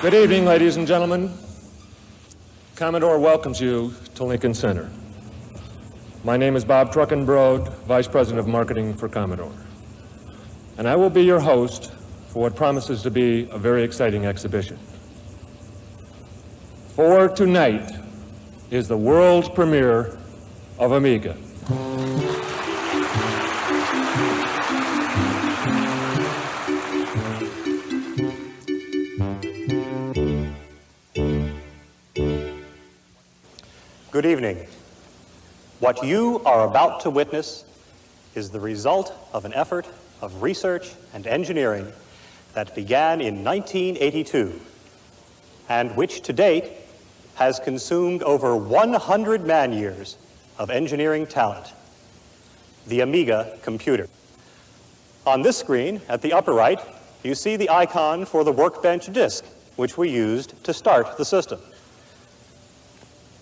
Good evening, ladies and gentlemen. Commodore welcomes you to Lincoln Center. My name is Bob Truckenbrode, Vice President of Marketing for Commodore. And I will be your host for what promises to be a very exciting exhibition. For tonight is the world's premiere of Amiga. Good evening. What you are about to witness is the result of an effort of research and engineering that began in 1982 and which to date has consumed over 100 man-years of engineering talent, the Amiga computer. On this screen, at the upper right, you see the icon for the workbench disk, which we used to start the system.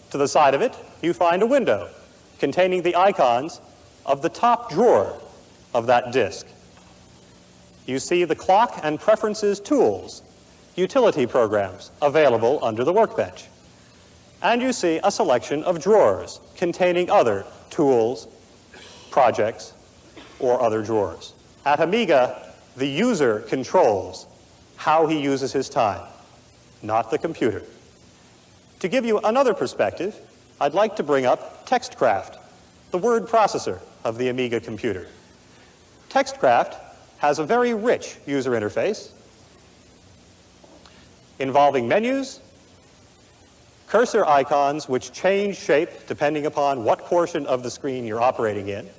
To the side of it, you find a window containing the icons of the top drawer of that disk. You see the clock and preferences tools, utility programs available under the workbench. And you see a selection of drawers containing other tools, projects, or other drawers. At Amiga, the user controls how he uses his time, not the computer. To give you another perspective, I'd like to bring up TextCraft, the word processor of the Amiga computer. TextCraft has a very rich user interface involving menus, cursor icons which change shape depending upon what portion of the screen you're operating in,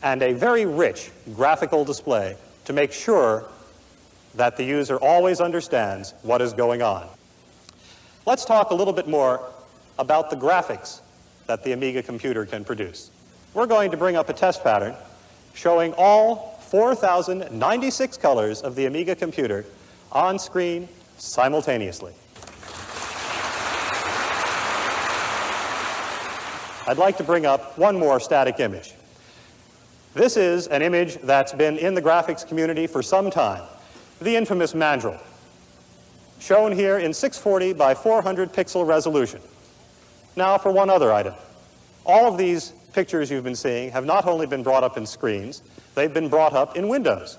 and a very rich graphical display to make sure that the user always understands what is going on. Let's talk a little bit more about the graphics that the Amiga computer can produce. We're going to bring up a test pattern showing all 4,096 colors of the Amiga computer on screen simultaneously. I'd like to bring up one more static image. This is an image that's been in the graphics community for some time. The infamous mandrel, shown here in 640 by 400 pixel resolution. Now for one other item. All of these pictures you've been seeing have not only been brought up in screens, they've been brought up in windows.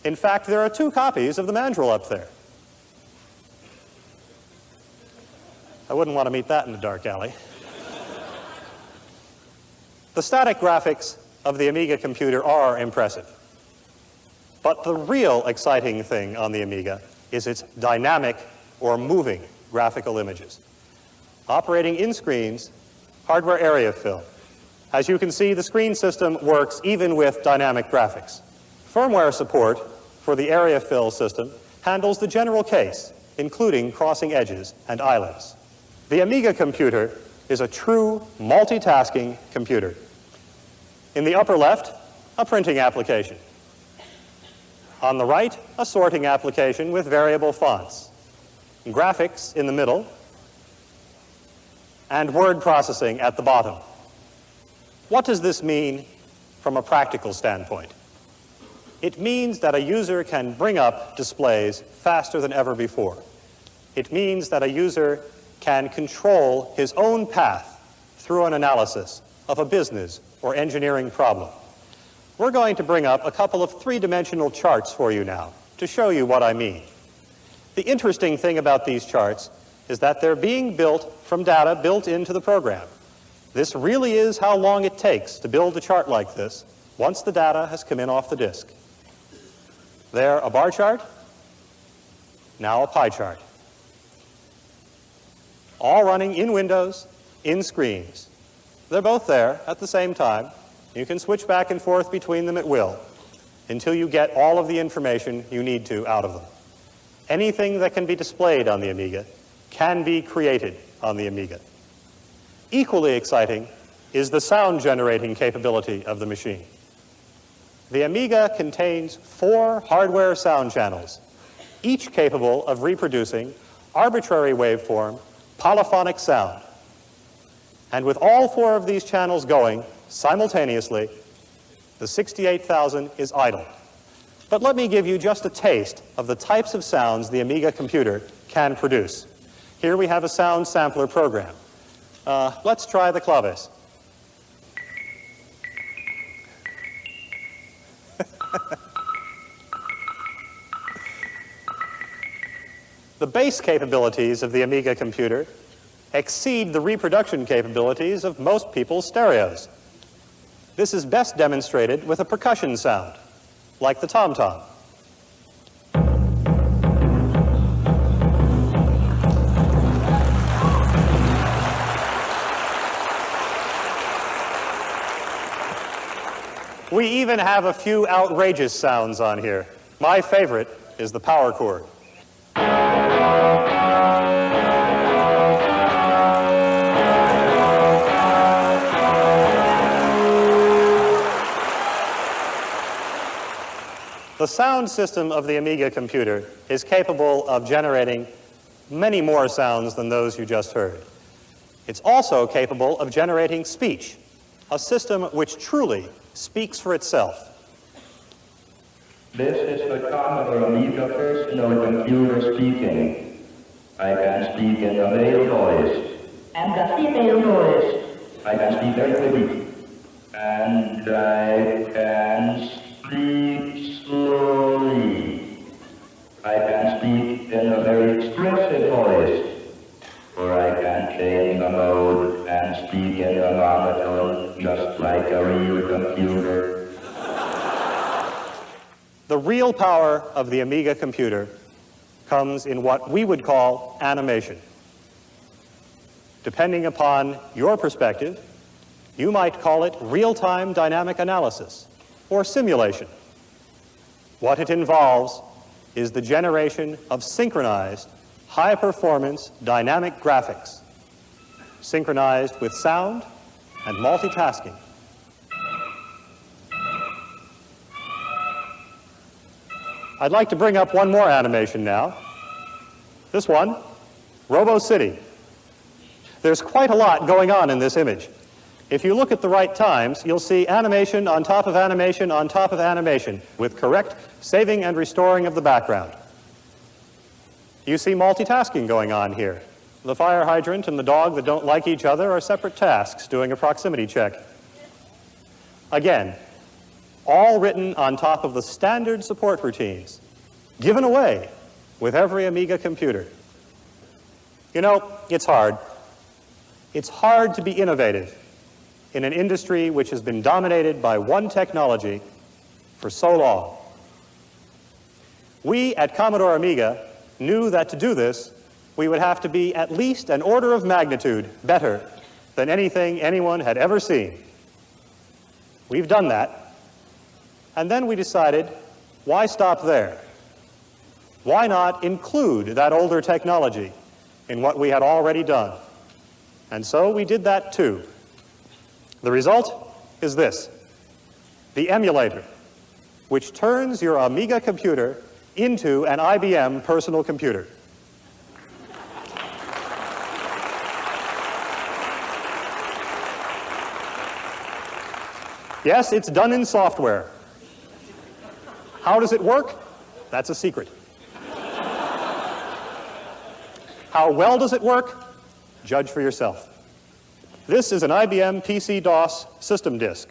In fact, there are 2 copies of the mandrel up there. I wouldn't want to meet that in a dark alley. The static graphics of the Amiga computer are impressive. But the real exciting thing on the Amiga is its dynamic or moving graphical images. Operating in screens, hardware area fill. As you can see, the screen system works even with dynamic graphics. Firmware support for the area fill system handles the general case, including crossing edges and islands. The Amiga computer is a true multitasking computer. In the upper left, a printing application. On the right, a sorting application with variable fonts. Graphics in the middle, and word processing at the bottom. What does this mean from a practical standpoint? It means that a user can bring up displays faster than ever before. It means that a user can control his own path through an analysis of a business or engineering problem. We're going to bring up a couple of three-dimensional charts for you now to show you what I mean. The interesting thing about these charts is that they're being built from data built into the program. This really is how long it takes to build a chart like this once the data has come in off the disk. There, a bar chart, now a pie chart. All running in Windows, in screens. They're both there at the same time. You can switch back and forth between them at will until you get all of the information you need to out of them. Anything that can be displayed on the Amiga can be created on the Amiga. Equally exciting is the sound generating capability of the machine. The Amiga contains 4 hardware sound channels, each capable of reproducing arbitrary waveform, polyphonic sound. And with all 4 of these channels going simultaneously, the 68,000 is idle. But let me give you just a taste of the types of sounds the Amiga computer can produce. Here we have a sound sampler program. Let's try the claves. The bass capabilities of the Amiga computer exceed the reproduction capabilities of most people's stereos. This is best demonstrated with a percussion sound, like the tom-tom. We even have a few outrageous sounds on here. My favorite is the power chord. The sound system of the Amiga computer is capable of generating many more sounds than those you just heard. It's also capable of generating speech, a system which truly speaks for itself. This is the Commodore Amiga personal computer speaking. I can speak in the male voice. And the female voice. I can speak very quickly. And I can speak slowly. I can speak in a very expressive voice. Or I can change the mode and speak in a monotone just like a real computer. The real power of the Amiga computer comes in what we would call animation. Depending upon your perspective, you might call it real-time dynamic analysis or simulation. What it involves is the generation of synchronized, high-performance dynamic graphics, synchronized with sound and multitasking. I'd like to bring up one more animation now. This one, Robo City. There's quite a lot going on in this image. If you look at the right times, you'll see animation on top of animation on top of animation with correct saving and restoring of the background. You see multitasking going on here. The fire hydrant and the dog that don't like each other are separate tasks doing a proximity check. Again, all written on top of the standard support routines, given away with every Amiga computer. You know, it's hard. It's hard to be innovative in an industry which has been dominated by one technology for so long. We at Commodore Amiga knew that to do this, we would have to be at least an order of magnitude better than anything anyone had ever seen. We've done that. And then we decided, why stop there? Why not include that older technology in what we had already done? And so we did that too. The result is this. the emulator, which turns your Amiga computer into an IBM personal computer. Yes, it's done in software. How does it work? That's a secret. How well does it work? Judge for yourself. This is an IBM PC-DOS system disk.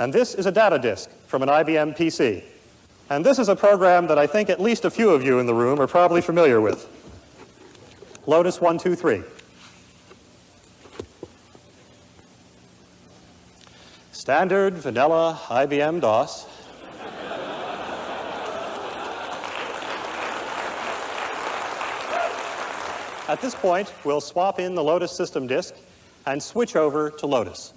And this is a data disk from an IBM PC. And this is a program that I think at least a few of you in the room are probably familiar with. Lotus 123. Standard vanilla IBM DOS. At this point, we'll swap in the Lotus system disk and switch over to Lotus.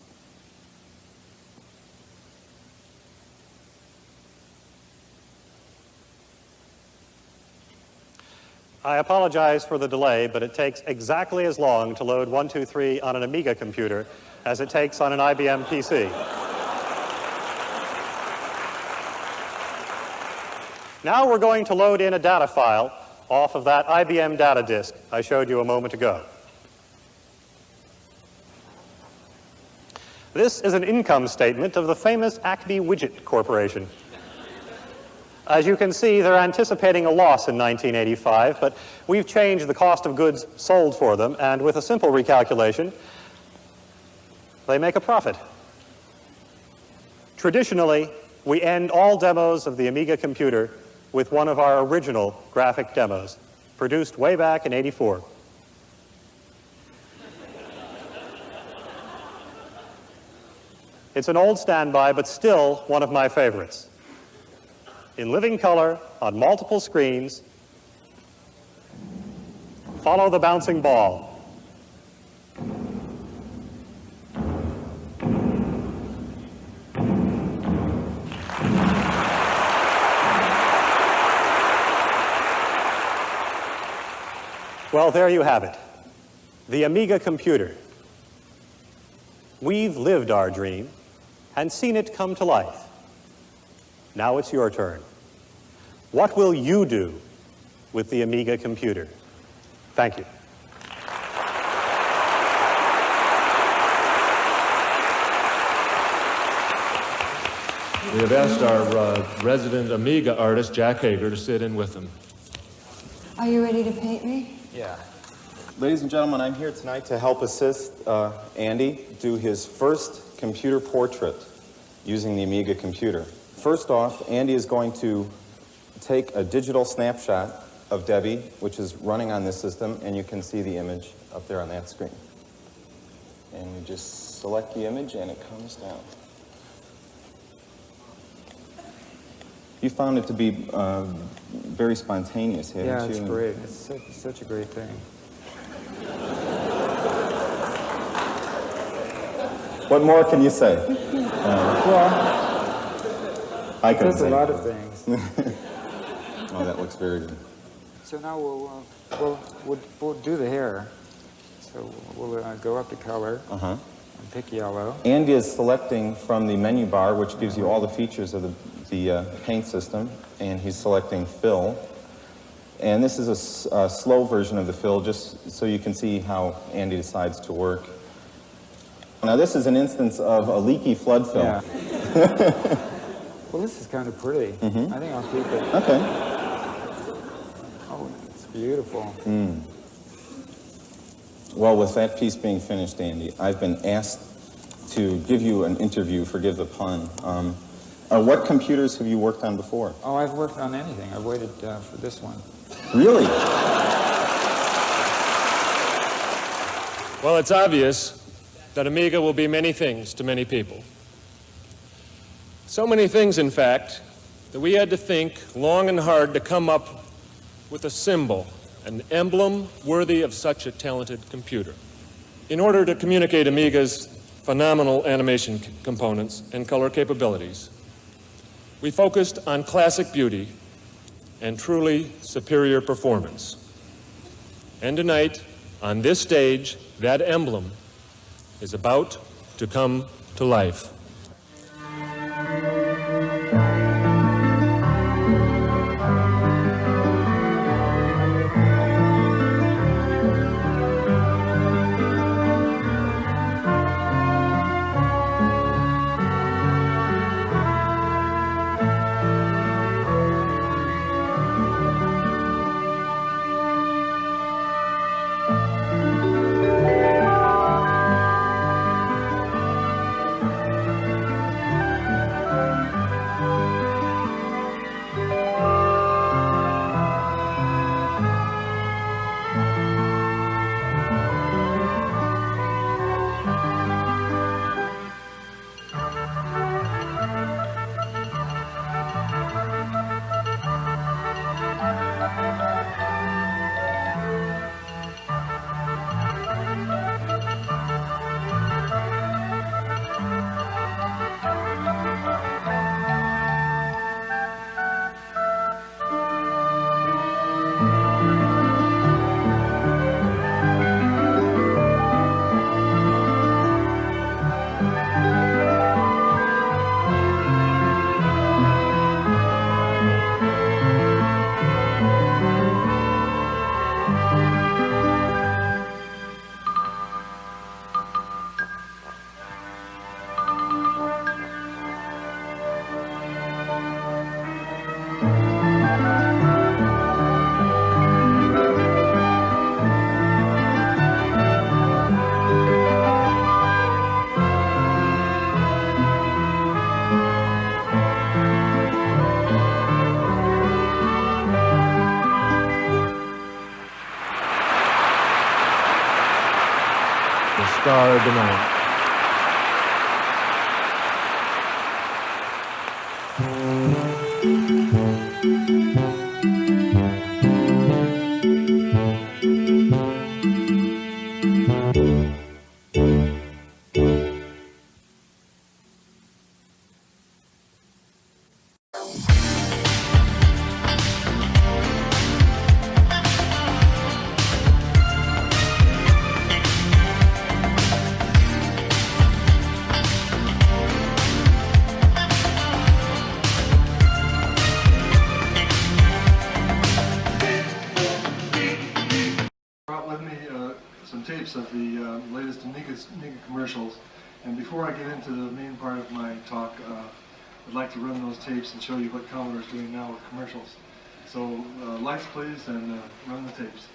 I apologize for the delay, but it takes exactly as long to load 123 on an Amiga computer as it takes on an IBM PC. Now we're going to load in a data file off of that IBM data disk I showed you a moment ago. This is an income statement of the famous Acme Widget Corporation. As you can see, they're anticipating a loss in 1985, but we've changed the cost of goods sold for them, and with a simple recalculation, they make a profit. Traditionally, we end all demos of the Amiga computer with one of our original graphic demos, produced way back in '84. It's an old standby, but still one of my favorites. In living color, on multiple screens, follow the bouncing ball. Well, there you have it, the Amiga computer. We've lived our dream and seen it come to life. Now it's your turn. What will you do with the Amiga computer? Thank you. We have asked our resident Amiga artist, Jack Hager, to sit in with them. Are you ready to paint me? Yeah. Ladies and gentlemen, I'm here tonight to help assist Andy do his first computer portrait using the Amiga computer. First off, Andy is going to take a digital snapshot of Debbie, which is running on this system, and you can see the image up there on that screen. And you just select the image and it comes down. You found it to be very spontaneous, haven't you? Yeah, it's great. It's such a great thing. What more can you say? Well, I can there's say a lot of things. Oh, that looks very good. So now we'll do the hair. So we'll go up to color and pick yellow. Andy is selecting from the menu bar, which gives you all the features of the paint system, and he's selecting fill. And this is a slow version of the fill, just so you can see how Andy decides to work. Now this is an instance of a leaky flood film. Yeah. Well, this is kind of pretty. I think I'll keep it. Okay. Oh, it's beautiful. Well, with that piece being finished, Andy, I've been asked to give you an interview, forgive the pun. What computers have you worked on before? Oh, I've worked on anything. I've waited for this one. Really? Well, it's obvious that Amiga will be many things to many people. So many things, in fact, that we had to think long and hard to come up with a symbol, an emblem worthy of such a talented computer. In order to communicate Amiga's phenomenal animation components and color capabilities, we focused on classic beauty and truly superior performance. And tonight, on this stage, that emblem is about to come to life. star denied. Brought with me some tapes of the latest Amiga commercials, and before I get into the main part of my talk, I'd like to run those tapes and show you what Commodore is doing now with commercials. So lights please, and run the tapes.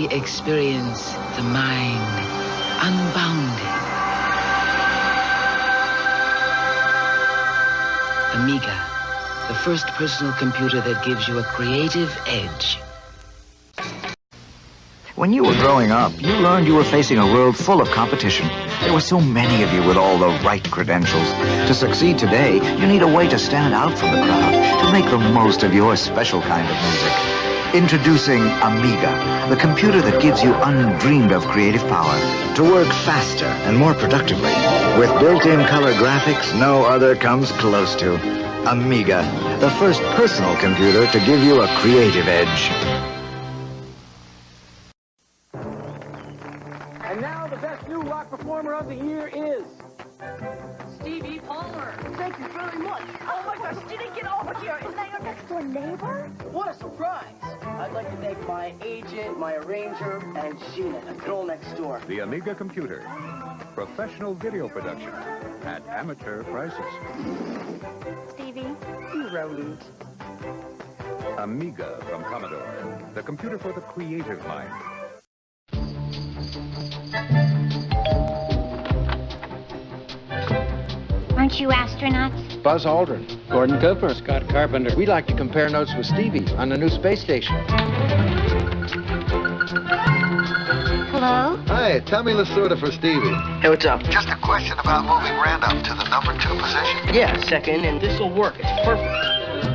Experience the mind unbounded. Amiga, the first personal computer that gives you a creative edge. When you were growing up, you learned you were facing a world full of competition. There were so many of you with all the right credentials. To succeed today, you need a way to stand out from the crowd, to make the most of your special kind of music. Introducing Amiga, the computer that gives you undreamed of creative power to work faster and more productively. With built-in color graphics no other comes close to. Amiga, the first personal computer to give you a creative edge. And now the best new rock performer of the year is... Stevie Palmer. Thank you very much. Oh my gosh, did he get over here? Isn't that your next door neighbor? What a surprise. I'd like to thank my agent, my arranger, and Sheena, the girl next door. The Amiga computer. Professional video production at amateur prices. Stevie? You rodent. Amiga from Commodore. The computer for the creative mind. Aren't you astronauts? Buzz Aldrin, Gordon Cooper, Scott Carpenter. We'd like to compare notes with Stevie on the new space station. Hello? Hi, Tommy Lasorda for Stevie. Hey, what's up? Just a question about moving Randolph to the number 2 position. Yeah, second, and this'll work. It's perfect.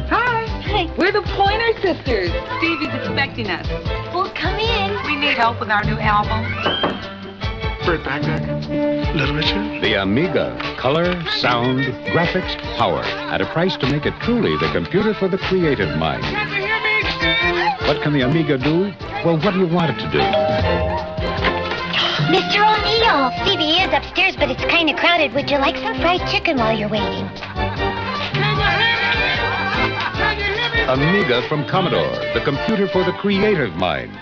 Hi. Hi. We're the Pointer Sisters. Stevie's expecting us. Well, come in. We need help with our new album. Burt Bacharach, Little Richard. The Amiga. Color, sound, graphics, power. At a price to make it truly the computer for the creative mind. What can the Amiga do? Well, what do you want it to do? Mr. O'Neill. Stevie is upstairs, but it's kind of crowded. Would you like some fried chicken while you're waiting? Amiga from Commodore. The computer for the creative mind.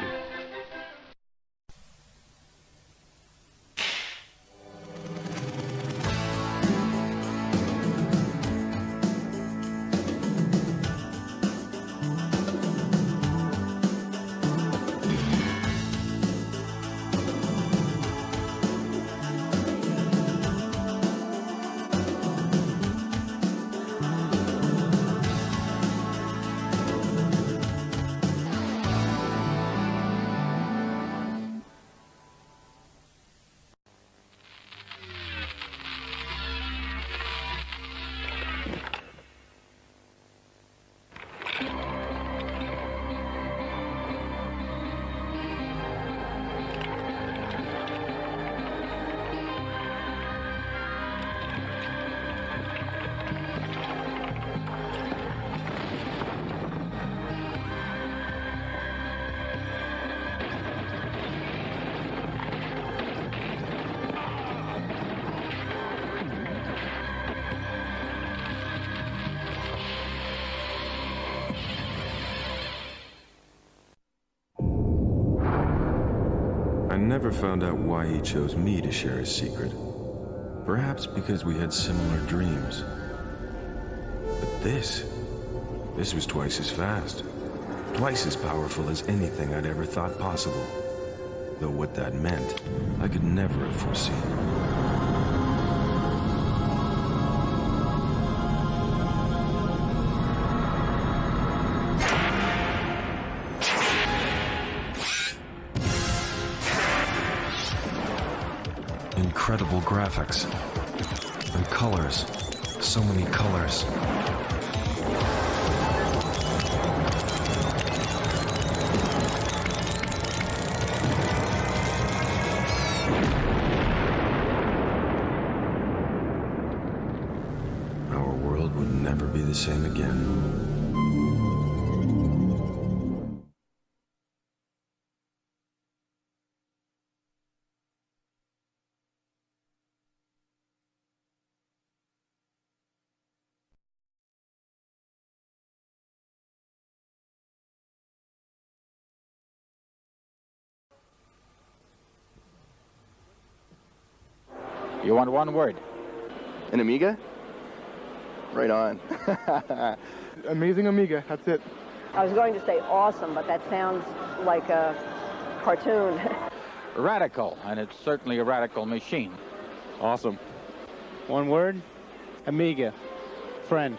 never found out why he chose me to share his secret. Perhaps because we had similar dreams. But this was twice as fast. Twice as powerful as anything I'd ever thought possible. Though what that meant, I could never have foreseen. Incredible graphics. And colors. So many colors. Our world would never be the same again. You want one word? An Amiga? Right on. Amazing Amiga, that's it. I was going to say awesome, but that sounds like a cartoon. Radical, and it's certainly a radical machine. Awesome. One word? Amiga. Friend.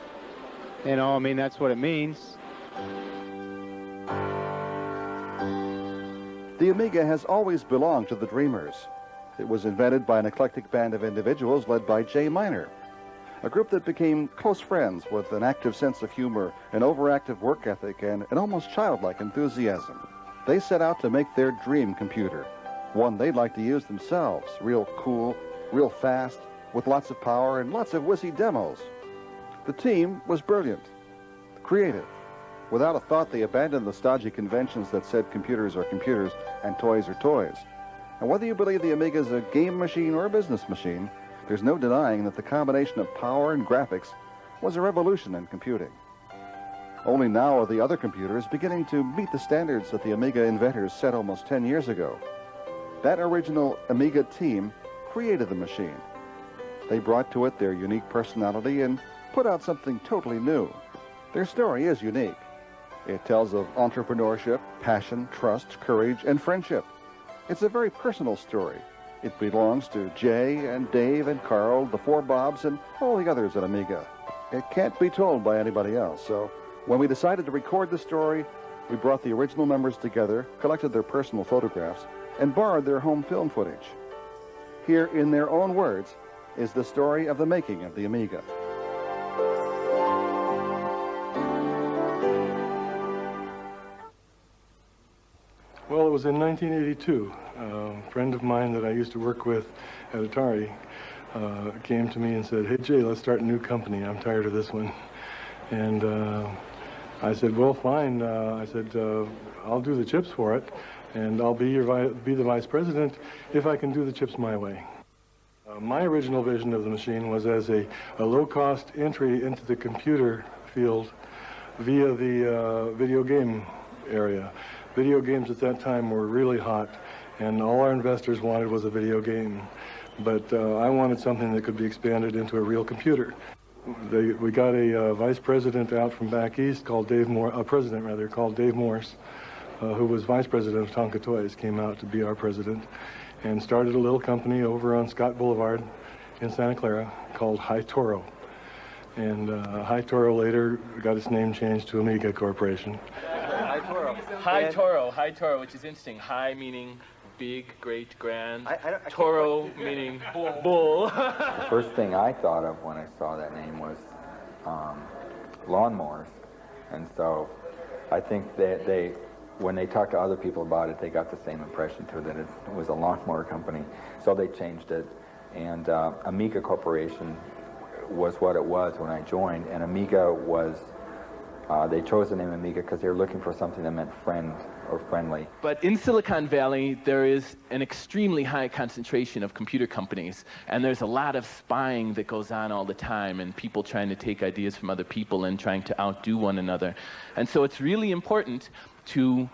You know, I mean, that's what it means. The Amiga has always belonged to the dreamers. It was invented by an eclectic band of individuals led by Jay Miner, a group that became close friends with an active sense of humor, an overactive work ethic, and an almost childlike enthusiasm. They set out to make their dream computer, one they'd like to use themselves, real cool, real fast, with lots of power and lots of whizzy demos. The team was brilliant, creative. Without a thought, they abandoned the stodgy conventions that said computers are computers and toys are toys. And whether you believe the Amiga is a game machine or a business machine, there's no denying that the combination of power and graphics was a revolution in computing. Only now are the other computers beginning to meet the standards that the Amiga inventors set almost 10 years ago. That original Amiga team created the machine. They brought to it their unique personality and put out something totally new. Their story is unique. It tells of entrepreneurship, passion, trust, courage, and friendship. It's a very personal story. It belongs to Jay and Dave and Carl, the four Bobs, and all the others at Amiga. It can't be told by anybody else, so when we decided to record the story, we brought the original members together, collected their personal photographs, and borrowed their home film footage. Here, in their own words, is the story of the making of the Amiga. Well, it was in 1982. A friend of mine that I used to work with at Atari came to me and said, "Hey, Jay, let's start a new company. I'm tired of this one." And I said, "Well, fine." I said, "I'll do the chips for it, and I'll be the vice president if I can do the chips my way." My original vision of the machine was as a low-cost entry into the computer field via the video game area. Video games at that time were really hot, and all our investors wanted was a video game. But I wanted something that could be expanded into a real computer. We got a vice president out from back east called Dave Morse, a president rather, called Dave Morse, who was vice president of Tonka Toys, came out to be our president, and started a little company over on Scott Boulevard in Santa Clara called High Toro. And High Toro later got its name changed to Amiga Corporation. High Toro, which is interesting. High meaning big, great, grand. Toro meaning bull. The first thing I thought of when I saw that name was lawnmowers. And so I think that when they talked to other people about it, they got the same impression too, that it was a lawnmower company. So they changed it. And Amiga Corporation was what it was when I joined. And Amiga was, they chose the name Amiga because they were looking for something that meant friend or friendly. But in Silicon Valley, there is an extremely high concentration of computer companies, and there's a lot of spying that goes on all the time, and people trying to take ideas from other people and trying to outdo one another. And so it's really important to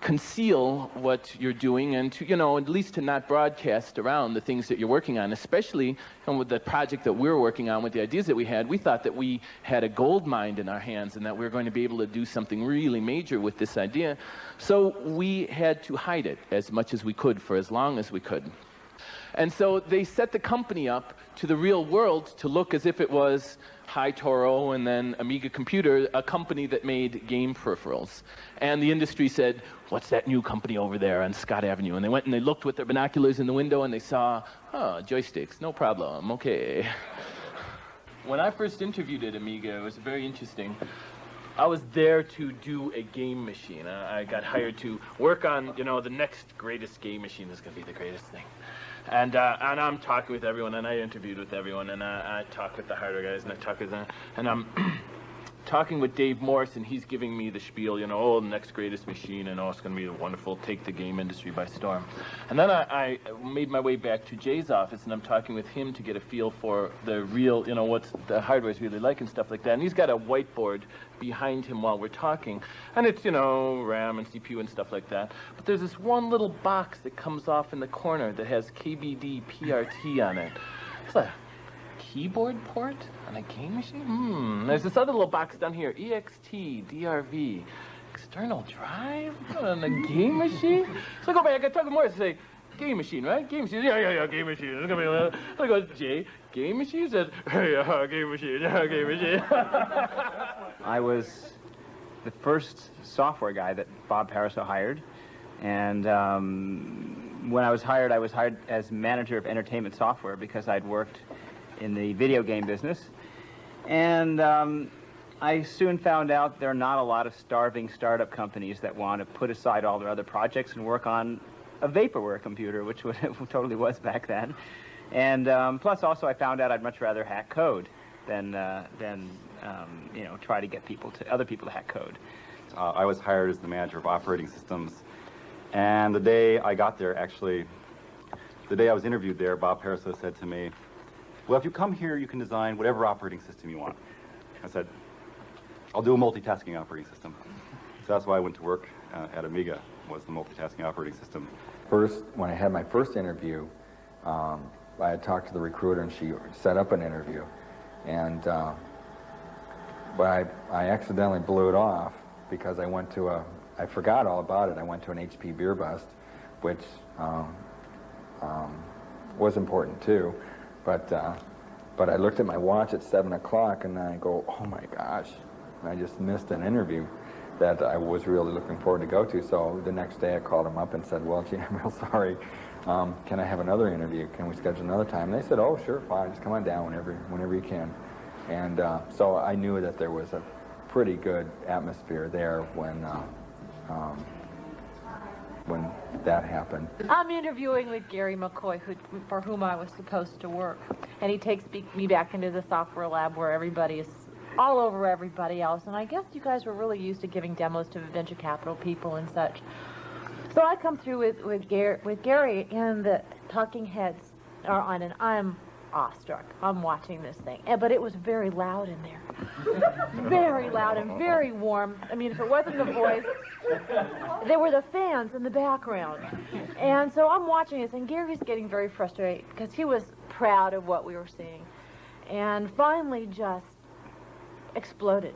conceal what you're doing and to, at least to not broadcast around the things that you're working on, especially with the project that we're working on, with the ideas that we had. We thought that we had a gold mine in our hands and that we were going to be able to do something really major with this idea. So we had to hide it as much as we could for as long as we could. And so they set the company up to the real world to look as if it was High Toro and then Amiga Computer, a company that made game peripherals. And the industry said, what's that new company over there on Scott Avenue? And they went and they looked with their binoculars in the window and they saw, oh, joysticks, no problem, okay. When I first interviewed at Amiga, it was very interesting. I was there to do a game machine. I got hired to work on, the next greatest game machine is going to be the greatest thing. And I'm talking with everyone, and I interviewed with everyone, and I talk with the hardware guys, and I talk with them, and I'm talking with Dave Morse, and he's giving me the spiel, oh, the next greatest machine, and oh, it's going to be wonderful, take the game industry by storm. And then I made my way back to Jay's office, and I'm talking with him to get a feel for the real, what the hardware is really like and stuff like that. And he's got a whiteboard behind him while we're talking, and it's, RAM and CPU and stuff like that. But there's this one little box that comes off in the corner that has KBD PRT on it. It's a keyboard port on a game machine? There's this other little box down here, EXT, DRV, external drive on a game machine? So I go back, I got to talk to Morris and say, game machine, right? Game machine, yeah, game machine. It's gonna be, I go, Jay, game machine? Says, yeah, game machine, yeah, game machine. I was the first software guy that Bob Pariseau hired, and when I was hired as manager of entertainment software because I'd worked in the video game business. And I soon found out there are not a lot of starving startup companies that want to put aside all their other projects and work on a vaporware computer, which it totally was back then. And plus also I found out I'd much rather hack code than try to get other people to hack code. I was hired as the manager of operating systems. And the day I got there, actually, the day I was interviewed there, Bob Pariseau said to me, well, if you come here, you can design whatever operating system you want. I said, I'll do a multitasking operating system. So that's why I went to work at Amiga, was the multitasking operating system. First, when I had my first interview, I had talked to the recruiter and she set up an interview. And, but I accidentally blew it off because I went to I forgot all about it. I went to an HP beer bust, which was important too. But I looked at my watch at 7 o'clock and I go, oh my gosh, I just missed an interview that I was really looking forward to go to. So the next day I called them up and said, well, gee, I'm real sorry. Can I have another interview? Can we schedule another time? And they said, oh, sure, fine. Just come on down whenever you can. And so I knew that there was a pretty good atmosphere there when that happened. I'm interviewing with Gary McCoy, for whom I was supposed to work. And he takes me back into the software lab where everybody is all over everybody else. And I guess you guys were really used to giving demos to venture capital people and such. So I come through with Gary, and the talking heads are on, and I'm awestruck. I'm watching this thing. But it was very loud in there. Very loud and very warm. I mean, if it wasn't the voice, there were the fans in the background. And so I'm watching this, and Gary's getting very frustrated because he was proud of what we were seeing. And finally just exploded.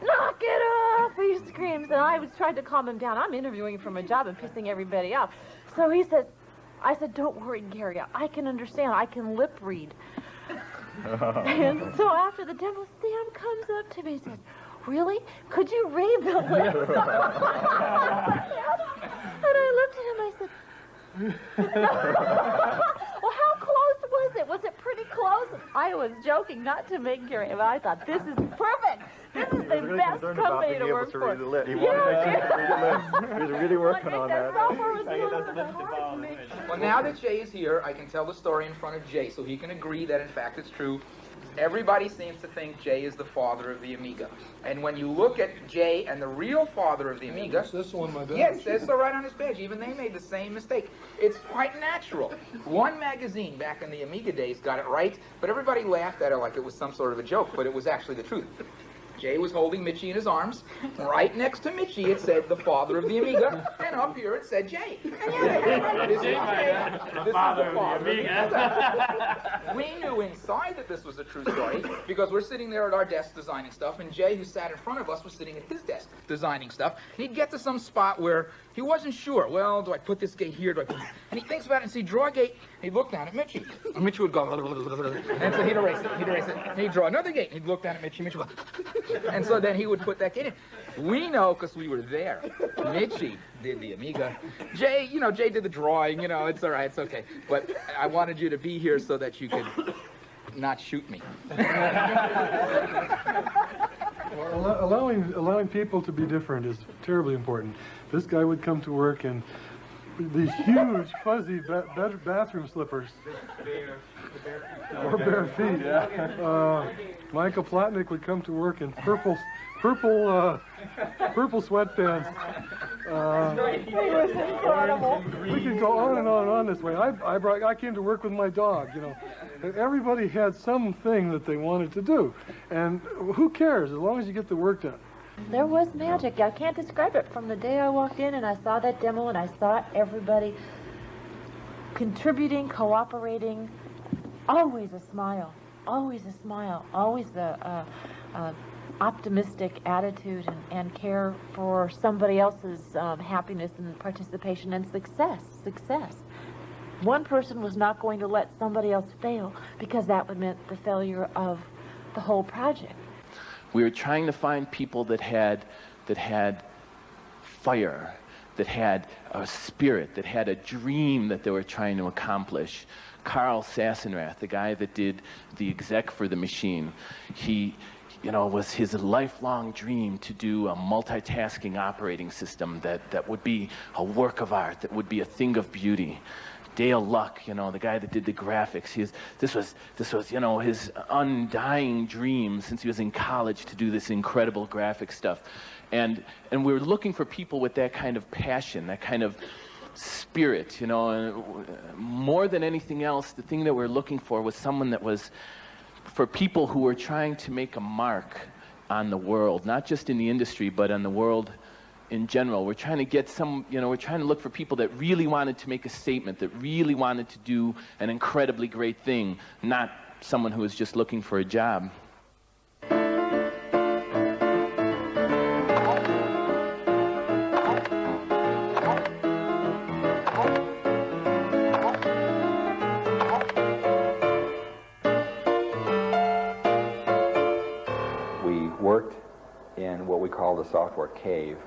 Knock it off, he screams, and I was trying to calm him down. I'm interviewing from a job and pissing everybody off. So he said, I said, don't worry, Gary, I can understand, I can lip read. And so after the demo, Sam comes up to me and says, really? Could you read the lip? And I looked at him and I said, well, how close was it? Was it pretty close? I was joking not to make Gary, but I thought, this is perfect. This is the best company to work for. He was really working on that. Well, now that Jay is here, I can tell the story in front of Jay, so he can agree that, in fact, it's true. Everybody seems to think Jay is the father of the Amiga. And when you look at Jay and the real father of the Amiga... This one, my badge. Yes, that's so right on his badge. Even they made the same mistake. It's quite natural. One magazine back in the Amiga days got it right, but everybody laughed at it like it was some sort of a joke, but it was actually the truth. Jay was holding Mitchie in his arms. Right next to Mitchie, it said the father of the Amiga, and up here it said Jay. And yeah, this is Jay. This is the father of the Amiga. We knew inside that this was a true story because we're sitting there at our desk designing stuff, and Jay, who sat in front of us, was sitting at his desk designing stuff. And he'd get to some spot where he wasn't sure. Well, do I put this gate here? Do I put... And he thinks about it and see, draw a gate. He'd look down at Mitchie. And Mitchie would go, and so he'd erase it, and he'd draw another gate. And he'd look down at Mitchie, Mitchie would go, and so then he would put that gate in. We know because we were there. Mitchie did the Amiga. Jay, you know, Jay did the drawing, you know, it's all right, it's okay. But I wanted you to be here so that you could not shoot me. Well, allowing people to be different is terribly important. This guy would come to work in these huge, fuzzy bathroom slippers. Or bare feet. Yeah. Michael Plotnick would come to work in purple sweatpants. We could go on and on and on this way. I came to work with my dog, you know. Everybody had something that they wanted to do. And who cares, as long as you get the work done. There was magic. I can't describe it. From the day I walked in and I saw that demo and I saw everybody contributing, cooperating, always a smile, always a smile, always the optimistic attitude and care for somebody else's happiness and participation and success. One person was not going to let somebody else fail because that would mean the failure of the whole project. We were trying to find people that had fire, that had a spirit, that had a dream that they were trying to accomplish. Carl Sassenrath, the guy that did the exec for the machine, he, you know, was his lifelong dream to do a multitasking operating system that would be a work of art, that would be a thing of beauty. Dale Luck, you know, the guy that did the graphics, this was, you know, his undying dream since he was in college to do this incredible graphic stuff. And we were looking for people with that kind of passion, that kind of spirit, you know, and more than anything else, the thing that we were looking for was someone that was for people who were trying to make a mark on the world, not just in the industry, but on the world in general. We're trying to get some, you know, we're trying to look for people that really wanted to make a statement, that really wanted to do an incredibly great thing, not someone who was just looking for a job. We worked in what we call the software cave,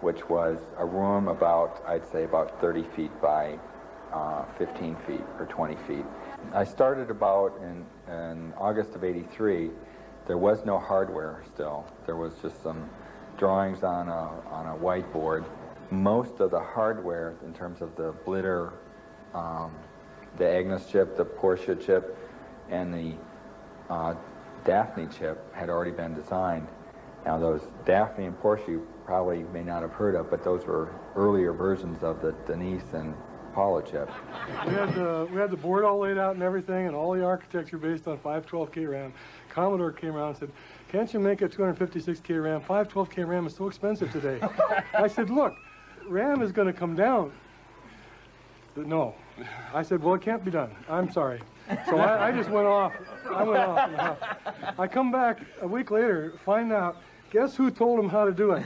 which was a room about, I'd say, about 30 feet by 15 feet or 20 feet. I started about in August of '83. There was no hardware still. There was just some drawings on a whiteboard. Most of the hardware, in terms of the Blitter, the Agnes chip, the Porsche chip, and the Daphne chip, had already been designed. Now those Daphne and Porsche you probably may not have heard of, but those were earlier versions of the Denise and Paula chip. We had the board all laid out and everything, and all the architecture based on 512K RAM. Commodore came around and said, "Can't you make a 256K RAM? 512K RAM is so expensive today." I said, "Look, RAM is going to come down." But no. I said, "Well, it can't be done. I'm sorry." So I just went off. I come back a week later, find out, guess who told him how to do it?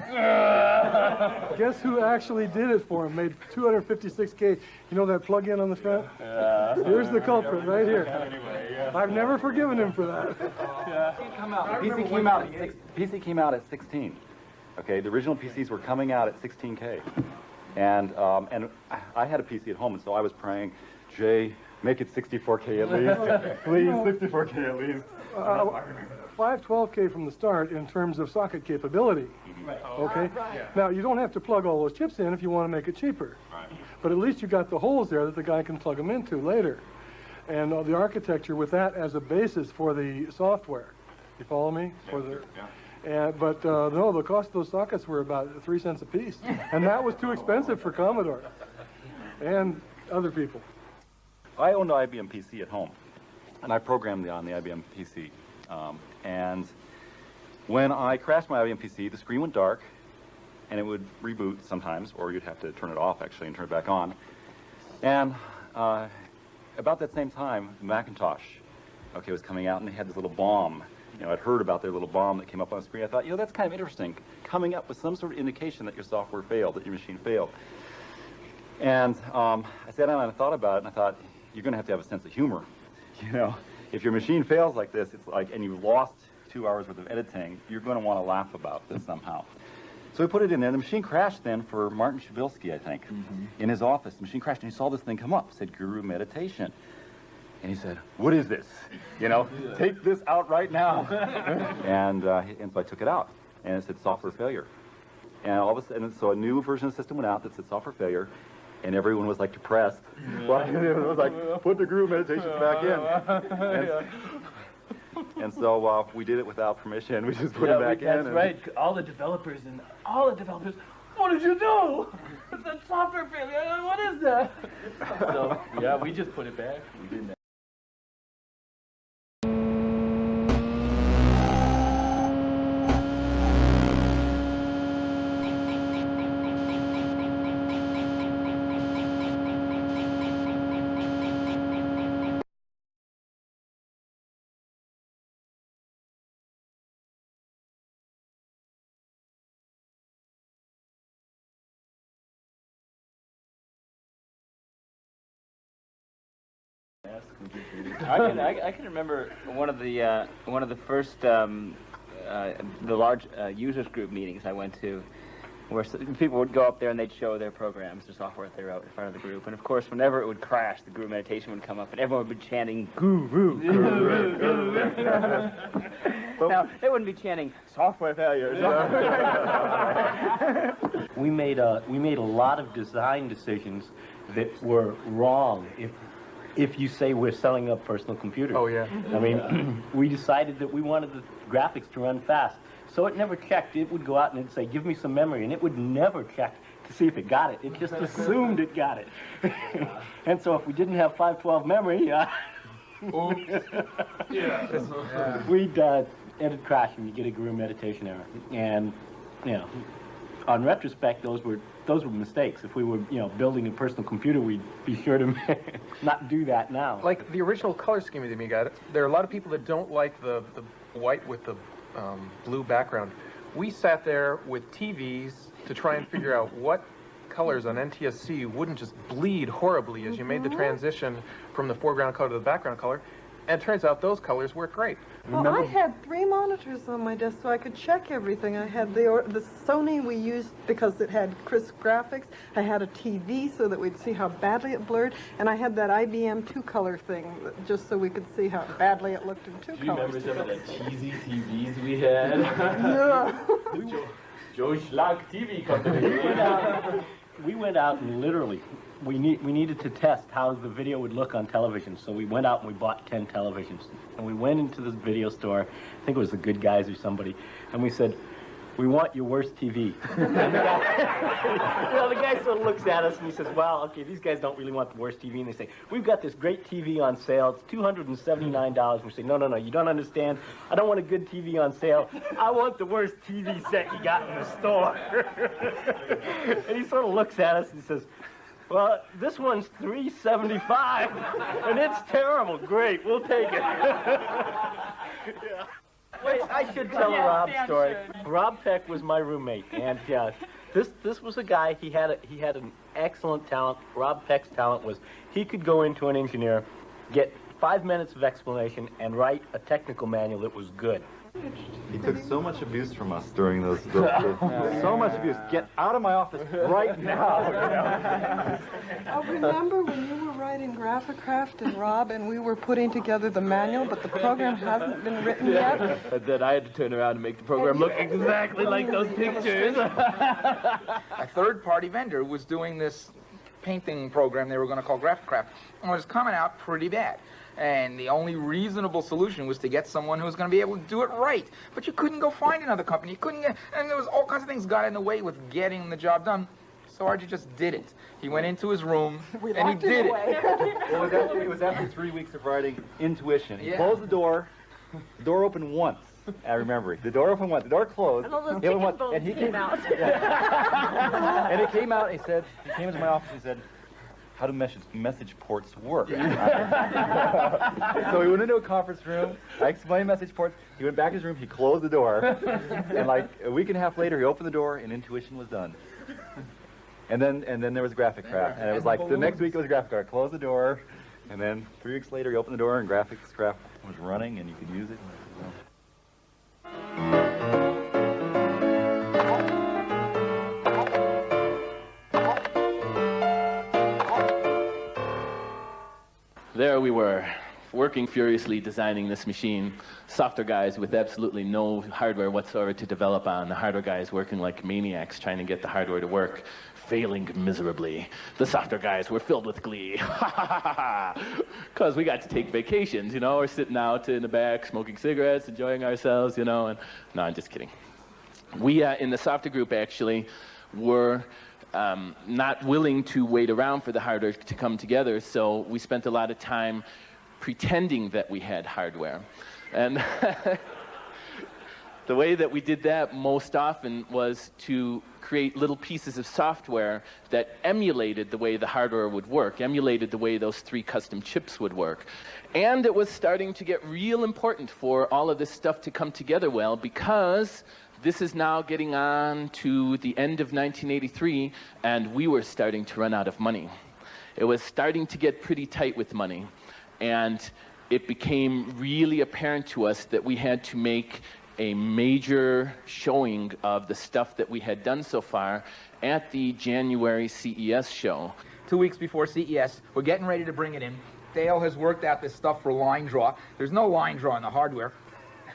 Guess who actually did it for him, made 256K. You know that plug-in on the front? Yeah. Here's the culprit right here. I've never forgiven him for that. PC came out at 16. Okay, the original PCs were coming out at 16K. And I had a PC at home, and so I was praying, Jay, make it 64K at least. Please, 64K at least. 512K from the start in terms of socket capability. Okay? Now, you don't have to plug all those chips in if you want to make it cheaper. But at least you got the holes there that the guy can plug them into later. And the architecture with that as a basis for the software. You follow me? But no, the cost of those sockets were about 3 cents a piece. And that was too expensive for Commodore and other people. I owned an IBM PC at home, and I programmed on the IBM PC. And When I crashed my IBM PC, the screen went dark, and it would reboot sometimes, or you'd have to turn it off, actually, and turn it back on. And about that same time, Macintosh, okay, was coming out, and they had this little bomb. You know, I'd heard about their little bomb that came up on the screen. I thought, you know, that's kind of interesting, coming up with some sort of indication that your software failed, that your machine failed. And I sat down and I thought about it, and I thought, you're going to have a sense of humor. You know, if your machine fails like this, it's like, and you've lost 2 hours worth of editing, you're going to want to laugh about this somehow. So we put it in there. The machine crashed then for Martin Shabilsky, I think, in his office. The machine crashed, and he saw this thing come up, said Guru Meditation. And he said, what is this? You know, take this out right now. and so I took it out, and it said software failure. And all of a sudden, so a new version of the system went out that said software failure, and everyone was like depressed. Well, it was like, put the Guru Meditations back in. And so we did it without permission. We just put it back in. That's right. All the developers, what did you do? It's a software failure. What is that? So, yeah, we just put it back. We didn't. I can remember one of the first the large users group meetings I went to, where people would go up there and they'd show their programs, their software that they wrote in front of the group. And of course, whenever it would crash, the Guru Meditation would come up, and everyone would be chanting Guru, Guru, Guru. Now they wouldn't be chanting software failure. We made a lot of design decisions that were wrong. If you say we're selling a personal computer. Oh, yeah. I mean, we decided that we wanted the graphics to run fast. So it never checked. It would go out and it'd say, give me some memory. And it would never check to see if it got it. It just assumed it got it. And so if we didn't have 512 memory, we'd it'd crash and you get a Guru Meditation error. And, you know, on retrospect, those were mistakes. If we were, you know, building a personal computer, we'd be sure to not do that now. Like the original color scheme of the Amiga, there are a lot of people that don't like the white with the blue background. We sat there with TVs to try and figure out what colors on NTSC wouldn't just bleed horribly as you made the transition from the foreground color to the background color. And it turns out those colors work great. Well, I had 3 monitors on my desk so I could check everything. I had the Sony we used because it had crisp graphics. I had a TV so that we'd see how badly it blurred. And I had that IBM 2-color thing just so we could see how badly it looked in 2 colors. Do you remember some of the cheesy TVs we had? Yeah. Joe Schlag TV Company. We went out and literally, we needed to test how the video would look on television. So we went out and we bought 10 televisions. And we went into this video store, I think it was the Good Guys or somebody, and we said, we want your worst TV. And the guy sort of looks at us and he says, well, okay, these guys don't really want the worst TV. And they say, we've got this great TV on sale. It's $279. And we say, no, you don't understand. I don't want a good TV on sale. I want the worst TV set you got in the store. And he sort of looks at us and says, well, this one's $375, and it's terrible. Great, we'll take it. Yeah. Wait, I should tell a Rob story. Rob Peck was my roommate, and this was a guy. He had an excellent talent. Rob Peck's talent was he could go into an engineer, get 5 minutes of explanation, and write a technical manual that was good. He took so much abuse from us during those so much abuse. Get out of my office right now. You know? I remember when you were writing Graphicraft and Rob, and we were putting together the manual, but the program hasn't been written yet. And then I had to turn around and make the program look exactly like those pictures. A third-party vendor was doing this painting program they were going to call Graphicraft, and it was coming out pretty bad. And the only reasonable solution was to get someone who was going to be able to do it right. But you couldn't go find another company. You couldn't get, and there was all kinds of things got in the way with getting the job done. So Archie just did it. He went into his room, and he did it. Well, it was after 3 weeks of writing Intuition. He closed the door opened once. I remember. The door opened once, the door closed. And all those he opened chicken once, bones and he came out. Yeah. And he came out, and he said, he came into my office, and he said, how do message ports work? So he went into a conference room, I explained message ports, he went back to his room, he closed the door, and like a week and a half later, he opened the door, and Intuition was done. And then there was graphic craft, and it was like, the next week it was graphic craft, close the door, and then 3 weeks later, he opened the door, and graphics craft was running, and you could use it. There we were, working furiously designing this machine. Software guys with absolutely no hardware whatsoever to develop on. The hardware guys working like maniacs trying to get the hardware to work, failing miserably. The software guys were filled with glee. Because we got to take vacations, you know. We're sitting out in the back, smoking cigarettes, enjoying ourselves, you know. And no, I'm just kidding. We, in the software group, actually, were not willing to wait around for the hardware to come together, so we spent a lot of time pretending that we had hardware. And the way that we did that most often was to create little pieces of software that emulated the way the hardware would work, emulated the way those 3 custom chips would work. And it was starting to get real important for all of this stuff to come together well, because this is now getting on to the end of 1983, and we were starting to run out of money. It was starting to get pretty tight with money, and it became really apparent to us that we had to make a major showing of the stuff that we had done so far at the January CES show. 2 weeks before CES, we're getting ready to bring it in. Dale has worked out this stuff for line draw. There's no line draw in the hardware.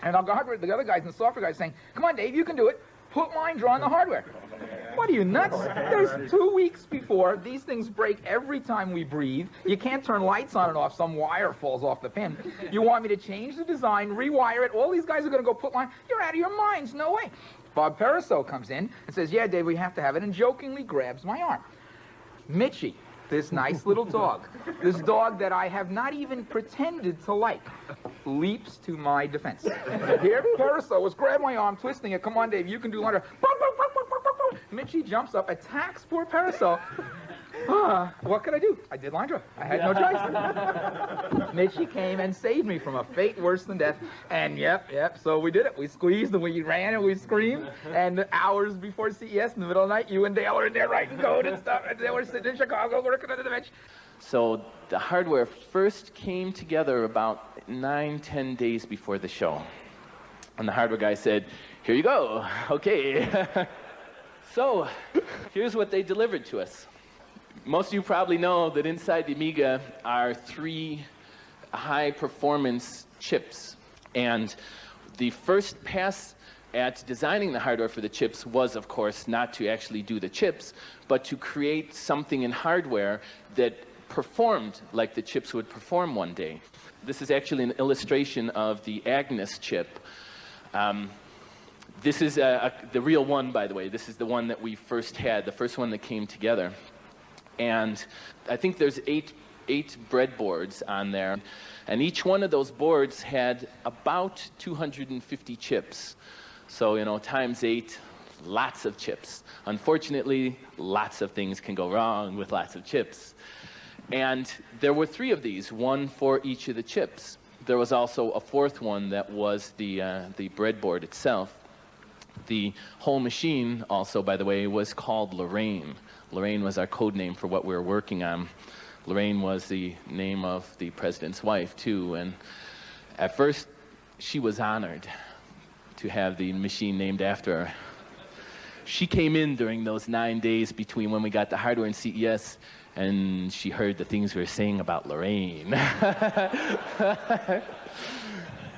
And the other guys and the software guys saying, come on, Dave, you can do it. Put line draw in the hardware. What are you, nuts? There's 2 weeks before. These things break every time we breathe. You can't turn lights on and off. Some wire falls off the pin. You want me to change the design, rewire it. All these guys are going to go put line. You're out of your minds. No way. Bob Pariseau comes in and says, yeah, Dave, we have to have it, and jokingly grabs my arm. Mitchie, this nice little dog, this dog that I have not even pretended to like, leaps to my defense. Here, Pariseau was grabbing my arm, twisting it. Come on, Dave, you can do line draw. Mitchie jumps up, attacks poor Pariseau. What could I do? I did line draw. I had no choice. Mitchie came and saved me from a fate worse than death. And yep, so we did it. We squeezed and we ran and we screamed. And hours before CES, in the middle of the night, you and Dale were in there writing code and stuff. And they were sitting in Chicago working under the bench. So the hardware first came together about 9-10 days before the show. And the hardware guy said, here you go. Okay. So here's what they delivered to us. Most of you probably know that inside the Amiga are 3 high-performance chips. And the first pass at designing the hardware for the chips was, of course, not to actually do the chips, but to create something in hardware that performed like the chips would perform one day. This is actually an illustration of the Agnes chip. This is the real one, by the way. This is the one that we first had, the first one that came together. And I think there's eight breadboards on there. And each one of those boards had about 250 chips. So, you know, times 8, lots of chips. Unfortunately, lots of things can go wrong with lots of chips. And there were 3 of these, one for each of the chips. There was also a 4th one that was the breadboard itself. The whole machine also, by the way, was called Lorraine. Lorraine was our code name for what we were working on. Lorraine was the name of the president's wife, too. And at first, she was honored to have the machine named after her. She came in during those 9 days between when we got the hardware and CES, and she heard the things we were saying about Lorraine.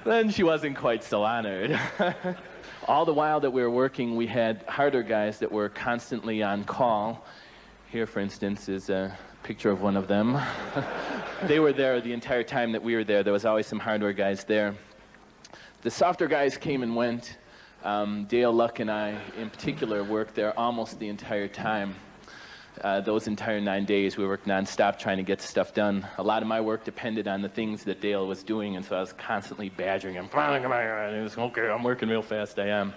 Then she wasn't quite so honored. All the while that we were working, we had hardware guys that were constantly on call. Here, for instance, is a picture of one of them. They were there the entire time that we were there. There was always some hardware guys there. The software guys came and went. Dale Luck and I, in particular, worked there almost the entire time. those entire 9 days. We worked nonstop trying to get stuff done. A lot of my work depended on the things that Dale was doing, and so I was constantly badgering him. He was, okay, I'm working real fast, I am.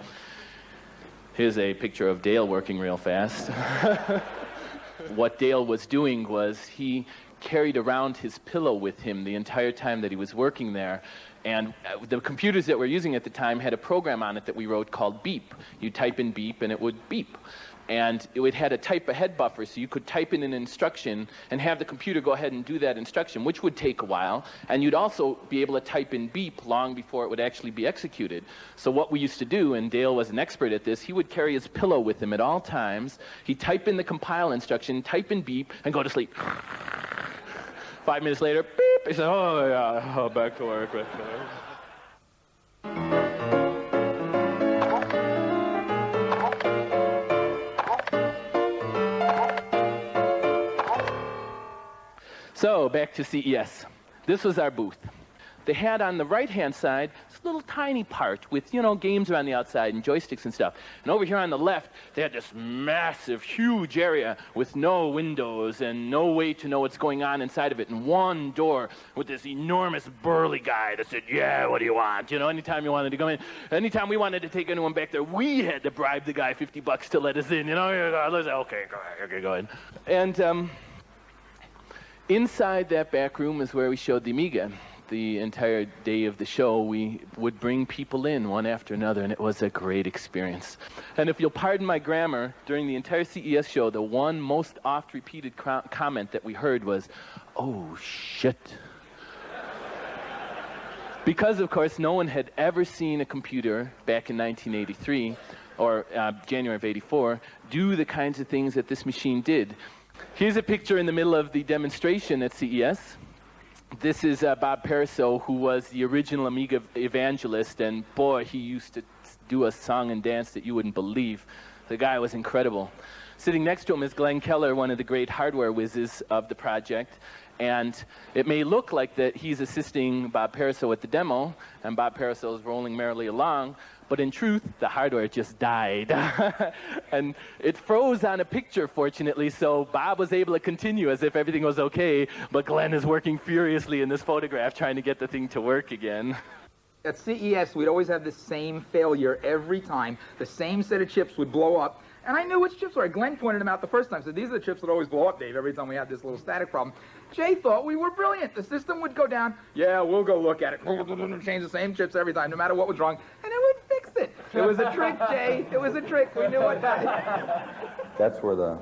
Here's a picture of Dale working real fast. What Dale was doing was he carried around his pillow with him the entire time that he was working there. And the computers that we're using at the time had a program on it that we wrote called Beep. You type in Beep and it would beep. And it had a type ahead buffer, so you could type in an instruction and have the computer go ahead and do that instruction, which would take a while. And you'd also be able to type in beep long before it would actually be executed. So what we used to do, and Dale was an expert at this, he would carry his pillow with him at all times. He'd type in the compile instruction, type in beep, and go to sleep. 5 minutes later, beep, he said, oh yeah, oh, back to work, back to work. So, back to CES. This was our booth. They had on the right-hand side this little tiny part with, you know, games around the outside and joysticks and stuff. And over here on the left, they had this massive, huge area with no windows and no way to know what's going on inside of it. And one door with this enormous burly guy that said, yeah, what do you want? You know, anytime you wanted to come in, anytime we wanted to take anyone back there, we had to bribe the guy $50 to let us in. You know, okay, go ahead. And inside that back room is where we showed the Amiga. The entire day of the show, we would bring people in one after another, and it was a great experience. And if you'll pardon my grammar, during the entire CES show, the one most oft-repeated comment that we heard was, oh, shit. Because, of course, no one had ever seen a computer back in 1983, or January of '84, do the kinds of things that this machine did. Here's a picture in the middle of the demonstration at CES. This is Bob Pariseau, who was the original Amiga evangelist, and boy, he used to do a song and dance that you wouldn't believe. The guy was incredible. Sitting next to him is Glenn Keller, one of the great hardware whizzes of the project, and it may look like that he's assisting Bob Pariseau at the demo, and Bob Pariseau is rolling merrily along, but in truth, the hardware just died. And it froze on a picture, fortunately, so Bob was able to continue as if everything was okay, but Glenn is working furiously in this photograph trying to get the thing to work again. At CES, we'd always have the same failure every time. The same set of chips would blow up. And I knew which chips were. Glenn pointed them out the first time. So these are the chips that always blow up, Dave, every time we had this little static problem. Jay thought we were brilliant. The system would go down. Yeah, we'll go look at it. Change the same chips every time, no matter what was wrong. And it would fix it. It was a trick, Jay. It was a trick. We knew it. That's where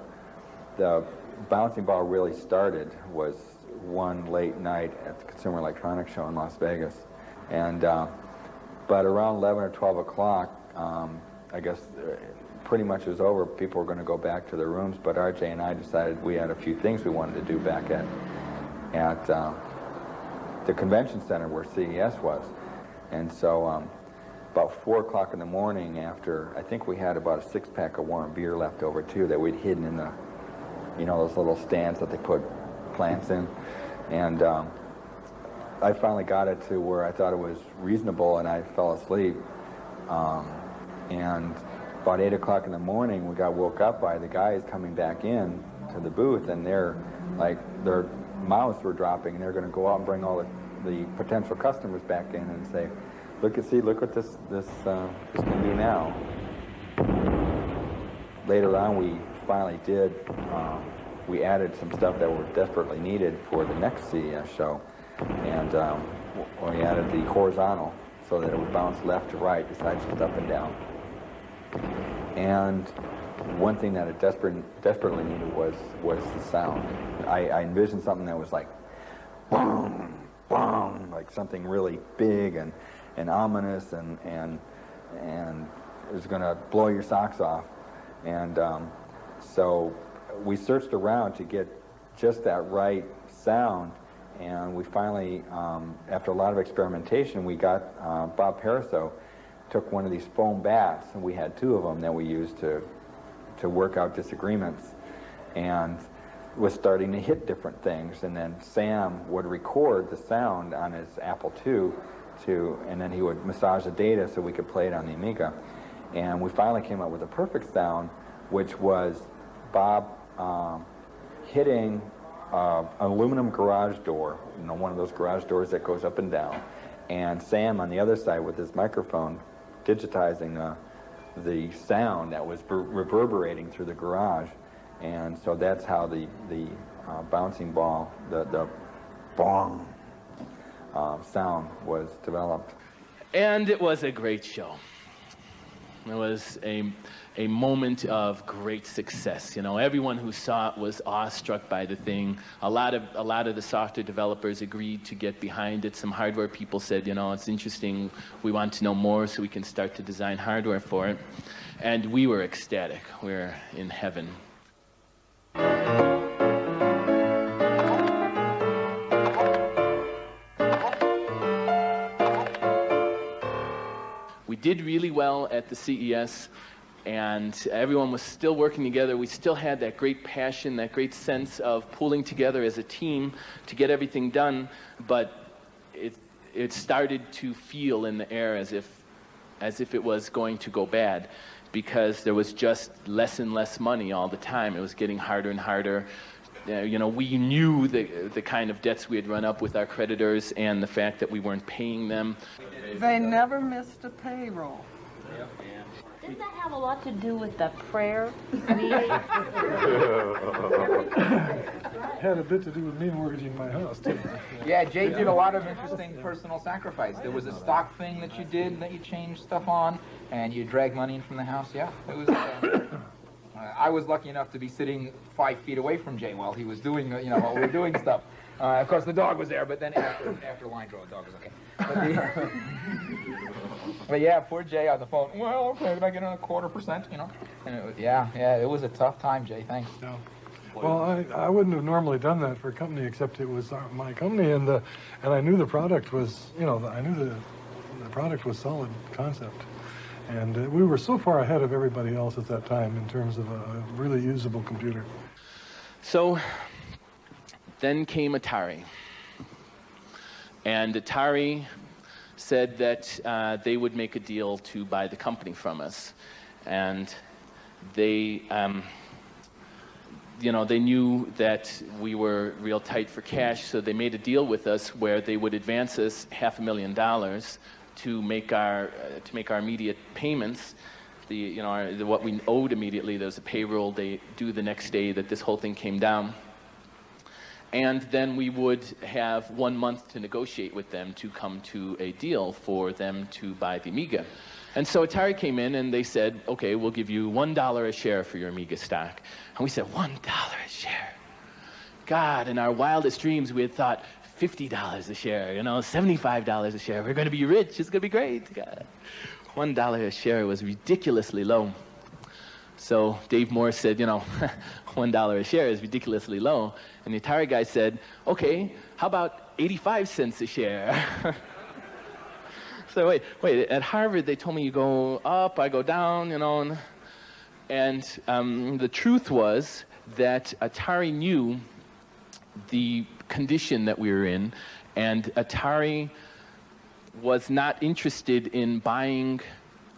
the bouncing ball really started, was one late night at the Consumer Electronics Show in Las Vegas. And, but around 11 or 12 o'clock, I guess pretty much it was over. People were going to go back to their rooms, but RJ and I decided we had a few things we wanted to do back at the convention center where CES was. And so about 4 o'clock in the morning, after, I think we had about a 6-pack of warm beer left over too that we'd hidden in the, you know, those little stands that they put plants in. And I finally got it to where I thought it was reasonable, and I fell asleep. And about 8 o'clock in the morning, we got woke up by the guys coming back in to the booth, and they're like, their mouths were dropping, and they're going to go out and bring all the potential customers back in and say, look what this can do now. Later on, we finally did. We added some stuff that were desperately needed for the next CES show, and we added the horizontal so that it would bounce left to right besides just up and down. And one thing that it desperately needed was the sound. I envisioned something that was like boom, boom, like something really big and ominous and it was going to blow your socks off. And so we searched around to get just that right sound, and we finally, after a lot of experimentation, we got Bob Pariseau took one of these foam bats, and we had 2 of them that we used to work out disagreements, and was starting to hit different things. And then Sam would record the sound on his Apple II, and then he would massage the data so we could play it on the Amiga. And we finally came up with a perfect sound, which was Bob hitting an aluminum garage door, one of those garage doors that goes up and down, and Sam on the other side with his microphone digitizing the sound that was reverberating through the garage. And so that's how the bouncing ball, the bong sound was developed. And it was a great show. It was a moment of great success. Everyone who saw it was awestruck by the thing. A lot of the software developers agreed to get behind it. Some hardware people said, it's interesting. We want to know more so we can start to design hardware for it. And we were ecstatic. We were in heaven. We did really well at the CES, and everyone was still working together. We still had that great passion, that great sense of pulling together as a team to get everything done, but it started to feel in the air as if it was going to go bad, because there was just less and less money all the time. It was getting harder and harder. We knew the kind of debts we had run up with our creditors and the fact that we weren't paying them. They never missed a payroll. Didn't that have a lot to do with the prayer meeting? Had a bit to do with me mortgaging my house, too. Yeah, Jay did a lot of interesting personal sacrifice. There was a stock thing that you did that you changed stuff on, and you dragged money in from the house. Yeah, it was. I was lucky enough to be sitting 5 feet away from Jay while he was doing, while we were doing stuff. Of course, the dog was there, but then after line draw, the dog was okay. But yeah, poor Jay on the phone. Well, okay, did I get a 0.25%? And it was, yeah, it was a tough time, Jay. Thanks. Yeah. Well, I wouldn't have normally done that for a company, except it was my company, and I knew the product was, I knew the product was solid concept. And we were so far ahead of everybody else at that time in terms of a really usable computer. So then came Atari. And Atari said that they would make a deal to buy the company from us. And they, they knew that we were real tight for cash, so they made a deal with us where they would advance us $500,000 to make our immediate payments. What we owed immediately. There was a payroll they do the next day that this whole thing came down, and then we would have 1 month to negotiate with them to come to a deal for them to buy the Amiga. And so Atari came in and they said, okay, we'll give you $1 a share for your Amiga stock. And we said, $1 a share. God, in our wildest dreams we had thought $50 a share, $75 a share. We're going to be rich. It's going to be great. God. $1 a share was ridiculously low. So Dave Morse said, $1 a share is ridiculously low. And the Atari guy said, okay, how about 85 cents a share? So wait, at Harvard they told me you go up, I go down, and the truth was that Atari knew the condition that we were in, and Atari was not interested in buying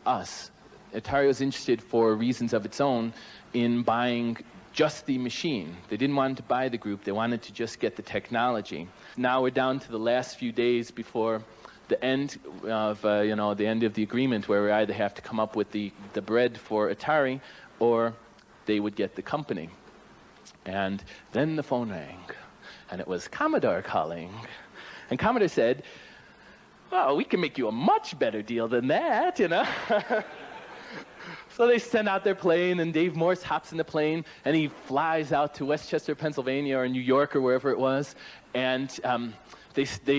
us. Atari was interested, for reasons of its own, in buying just the machine. They didn't want to buy the group. They wanted to just get the technology. Now we're down to the last few days before the end of the end of the agreement, where we either have to come up with the bread for Atari, or they would get the company. And then the phone rang, and it was Commodore calling. And Commodore said, well, we can make you a much better deal than that, So they send out their plane, and Dave Morse hops in the plane, and he flies out to Westchester, Pennsylvania, or New York, or wherever it was. And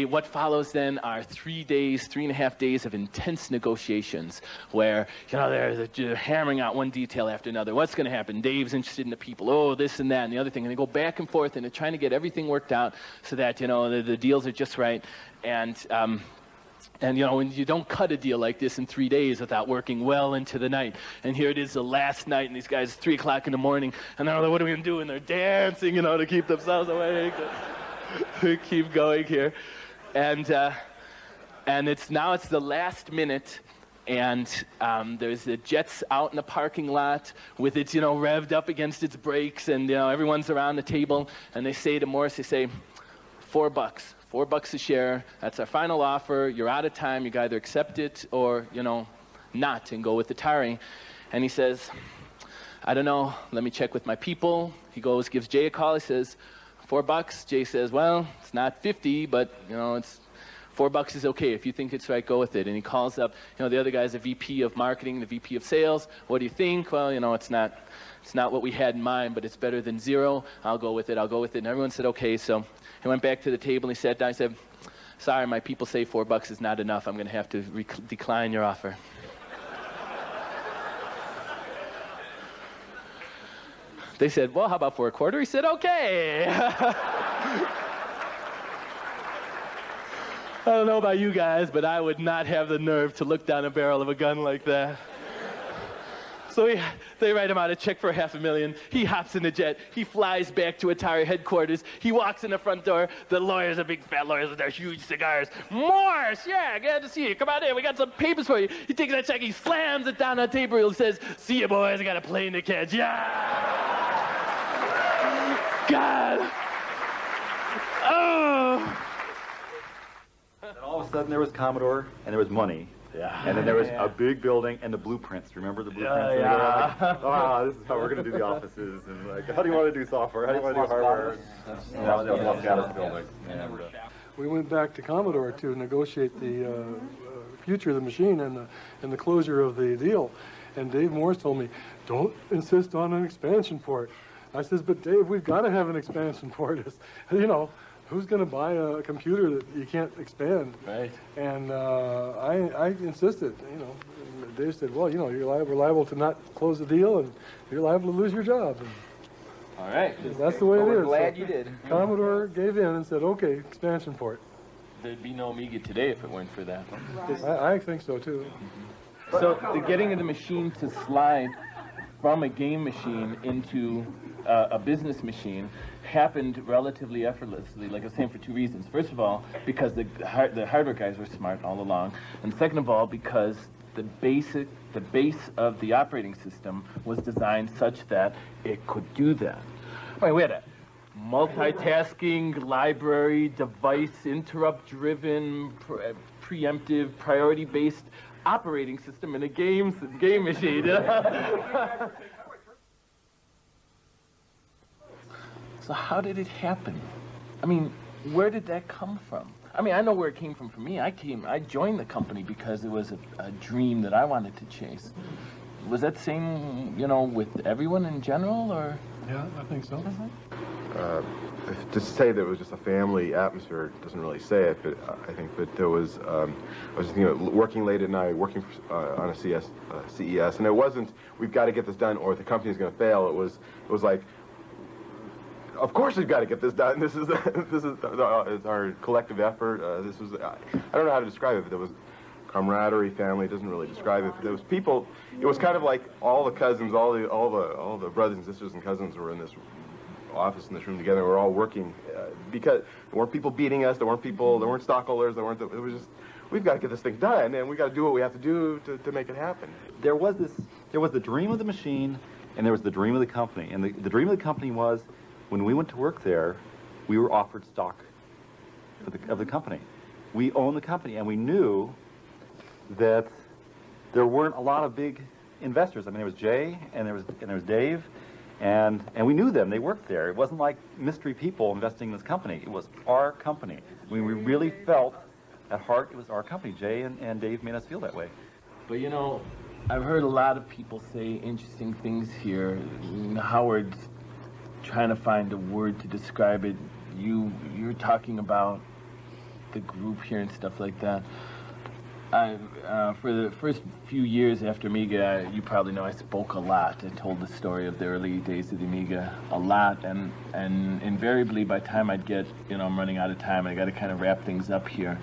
what follows then are 3.5 days of intense negotiations, where they're hammering out one detail after another. What's going to happen? Dave's interested in the people. This and that and the other thing. And they go back and forth, and they're trying to get everything worked out so that the deals are just right. And when you don't cut a deal like this in 3 days without working well into the night. And here it is, the last night, and these guys, 3 o'clock in the morning, and they're like, what are we going to do? And they're dancing, to keep themselves awake. We keep going here. And it's the last minute, and there's the jets out in the parking lot with its, you know, revved up against its brakes, and, you know, everyone's around the table, and they say to Morris, they say, $4. $4 a share. That's our final offer. You're out of time. You can either accept it or, you know, not, and go with Atari. And he says, I don't know. Let me check with my people. He goes, gives Jay a call. He says, $4. Jay says, well, it's not 50, but, you know, it's $4 is okay. If you think it's right, go with it. And he calls up, you know, the other guy's a VP of marketing, the VP of sales. What do you think? Well, you know, it's not what we had in mind, but it's better than zero. I'll go with it. I'll go with it. And everyone said, okay. So he went back to the table and he sat down. He said, sorry, my people say $4 is not enough. I'm going to have to decline your offer. They said, well, how about for a quarter? He said, okay. I don't know about you guys, but I would not have the nerve to look down a barrel of a gun like that. So they write him out a check for $500,000. He hops in the jet. He flies back to Atari headquarters. He walks in the front door. The lawyers are big fat lawyers with their huge cigars. Morris, yeah, glad to see you. Come on in. We got some papers for you. He takes that check. He slams it down on the table. He says, see you, boys. I got a plane to catch. Yeah. God. Oh. And all of a sudden there was Commodore and there was money. Yeah. And then there was a big building and the blueprints. Remember the blueprints? Yeah. Ah, this is how we're going to do the offices. And like, how do you want to do software? How do you want to do hardware? That was Los Gatos building. And, we went back to Commodore to negotiate the future of the machine and the closure of the deal. And Dave Morris told me, don't insist on an expansion port. I says, but Dave, we've got to have an expansion port. You know, who's going to buy a computer that you can't expand? Right. And I insisted, you know. Dave said, well, you know, we're liable to not close the deal, and you're liable to lose your job. And all right. that's the way it is. We're glad you did. Commodore gave in and said, okay, expansion port. There'd be no Amiga today if it weren't for that. I think so, too. So the getting of the machine to slide from a game machine into a business machine happened relatively effortlessly, like I was saying, for two reasons. First of all, because the hardware guys were smart all along, and second of all, because the base of the operating system was designed such that it could do that. I mean, we had a multitasking, library, device, interrupt-driven, preemptive, priority-based operating system in a game machine. So how did it happen? I mean, where did that come from? I mean, I know where it came from for me. I joined the company because it was a dream that I wanted to chase. Was that same, you know, with everyone in general, or? Yeah, I think so. To say that it was just a family atmosphere doesn't really say it, but I think that there was, I was just thinking of working late at night, working on a CES, and it wasn't, we've got to get this done or the company's going to fail. It was like, of course we've got to get this done. This is it's our collective effort. This was, I don't know how to describe it, but there was camaraderie, family. It doesn't really describe it. But there was people. It was kind of like all the cousins, all the brothers and sisters and cousins were in this office in this room together. We're all working because there weren't people beating us. There weren't stockholders. It was just, we've got to get this thing done, and we got to do what we have to do to make it happen. there was the dream of the machine, and there was the dream of the company. And the dream of the company was, when we went to work there, we were offered stock of the company. We owned the company, and we knew that there weren't a lot of big investors. I mean, there was Jay, and there was Dave, and we knew them. They worked there. It wasn't like mystery people investing in this company. It was our company. I mean, we really felt, at heart, it was our company. Jay and Dave made us feel that way. But you know, I've heard a lot of people say interesting things here. Howard's trying to find a word to describe it. You're talking about the group here and stuff like that. For the first few years after Amiga, you probably know I spoke a lot. I told the story of the early days of the Amiga a lot, and invariably by the time I'd get, you know, I'm running out of time, I got to kind of wrap things up here,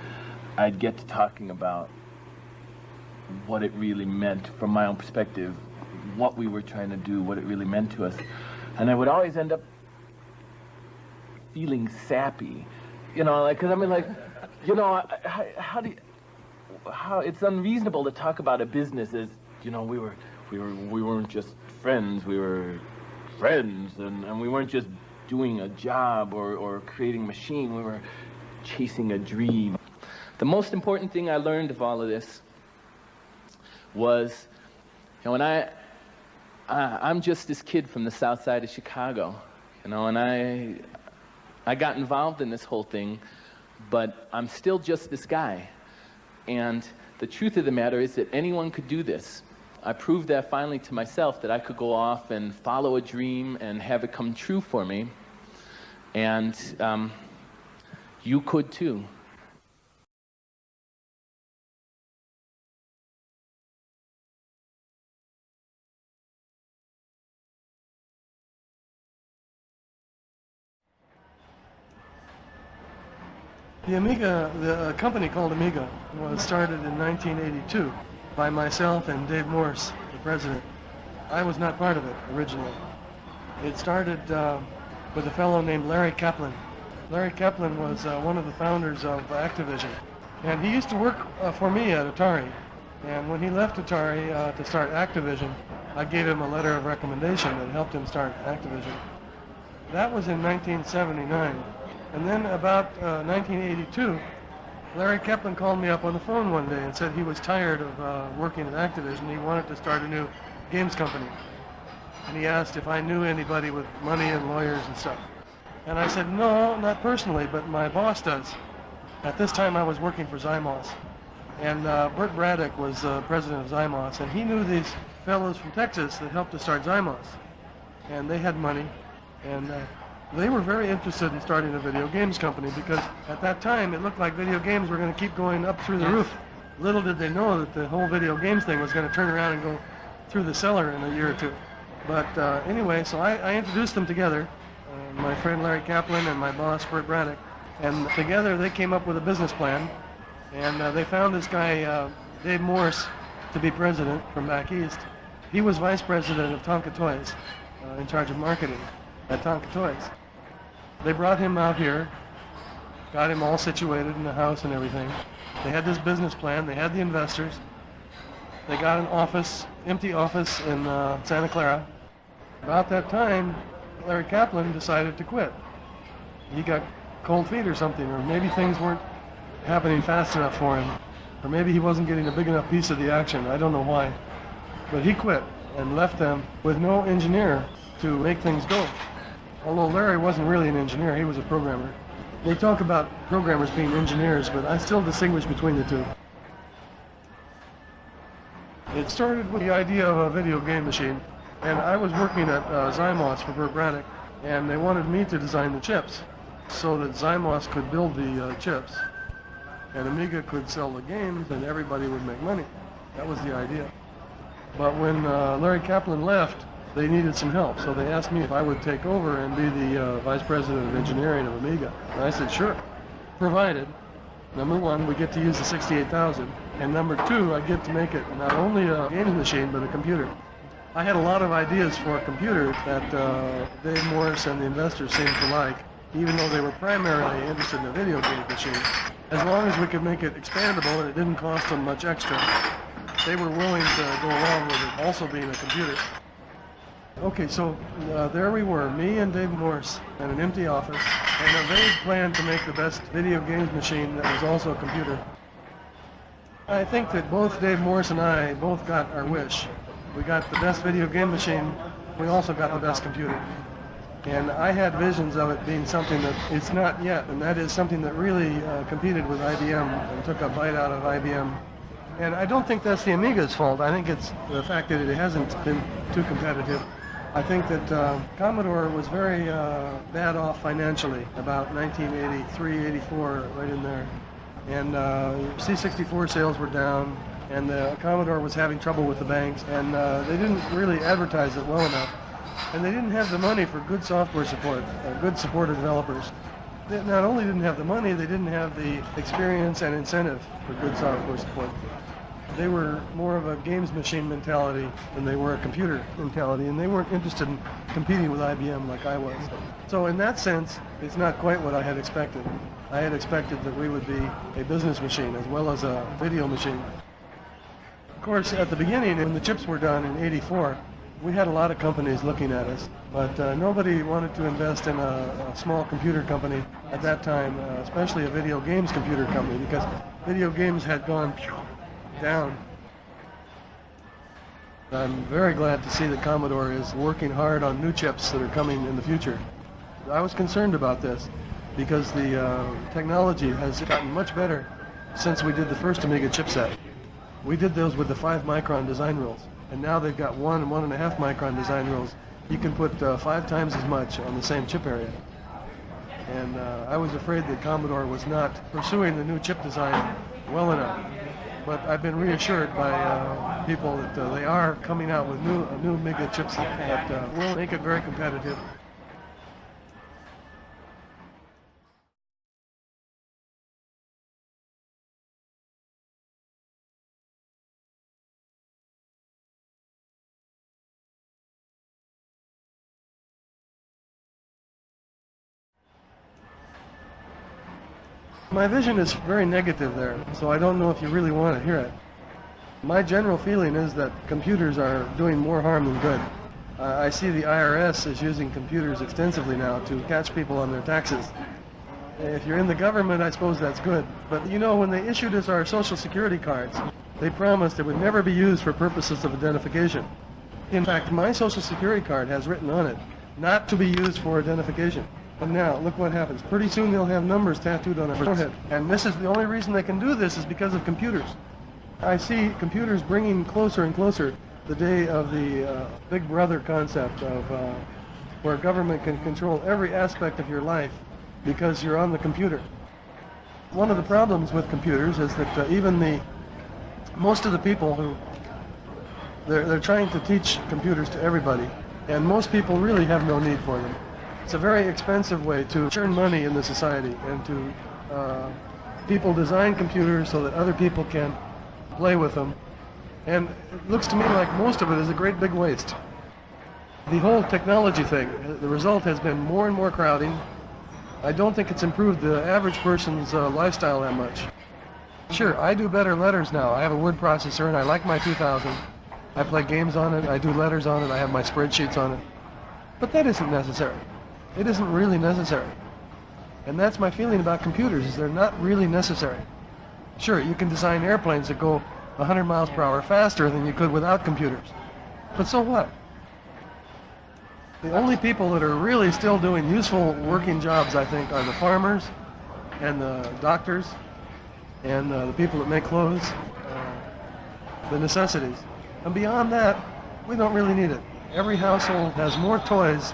I'd get to talking about what it really meant from my own perspective, what we were trying to do, what it really meant to us. And I would always end up feeling sappy, you know, like, because I mean, like, you know, how do you, how it's unreasonable to talk about a business as, you know, we weren't just friends, we were friends, and we weren't just doing a job or creating a machine, we were chasing a dream. The most important thing I learned of all of this was, you know, when I'm just this kid from the south side of Chicago, you know, and I got involved in this whole thing, but I'm still just this guy. And the truth of the matter is that anyone could do this. I proved that finally to myself, that I could go off and follow a dream and have it come true for me. And you could too. The Amiga, the company called Amiga, was started in 1982 by myself and Dave Morse, the president. I was not part of it originally. It started with a fellow named Larry Kaplan. Larry Kaplan was one of the founders of Activision. And he used to work for me at Atari. And when he left Atari to start Activision, I gave him a letter of recommendation that helped him start Activision. That was in 1979. And then about 1982, Larry Kaplan called me up on the phone one day and said he was tired of working at Activision. He wanted to start a new games company. And he asked if I knew anybody with money and lawyers and stuff. And I said, no, not personally, but my boss does. At this time I was working for Zymos. And Burt Braddock was president of Zymos, and he knew these fellows from Texas that helped to start Zymos. And they had money, and they were very interested in starting a video games company because at that time it looked like video games were going to keep going up through the roof. Little did they know that the whole video games thing was going to turn around and go through the cellar in a year or two. But anyway, so I introduced them together, my friend Larry Kaplan and my boss Burt Braddock, and together they came up with a business plan, and they found this guy Dave Morse to be president from back east. He was vice president of Tonka Toys, in charge of marketing at Tonka Toys. They brought him out here, got him all situated in the house and everything. They had this business plan, they had the investors. They got an office, empty office in Santa Clara. About that time, Larry Kaplan decided to quit. He got cold feet or something, or maybe things weren't happening fast enough for him, or maybe he wasn't getting a big enough piece of the action. I don't know why. But he quit and left them with no engineer to make things go. Although Larry wasn't really an engineer, he was a programmer. They talk about programmers being engineers, but I still distinguish between the two. It started with the idea of a video game machine, and I was working at Zymos for Burt Braddock, and they wanted me to design the chips so that Zymos could build the chips, and Amiga could sell the games, and everybody would make money. That was the idea. But when Larry Kaplan left, they needed some help, so they asked me if I would take over and be the vice president of engineering of Amiga. And I said, sure, provided, number one, we get to use the 68,000, and number two, I get to make it not only a games machine, but a computer. I had a lot of ideas for a computer that Dave Morse and the investors seemed to like, even though they were primarily interested in a video game machine. As long as we could make it expandable and it didn't cost them much extra, they were willing to go along with it also being a computer. Okay, so there we were, me and Dave Morse, in an empty office, and a vague plan to make the best video games machine that was also a computer. I think that both Dave Morse and I both got our wish. We got the best video game machine, we also got the best computer. And I had visions of it being something that it's not yet, and that is something that really competed with IBM and took a bite out of IBM. And I don't think that's the Amiga's fault. I think it's the fact that it hasn't been too competitive. I think that Commodore was very bad off financially about 1983, 84, right in there. And C64 sales were down, and Commodore was having trouble with the banks, and they didn't really advertise it well enough. And they didn't have the money for good software support, good supported developers. They not only didn't have the money, they didn't have the experience and incentive for good software support. They were more of a games machine mentality than they were a computer mentality, and they weren't interested in competing with IBM like I was. So in that sense, it's not quite what I had expected. I had expected that we would be a business machine as well as a video machine. Of course, at the beginning, when the chips were done in '84, we had a lot of companies looking at us, but nobody wanted to invest in a small computer company at that time, especially a video games computer company, because video games had gone down. I'm very glad to see that Commodore is working hard on new chips that are coming in the future. I was concerned about this because the technology has gotten much better since we did the first Amiga chipset. We did those with the 5-micron design rules, and now they've got 1 and 1.5 micron design rules. You can put 5 times as much on the same chip area. And I was afraid that Commodore was not pursuing the new chip design well enough. But I've been reassured by people that they are coming out with new Amiga chips that will make it very competitive. My vision is very negative there, so I don't know if you really want to hear it. My general feeling is that computers are doing more harm than good. I see the IRS is using computers extensively now to catch people on their taxes. If you're in the government, I suppose that's good. But you know, when they issued us our Social Security cards, they promised it would never be used for purposes of identification. In fact, my Social Security card has written on it, not to be used for identification. And now, look what happens. Pretty soon they'll have numbers tattooed on our forehead. And this is the only reason they can do this is because of computers. I see computers bringing closer and closer the day of the Big Brother concept of where government can control every aspect of your life because you're on the computer. One of the problems with computers is that most of the people who they're trying to teach computers to everybody, and most people really have no need for them. It's a very expensive way to earn money in the society, and to people design computers so that other people can play with them. And it looks to me like most of it is a great big waste. The whole technology thing, the result has been more and more crowding. I don't think it's improved the average person's lifestyle that much. Sure, I do better letters now. I have a word processor and I like my 2000. I play games on it, I do letters on it, I have my spreadsheets on it. But that isn't necessary. It isn't really necessary. And that's my feeling about computers, is they're not really necessary. Sure, you can design airplanes that go 100 miles per hour faster than you could without computers. But so what? The only people that are really still doing useful working jobs, I think, are the farmers and the doctors and the people that make clothes, the necessities. And beyond that, we don't really need it. Every household has more toys,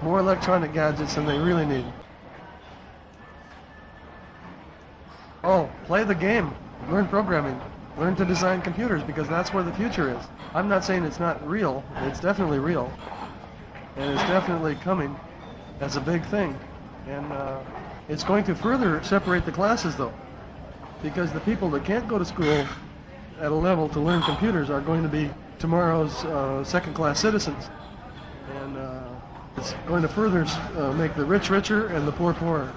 more electronic gadgets than they really need. Oh, play the game, learn programming, learn to design computers, because that's where the future is. I'm not saying it's not real, it's definitely real. And it's definitely coming as a big thing. And it's going to further separate the classes, though, because the people that can't go to school at a level to learn computers are going to be tomorrow's second-class citizens. And it's going to further make the rich richer and the poor poorer.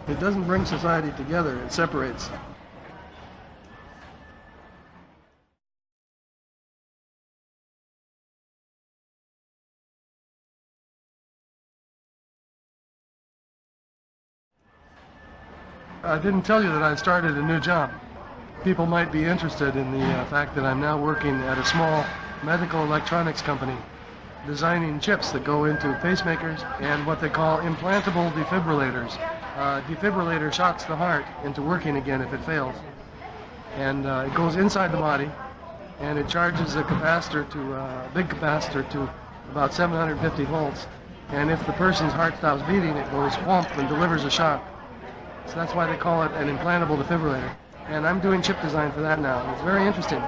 It doesn't bring society together, it separates. I didn't tell you that I started a new job. People might be interested in the fact that I'm now working at a small medical electronics company, designing chips that go into pacemakers and what they call implantable defibrillators. Defibrillator shocks the heart into working again if it fails. And it goes inside the body, and it charges a capacitor to a big capacitor to about 750 volts. And if the person's heart stops beating, it goes whomp and delivers a shock. So that's why they call it an implantable defibrillator. And I'm doing chip design for that now. It's very interesting.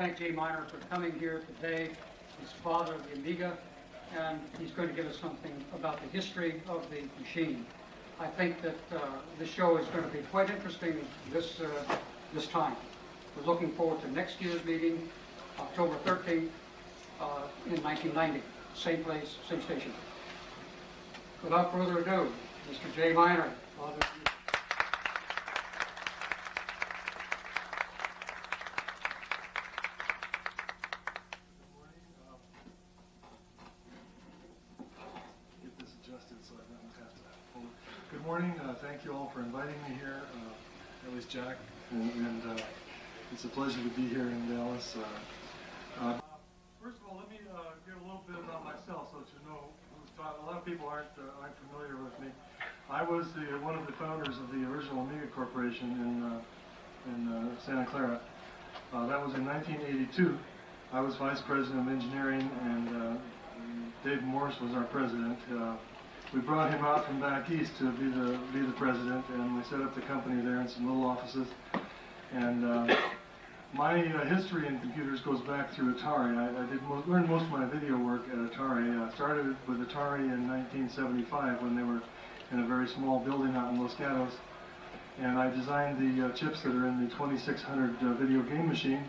thank Jay Miner for coming here today. He's the father of the Amiga, and he's going to give us something about the history of the machine. I think that this show is going to be quite interesting this time. We're looking forward to next year's meeting, October 13th, in 1990. Same place, same station. Without further ado, Mr. Jay Miner, father of the Good morning. Thank you all for inviting me here, at least Jack, and it's a pleasure to be here in Dallas. First of all, let me give a little bit about myself so that you know who's talking. A lot of people aren't familiar with me. I was one of the founders of the original Amiga Corporation in Santa Clara. That was in 1982. I was Vice President of Engineering, and Dave Morris was our president. We brought him out from back east to be the president, and we set up the company there in some little offices. And my history in computers goes back through Atari. I learned most of my video work at Atari. I started with Atari in 1975 when they were in a very small building out in Los Gatos. And I designed the chips that are in the 2600 video game machine.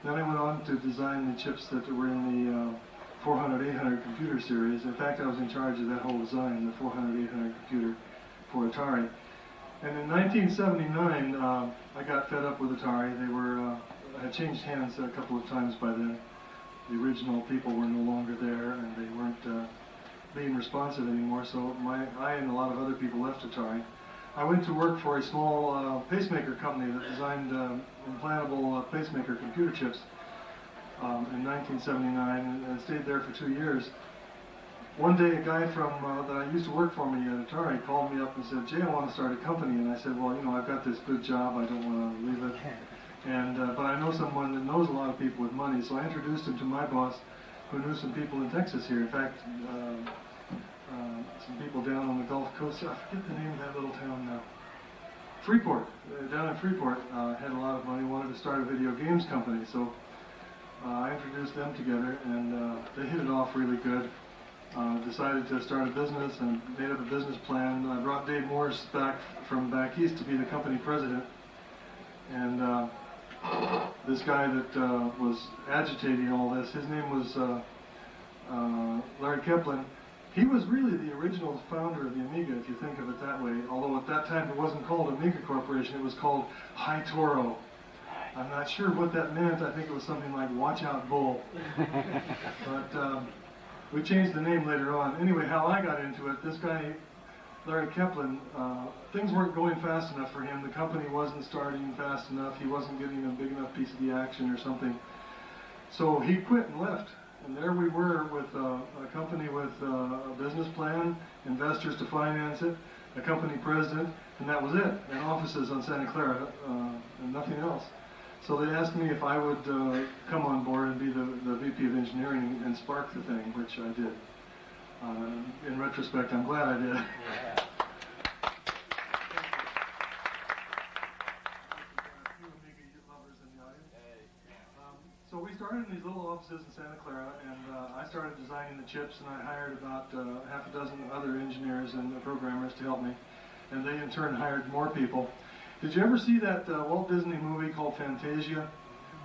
Then I went on to design the chips that were in the 400, 800 computer series. In fact, I was in charge of that whole design, the 400, 800 computer for Atari. And in 1979, I got fed up with Atari. They had changed hands a couple of times by then. The original people were no longer there, and they weren't being responsive anymore, so I and a lot of other people left Atari. I went to work for a small pacemaker company that designed implantable pacemaker computer chips. In 1979, and stayed there for 2 years. One day, a guy from that I used to work for me at Atari called me up and said, "Jay, I want to start a company." And I said, "Well, you know, I've got this good job. I don't want to leave it. And but I know someone that knows a lot of people with money." So I introduced him to my boss, who knew some people in Texas here. In fact, some people down on the Gulf Coast. I forget the name of that little town now. Freeport. Down in Freeport, had a lot of money. Wanted to start a video games company. So I introduced them together, and they hit it off really good. Decided to start a business and made up a business plan. I brought Dave Morris back from back east to be the company president. And this guy that was agitating all this, his name was Larry Kaplan. He was really the original founder of the Amiga, if you think of it that way. Although at that time it wasn't called Amiga Corporation, it was called High Toro. I'm not sure what that meant. I think it was something like Watch Out Bull. But we changed the name later on. Anyway, how I got into it, this guy, Larry Kaplan, things weren't going fast enough for him. The company wasn't starting fast enough. He wasn't getting a big enough piece of the action or something. So he quit and left. And there we were with a company with a business plan, investors to finance it, a company president, and that was it. And offices on Santa Clara, and nothing else. So they asked me if I would come on board and be the VP of Engineering and spark the thing, which I did. In retrospect, I'm glad I did. Yeah. So we started in these little offices in Santa Clara, and I started designing the chips, and I hired about half a dozen other engineers and programmers to help me, and they in turn hired more people. Did you ever see that Walt Disney movie called Fantasia,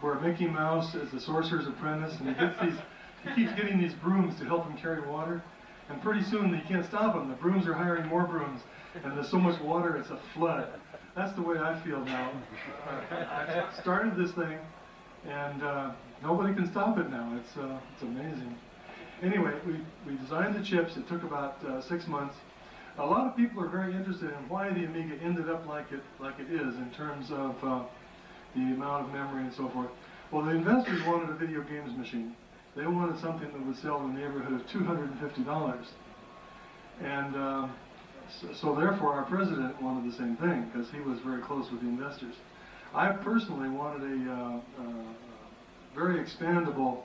where Mickey Mouse is the sorcerer's apprentice, and he keeps getting these brooms to help him carry water, and pretty soon he can't stop them. The brooms are hiring more brooms, and there's so much water it's a flood. That's the way I feel now. I started this thing, and nobody can stop it now. It's amazing. Anyway, we designed the chips. It took about 6 months. A lot of people are very interested in why the Amiga ended up like it is in terms of the amount of memory and so forth. Well, the investors wanted a video games machine. They wanted something that would sell in the neighborhood of $250. And so therefore our president wanted the same thing because he was very close with the investors. I personally wanted a very expandable,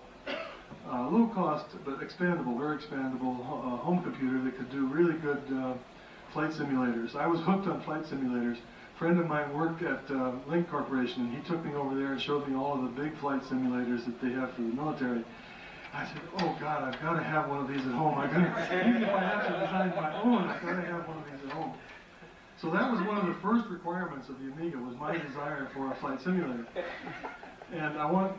low cost, but expandable, very expandable home computer that could do really good flight simulators. I was hooked on flight simulators friend of mine worked at Link Corporation, and he took me over there and showed me all of the big flight simulators that they have for the military. I said, oh God, I've got to have one of these at home. Even if I have to design my own, I've got to have one of these at home. So that was one of the first requirements of the Amiga, was my desire for a flight simulator. And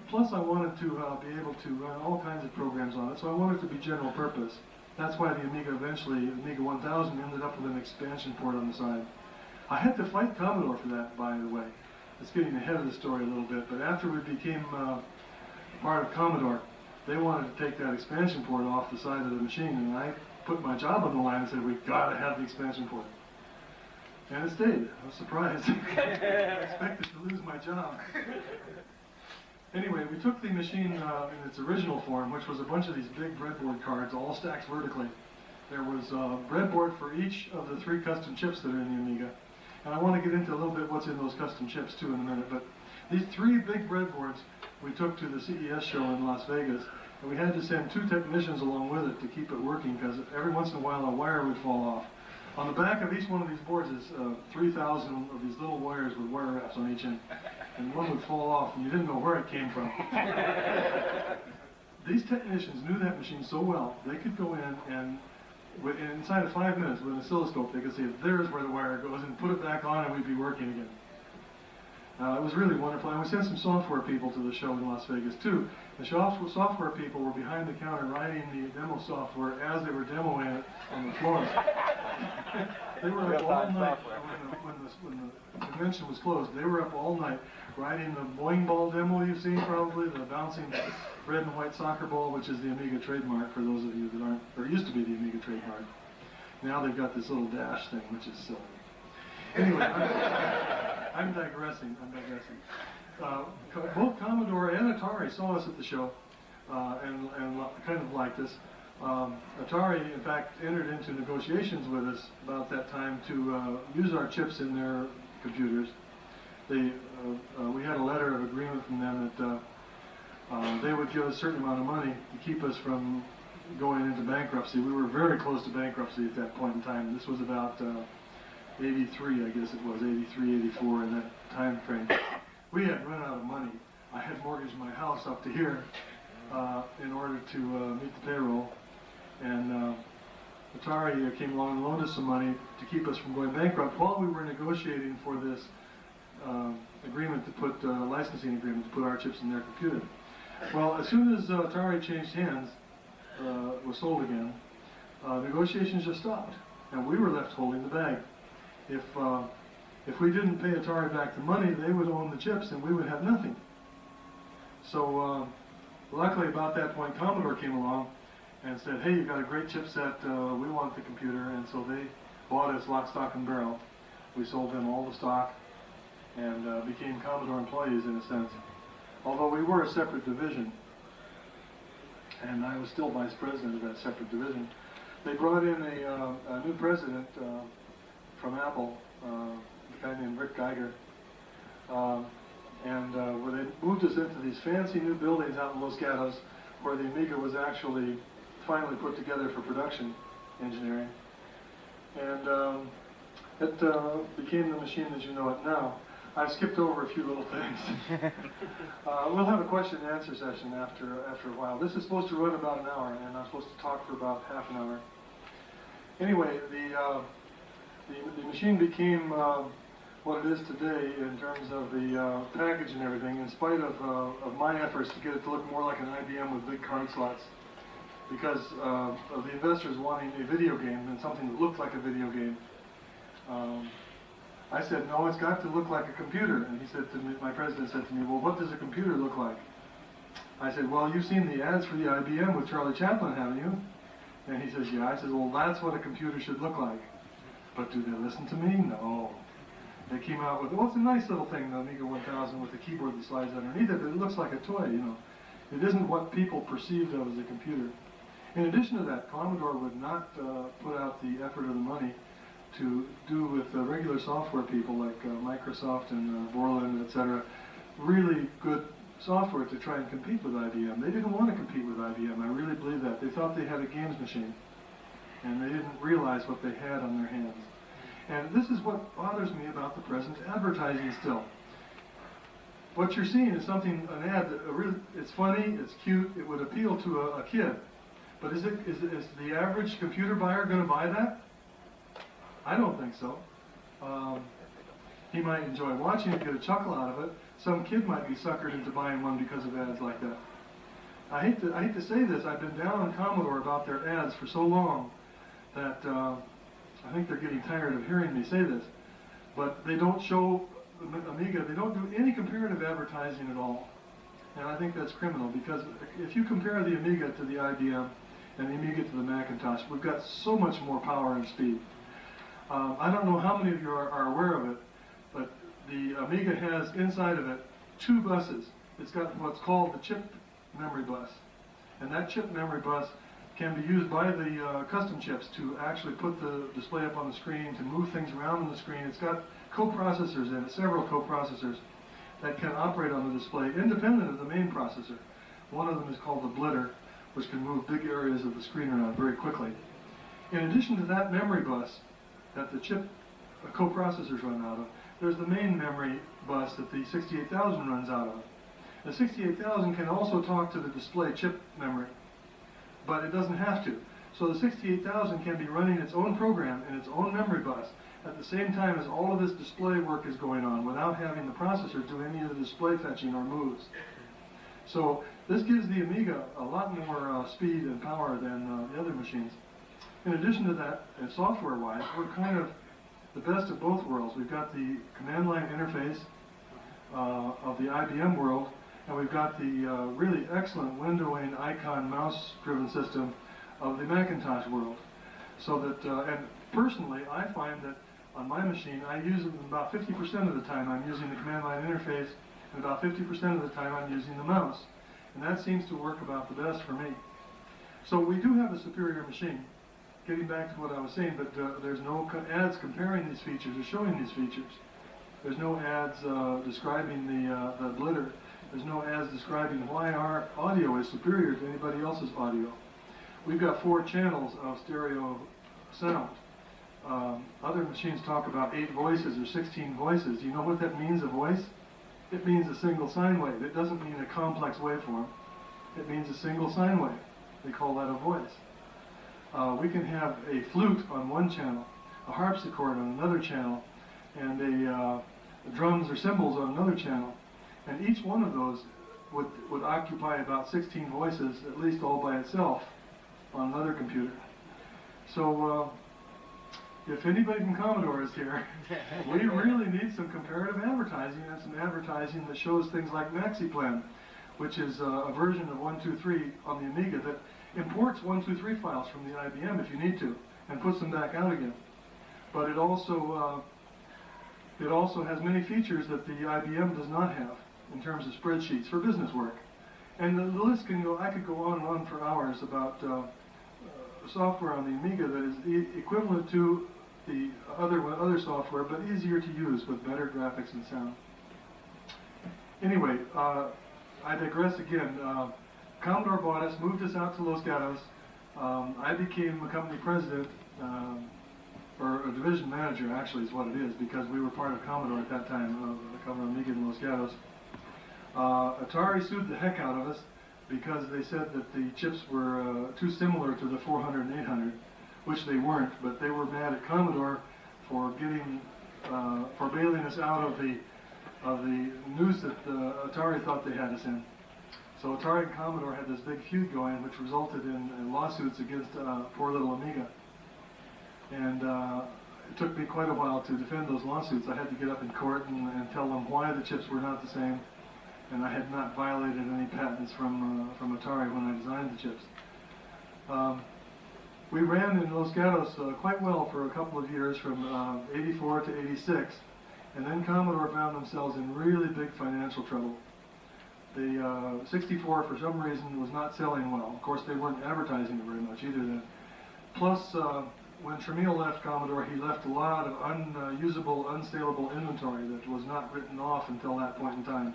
plus I wanted to be able to run all kinds of programs on it, so I wanted it to be general purpose. That's why the Amiga eventually, Amiga 1000, ended up with an expansion port on the side. I had to fight Commodore for that, by the way. It's getting ahead of the story a little bit, but after we became part of Commodore, they wanted to take that expansion port off the side of the machine, and I put my job on the line and said, we've got to have the expansion port. And it stayed. I was surprised. I expected to lose my job. Anyway, we took the machine in its original form, which was a bunch of these big breadboard cards, all stacked vertically. There was a breadboard for each of the 3 custom chips that are in the Amiga. And I want to get into a little bit what's in those custom chips too in a minute. But these 3 big breadboards we took to the CES show in Las Vegas, and we had to send 2 technicians along with it to keep it working, because every once in a while a wire would fall off. On the back of each one of these boards is 3,000 of these little wires with wire wraps on each end. And one would fall off, and you didn't know where it came from. These technicians knew that machine so well, they could go in and inside of 5 minutes with an oscilloscope, they could say, there's where the wire goes, and put it back on, and we'd be working again. It was really wonderful. And we sent some software people to the show in Las Vegas, too. The software people were behind the counter writing the demo software as they were demoing it on the floor. They were up all night when the convention was closed. They were up all night writing the Boing Ball demo you've seen, probably, the bouncing red and white soccer ball, which is the Amiga trademark for those of you that aren't, or used to be the Amiga trademark. Now they've got this little dash thing, which is silly. Anyway, I'm digressing. Both Commodore and Atari saw us at the show and kind of liked us. Atari, in fact, entered into negotiations with us about that time to use our chips in their computers. We had a letter of agreement from them that they would give us a certain amount of money to keep us from going into bankruptcy. We were very close to bankruptcy at that point in time. This was about 83, I guess it was, 83, 84, in that time frame. We had run out of money. I had mortgaged my house up to here in order to meet the payroll. And Atari came along and loaned us some money to keep us from going bankrupt while we were negotiating for this agreement to put, licensing agreement to put our chips in their computer. Well, as soon as Atari changed hands, was sold again, negotiations just stopped, and we were left holding the bag. If we didn't pay Atari back the money, they would own the chips and we would have nothing. So luckily about that point Commodore came along and said, hey, you've got a great chipset, we want the computer, and so they bought us lock, stock, and barrel. We sold them all the stock and became Commodore employees in a sense. Although we were a separate division, and I was still vice president of that separate division. They brought in a new president from Apple, a guy named Rick Geiger, where they moved us into these fancy new buildings out in Los Gatos, where the Amiga was actually finally put together for production engineering. And it became the machine as you know it now. I skipped over a few little things. We'll have a question and answer session after a while. This is supposed to run about an hour, and I'm supposed to talk for about half an hour. Anyway, the machine became what it is today in terms of the package and everything, in spite of my efforts to get it to look more like an IBM with big card slots, because of the investors wanting a video game and something that looked like a video game. I said, no, it's got to look like a computer. And he said to me, my president said to me, well, what does a computer look like? I said, well, you've seen the ads for the IBM with Charlie Chaplin, haven't you? And he says, yeah. I said, well, that's what a computer should look like. But do they listen to me? No. They came out with, well, it's a nice little thing, the Amiga 1000 with the keyboard that slides underneath it, but it looks like a toy, you know. It isn't what people perceived of as a computer. In addition to that, Commodore would not put out the effort or the money to do with regular software people like Microsoft and Borland, etc., really good software to try and compete with IBM. They didn't want to compete with IBM. I really believe that. They thought they had a games machine, and they didn't realize what they had on their hands. And this is what bothers me about the present advertising still. What you're seeing is something, an ad that it's funny, it's cute, it would appeal to a kid. But is the average computer buyer going to buy that? I don't think so. He might enjoy watching it, get a chuckle out of it. Some kid might be suckered into buying one because of ads like that. I hate to say this, I've been down on Commodore about their ads for so long that I think they're getting tired of hearing me say this. But they don't show Amiga, they don't do any comparative advertising at all. And I think that's criminal, because if you compare the Amiga to the IBM and the Amiga to the Macintosh, we've got so much more power and speed. I don't know how many of you are aware of it, but the Amiga has inside of it 2 buses. It's got what's called the chip memory bus. And that chip memory bus can be used by the custom chips to actually put the display up on the screen, to move things around on the screen. It's got coprocessors in it, several coprocessors that can operate on the display independent of the main processor. One of them is called the blitter, which can move big areas of the screen around very quickly. In addition to that memory bus that the chip coprocessors run out of, there's the main memory bus that the 68000 runs out of. The 68000 can also talk to the display chip memory, but it doesn't have to. So the 68000 can be running its own program in its own memory bus at the same time as all of this display work is going on without having the processor do any of the display fetching or moves. So this gives the Amiga a lot more speed and power than the other machines. In addition to that, software-wise, we're kind of the best of both worlds. We've got the command line interface of the IBM world, and we've got the really excellent windowing icon mouse-driven system of the Macintosh world. So that, and personally, I find that on my machine, I use it about 50% of the time I'm using the command line interface, and about 50% of the time I'm using the mouse. And that seems to work about the best for me. So we do have a superior machine. Getting back to what I was saying, but there's no ads comparing these features or showing these features. There's no ads describing the blitter. There's no ads describing why our audio is superior to anybody else's audio. We've got 4 channels of stereo sound. Other machines talk about 8 voices or 16 voices. Do you know what that means, a voice? It means a single sine wave. It doesn't mean a complex waveform. It means a single sine wave. They call that a voice. We can have a flute on one channel, a harpsichord on another channel, and drums or cymbals on another channel. And each one of those would occupy about 16 voices, at least all by itself, on another computer. So if anybody from Commodore is here, we really need some comparative advertising, and some advertising that shows things like MaxiPlan, which is a version of 123 on the Amiga that imports 123 files from the IBM if you need to, and puts them back out again. But it also has many features that the IBM does not have in terms of spreadsheets for business work. And the list can go, I could go on and on for hours about software on the Amiga that is equivalent to the other software, but easier to use with better graphics and sound. Anyway, I digress again. Commodore bought us, moved us out to Los Gatos. I became a company president, or a division manager actually is what it is, because we were part of Commodore at that time, Commodore Amiga in Los Gatos. Atari sued the heck out of us because they said that the chips were too similar to the 400 and 800, which they weren't, but they were mad at Commodore for for bailing us out of the news that Atari thought they had us in. So Atari and Commodore had this big feud going, which resulted in lawsuits against poor little Amiga. And it took me quite a while to defend those lawsuits. I had to get up in court and tell them why the chips were not the same, and I had not violated any patents from Atari when I designed the chips. We ran in Los Gatos quite well for a couple of years, from 84 to 86, and then Commodore found themselves in really big financial trouble. The 64, for some reason, was not selling well. Of course, they weren't advertising it very much either then. Plus, when Tramiel left Commodore, he left a lot of unusable, unsaleable inventory that was not written off until that point in time.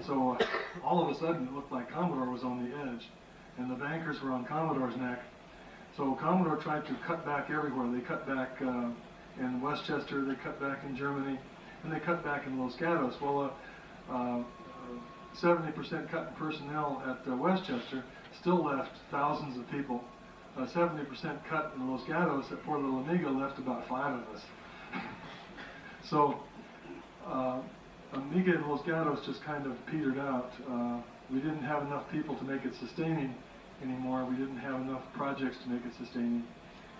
So all of a sudden, it looked like Commodore was on the edge, and the bankers were on Commodore's neck. So Commodore tried to cut back everywhere. They cut back in Westchester, they cut back in Germany, and they cut back in Los Gatos. Well, 70% cut in personnel at Westchester still left thousands of people. 70% cut in Los Gatos at poor little Amiga left about 5 of us. So Amiga in Los Gatos just kind of petered out. We didn't have enough people to make it sustaining anymore. We didn't have enough projects to make it sustaining,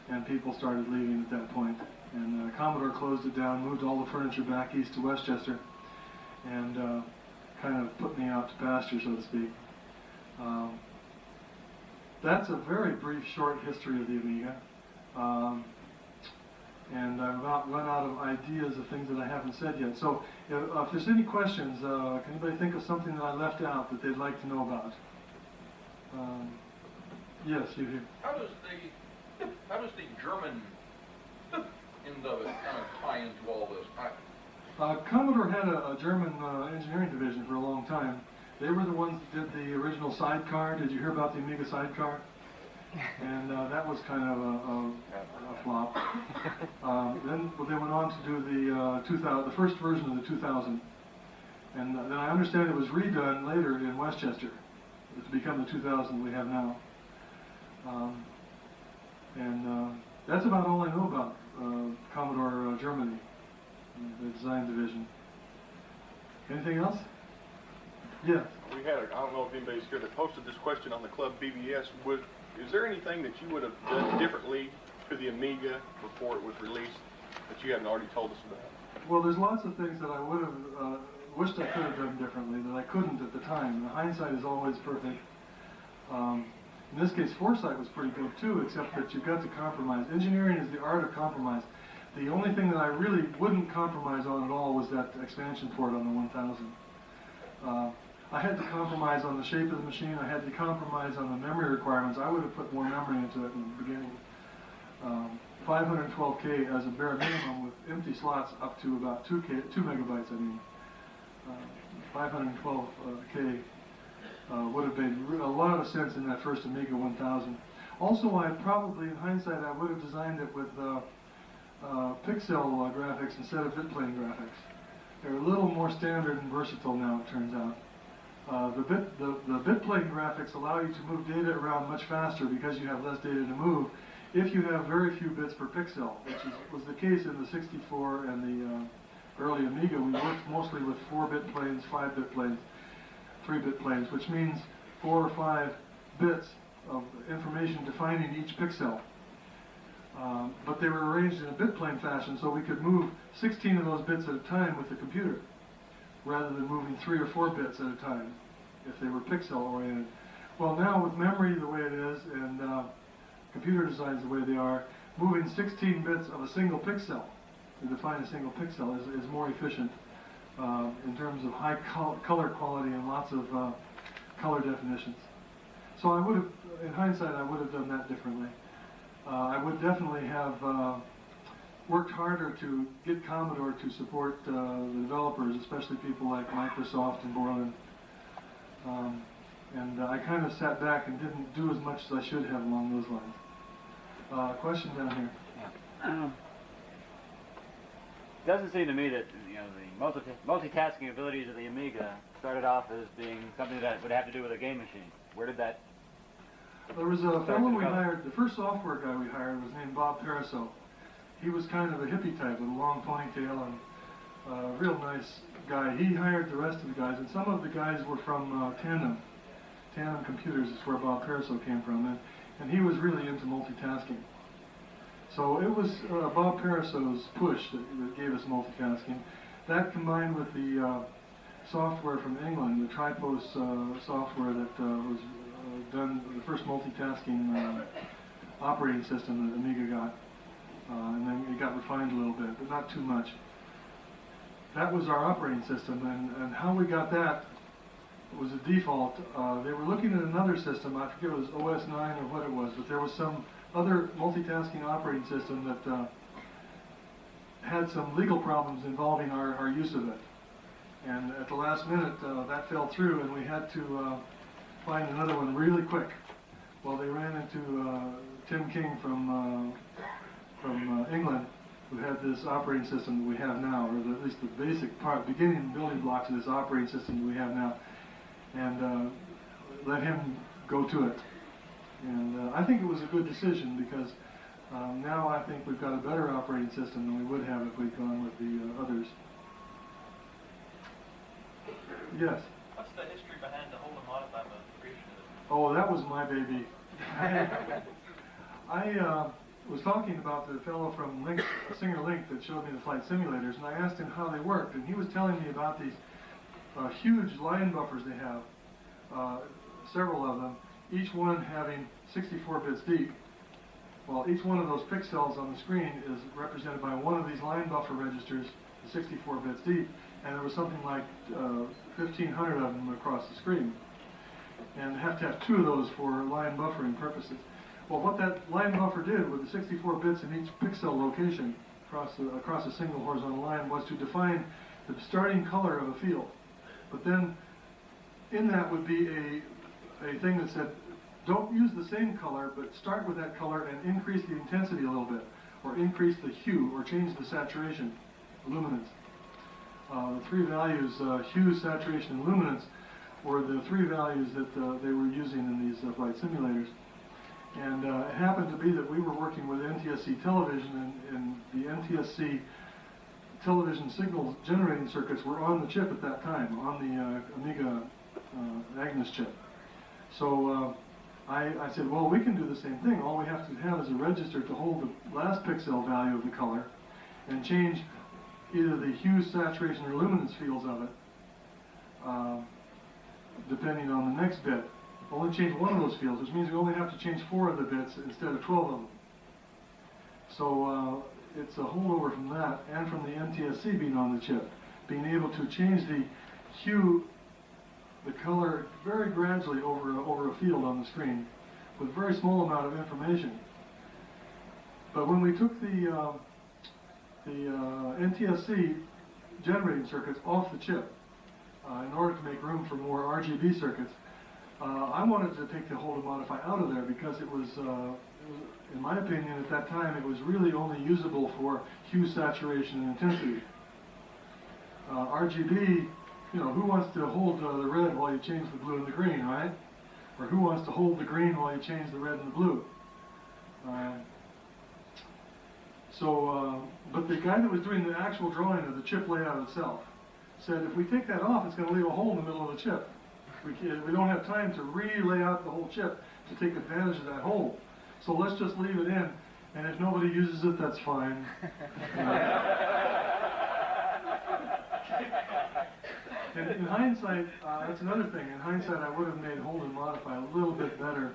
and people started leaving at that point. And Commodore closed it down, moved all the furniture back east to Westchester, and kind of put me out to pasture, so to speak. That's a very brief, short history of the Amiga. And I've about run out of ideas of things that I haven't said yet. So if there's any questions, can anybody think of something that I left out that they'd like to know about? Yes, you here. How does the German end of it kind of tie into all this? Commodore had a German engineering division for a long time. They were the ones that did the original sidecar. Did you hear about the Amiga sidecar? And that was kind of a flop. Then they went on to do the first version of the 2000. And then I understand it was redone later in Westchester to become the 2000 we have now. That's about all I know about Commodore Germany, the design division. Anything else? Yeah. We had, I don't know if anybody's here that posted this question on the Club BBS. Is there anything that you would have done differently to the Amiga before it was released that you haven't already told us about? Well, there's lots of things that I would have wished I could have done differently that I couldn't at the time. The hindsight is always perfect. In this case, foresight was pretty good too, except that you've got to compromise. Engineering is the art of compromise. The only thing that I really wouldn't compromise on at all was that expansion port on the 1000. I had to compromise on the shape of the machine. I had to compromise on the memory requirements. I would have put more memory into it in the beginning. 512K as a bare minimum with empty slots up to about 2 megabytes, I mean. 512K would have made a lot of sense in that first Amiga 1000. Also, I probably, in hindsight, I would have designed it with pixel graphics instead of bitplane graphics. They're a little more standard and versatile now, it turns out. The bitplane graphics allow you to move data around much faster because you have less data to move if you have very few bits per pixel, which was the case in the 64 and the early Amiga. We worked mostly with 4-bit planes, 5-bit planes, 3-bit planes, which means 4 or 5 bits of information defining each pixel. But they were arranged in a bitplane fashion, so we could move 16 of those bits at a time with the computer, rather than moving 3 or 4 bits at a time, if they were pixel-oriented. Well, now with memory the way it is, and computer designs the way they are, moving 16 bits of a single pixel to define a single pixel is more efficient in terms of high color quality and lots of color definitions. So I would have, in hindsight, I would have done that differently. I would definitely have worked harder to get Commodore to support the developers, especially people like Microsoft and Borland. And I kind of sat back and didn't do as much as I should have along those lines. Question down here. It doesn't seem to me that the multitasking abilities of the Amiga started off as being something that would have to do with a game machine. Where did that? There was a fellow we hired. The first software guy we hired was named Bob Paraso. He was kind of a hippie type with a long ponytail and a real nice guy. He hired the rest of the guys, and some of the guys were from Tandem. Tandem Computers is where Bob Paraso came from, and he was really into multitasking. So it was Bob Paraso's push that gave us multitasking. That combined with the software from England, the Tripos software that was done, the first multitasking operating system that Amiga got. And then it got refined a little bit, but not too much. That was our operating system, and how we got that was a default. They were looking at another system, I forget if it was OS 9 or what it was, but there was some other multitasking operating system that had some legal problems involving our use of it. And at the last minute, that fell through, and we had to find another one really quick. Well, they ran into Tim King from England, who had this operating system that we have now, or at least the basic part, beginning building blocks of this operating system that we have now, and let him go to it. And I think it was a good decision because now I think we've got a better operating system than we would have if we'd gone with the others. Yes? What's the history behind the whole modify creation of it? Oh, that was my baby. I was talking about the fellow from Link, Singer Link that showed me the flight simulators, and I asked him how they worked, and he was telling me about these huge line buffers they have, several of them, each one having 64 bits deep. Well, each one of those pixels on the screen is represented by one of these line buffer registers, 64 bits deep, and there was something like 1,500 of them across the screen. And you have to have 2 of those for line buffering purposes. Well, what that line buffer did with the 64 bits in each pixel location across a single horizontal line was to define the starting color of a field. But then in that would be a thing that said, don't use the same color, but start with that color and increase the intensity a little bit, or increase the hue, or change the saturation, luminance. The 3 values, hue, saturation, and luminance, were the 3 values that they were using in these flight simulators. And it happened to be that we were working with NTSC television, and the NTSC television signal generating circuits were on the chip at that time, on the Amiga Agnes chip. So I said, well, we can do the same thing. All we have to have is a register to hold the last pixel value of the color and change either the hue, saturation, or luminance fields of it, depending on the next bit. Only change one of those fields, which means we only have to change 4 of the bits instead of 12 of them. So it's a holdover from that, and from the NTSC being on the chip, being able to change the hue, the color, very gradually over a field on the screen, with a very small amount of information. But when we took the NTSC generating circuits off the chip, in order to make room for more RGB circuits, I wanted to take the hold and modify out of there because it was, in my opinion, at that time, it was really only usable for hue, saturation, and intensity. RGB, you know, who wants to hold the red while you change the blue and the green, right? Or who wants to hold the green while you change the red and the blue? But the guy that was doing the actual drawing of the chip layout itself said, if we take that off, it's going to leave a hole in the middle of the chip. We don't have time to re-lay out the whole chip to take advantage of that hole. So let's just leave it in, and if nobody uses it, that's fine. And in hindsight, that's another thing. In hindsight, I would have made hold and modify a little bit better,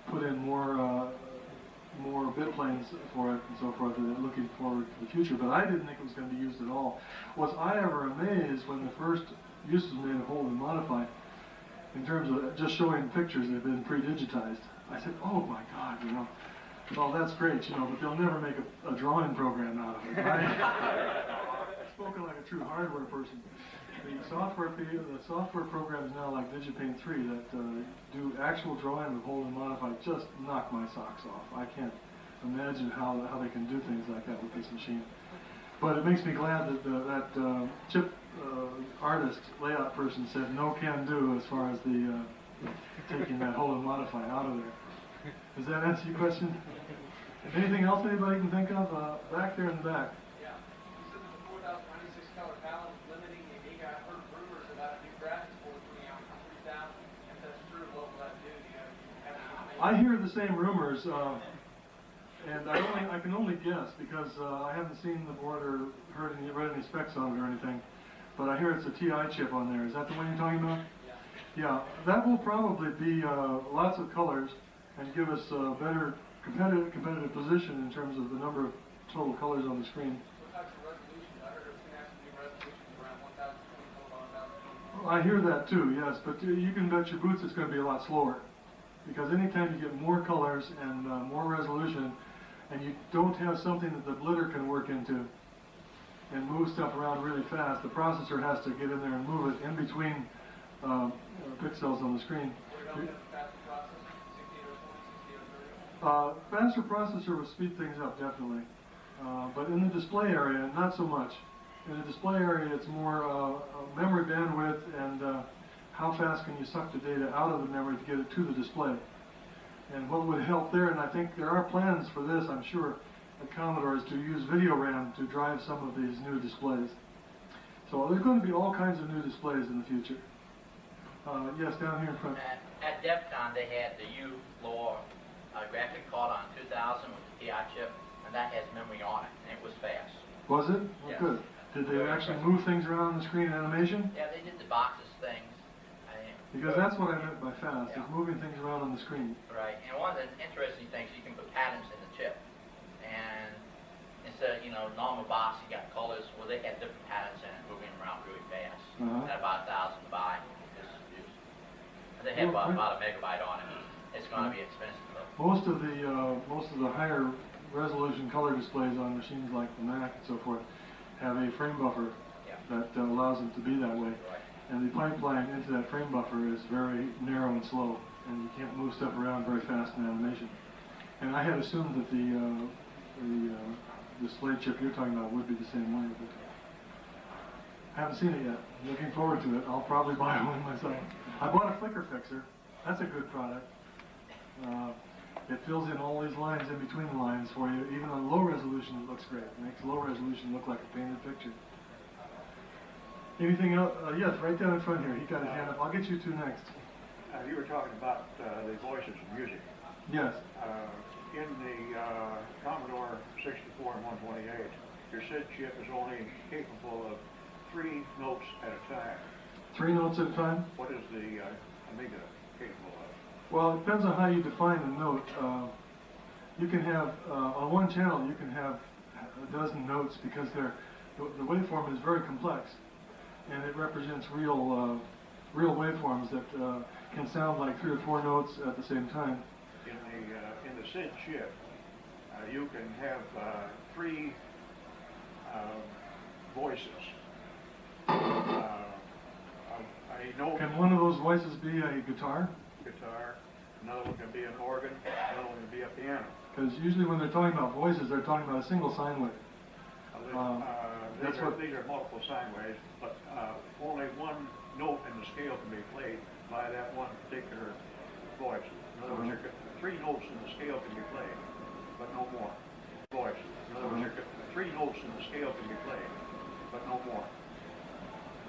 put in more bit planes for it and so forth, looking forward to the future. But I didn't think it was going to be used at all. Was I ever amazed when the first use was made of hold and modify, in terms of just showing pictures that have been pre-digitized. I said, oh my God, you know, well, that's great, you know, but they'll never make a drawing program out of it. I've spoken like a true hardware person. The software programs now, like DigiPaint 3, that do actual drawing with hold and modify, just knock my socks off. I can't imagine how they can do things like that with this machine. But it makes me glad that that chip artist, layout person said no can do as far as the taking that hold and modify out of there. Does that answer your question? Anything else anybody can think of? Back there in the back. Yeah. You said that the 4096 color palette is limiting the Amiga. I've heard rumors about a new graphics board coming out for 3000. If that's true, what will that do? Do you have any? I hear the same rumors. And I can only guess because I haven't seen the board or read any specs on it or anything. But I hear it's a TI chip on there. Is that the one you're talking about? Yeah. That will probably be lots of colors and give us a better competitive position in terms of the number of total colors on the screen. What types of resolutions? I heard it's going to have some new resolutions around 1020 I hear that too, yes. But you can bet your boots it's going to be a lot slower. Because anytime you get more colors and more resolution, and you don't have something that the blitter can work into and move stuff around really fast, the processor has to get in there and move it in between pixels on the screen. Faster processor would speed things up, definitely. But in the display area, not so much. In the display area, it's more memory bandwidth and how fast can you suck the data out of the memory to get it to the display. And what would help there, and I think there are plans for this, I'm sure, at Commodore, is to use video RAM to drive some of these new displays. So there's going to be all kinds of new displays in the future. Yes, down here in front. At DEF CON, they had the U-Lore graphic card on 2000 with the TI chip, and that has memory on it, and it was fast. Was it? Well, Yes. good. Did they actually move things around on the screen in animation? Yeah, they did the boxes things. Because that's what I meant by fast, is moving things around on the screen. Right, and one of the interesting things, you can put patterns in the chip. And instead of, normal box, you got colors. Well, they had different patterns in it, moving them around really fast. At about 1,000 to buy. They have about a megabyte on it. It's going to be expensive though. Most of the higher resolution color displays on machines like the Mac and so forth have a frame buffer that allows them to be that way. And the pipeline into that frame buffer is very narrow and slow, and you can't move stuff around very fast in animation. And I had assumed that the display chip you're talking about would be the same way, but I haven't seen it yet. I'm looking forward to it. I'll probably buy one myself. I bought a flicker fixer. That's a good product. It fills in all these lines in between the lines for you. Even on low resolution, it looks great. It makes low resolution look like a painted picture. Anything else? Yes, right down in front here. He got his hand up. I'll get you two next. You were talking about the voices of music. Yes. In the Commodore 64 and 128, your SID chip is only capable of 3 notes at a time. 3 notes at a time? What is the Amiga capable of? Well, it depends on how you define the note. You can have, on one channel, you can have a dozen notes because the waveform is very complex. And it represents real waveforms that can sound like 3 or 4 notes at the same time. In the SID chip, you can have 3 voices. Can one of those voices be a guitar? Guitar. Another one can be an organ. Another one can be a piano. Because usually when they're talking about voices, they're talking about a single sine wave. These are multiple sine waves, but only one note in the scale can be played by that one particular voice. In other words, 3 notes in the scale can be played, but no more. Voice. In other words, 3 notes in the scale can be played, but no more.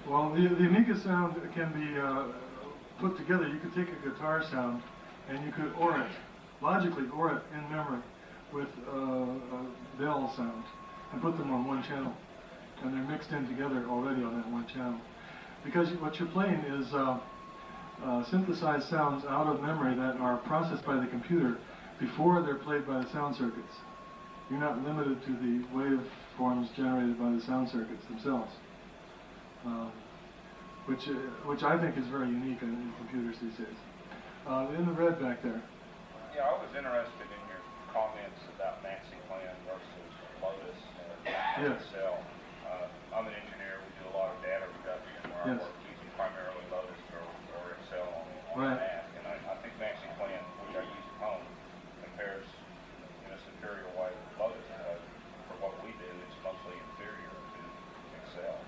Well, the Amiga sound can be put together. You could take a guitar sound and you could logically OR it in memory with a bell sound and put them on one channel. And they're mixed in together already on that one channel. Because what you're playing is synthesized sounds out of memory that are processed by the computer before they're played by the sound circuits. You're not limited to the waveforms generated by the sound circuits themselves. Which I think is very unique in computers these days. In the red back there. Yeah, I was interested in your comments about Maxi Plan versus Lotus and Excel. I'm an engineer. We do a lot of data reduction where I work using primarily Lotus or Excel on the Mac. And I think Maxi Plan, which I use at home, compares in a superior way with Lotus. For what we do, it's mostly inferior to Excel.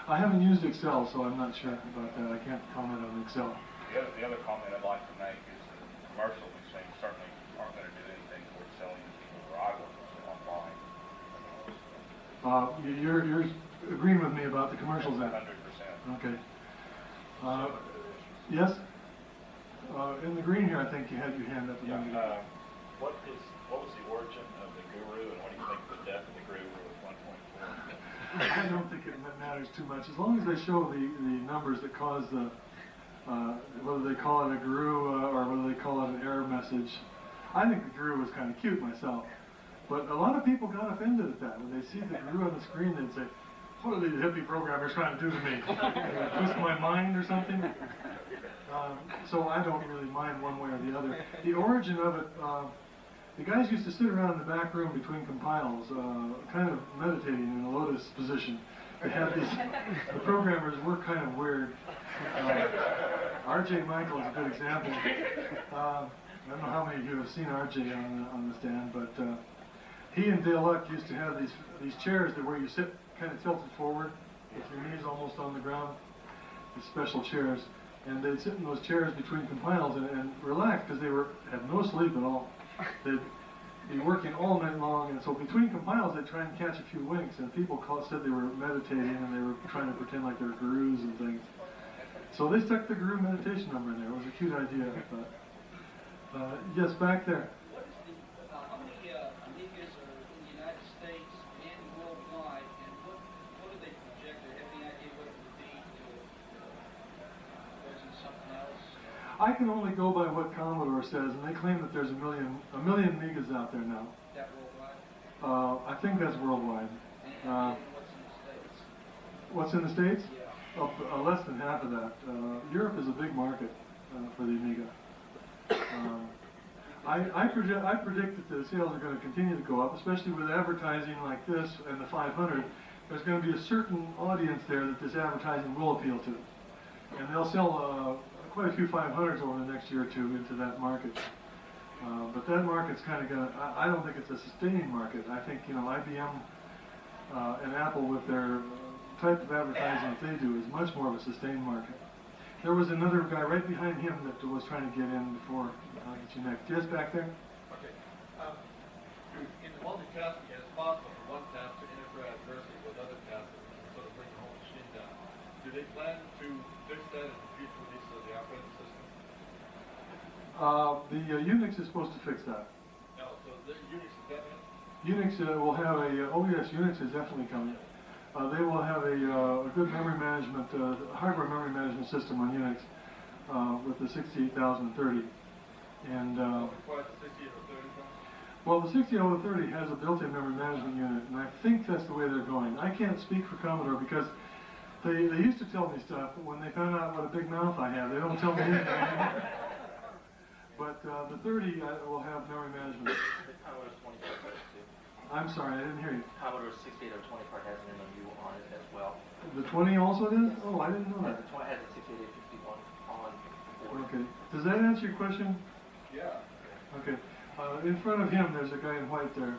I haven't used Excel, so I'm not sure about that. I can't comment on Excel. The other comment I'd like to make is that commercial machines certainly aren't going to do anything towards selling to people where I work online. You're agreeing with me about the commercials then? 100%. Okay. Yes? In the green here, I think you had your hand up. What was the origin of the Guru, and what do you think the death of the Guru was 1.4? I don't think it matters too much. As long as they show the numbers that cause the, whether they call it a Guru or whether they call it an error message. I think the Guru was kind of cute myself. But a lot of people got offended at that. When they see the Guru on the screen, they'd say, what are these hippie programmers trying to do to me? Twist my mind or something? So I don't really mind one way or the other. The origin of it, the guys used to sit around in the back room between compiles, kind of meditating in a lotus position. They had these, the programmers were kind of weird. R.J. Michael is a good example. I don't know how many of you have seen R.J. on the stand, but he and Dale Luck used to have these chairs that where you sit kind of tilted forward with your knees almost on the ground. These special chairs, and they'd sit in those chairs between compiles and relax because they had no sleep at all. They'd be working all night long, and so between compiles they'd try and catch a few winks, and people said they were meditating and they were trying to pretend like they were gurus and things. So they stuck the guru meditation number in there. It was a cute idea, I thought. Yes, back there. What is the, how many Amigas are in the United States and worldwide, and what do they project? Do you have any idea what it would be to wasn't something else? I can only go by what Commodore says, and they claim that there's a million Amigas out there now. Is that worldwide? I think that's worldwide. And what's in the States? What's in the States? Yeah. Less than half of that. Europe is a big market for the Amiga. I predict that the sales are going to continue to go up, especially with advertising like this and the 500. There's going to be a certain audience there that this advertising will appeal to. And they'll sell quite a few 500s over the next year or two into that market. But that market's kind of going to, I don't think it's a sustaining market. I think, you know, IBM and Apple with their type of advertising that they do is much more of a sustained market. There was another guy right behind him that was trying to get in before. I'll get you next. Yes, back there? Okay. In the multitasking, it's possible for one task to integrate adversely with other tasks and sort of bring the whole machine down. Do they plan to fix that in the future release of the operating system? The Unix is supposed to fix that. No, so the Unix is definitely? Unix will have a, oh yes, Unix is definitely coming. They will have a good memory management, hardware memory management system on Unix with the 68030. And well, the 68030 has a built-in memory management unit, and I think that's the way they're going. I can't speak for Commodore because they used to tell me stuff, but when they found out what a big mouth I have, they don't tell me anything anymore. But the 30 will have memory management. I'm sorry, I didn't hear you. Commodore 6820 part has an MMU on it as well. The 20 also does? Oh, I didn't know that. The 20 has a 6851 on board. Okay. Does that answer your question? Yeah. Okay. In front of him, there's a guy in white there.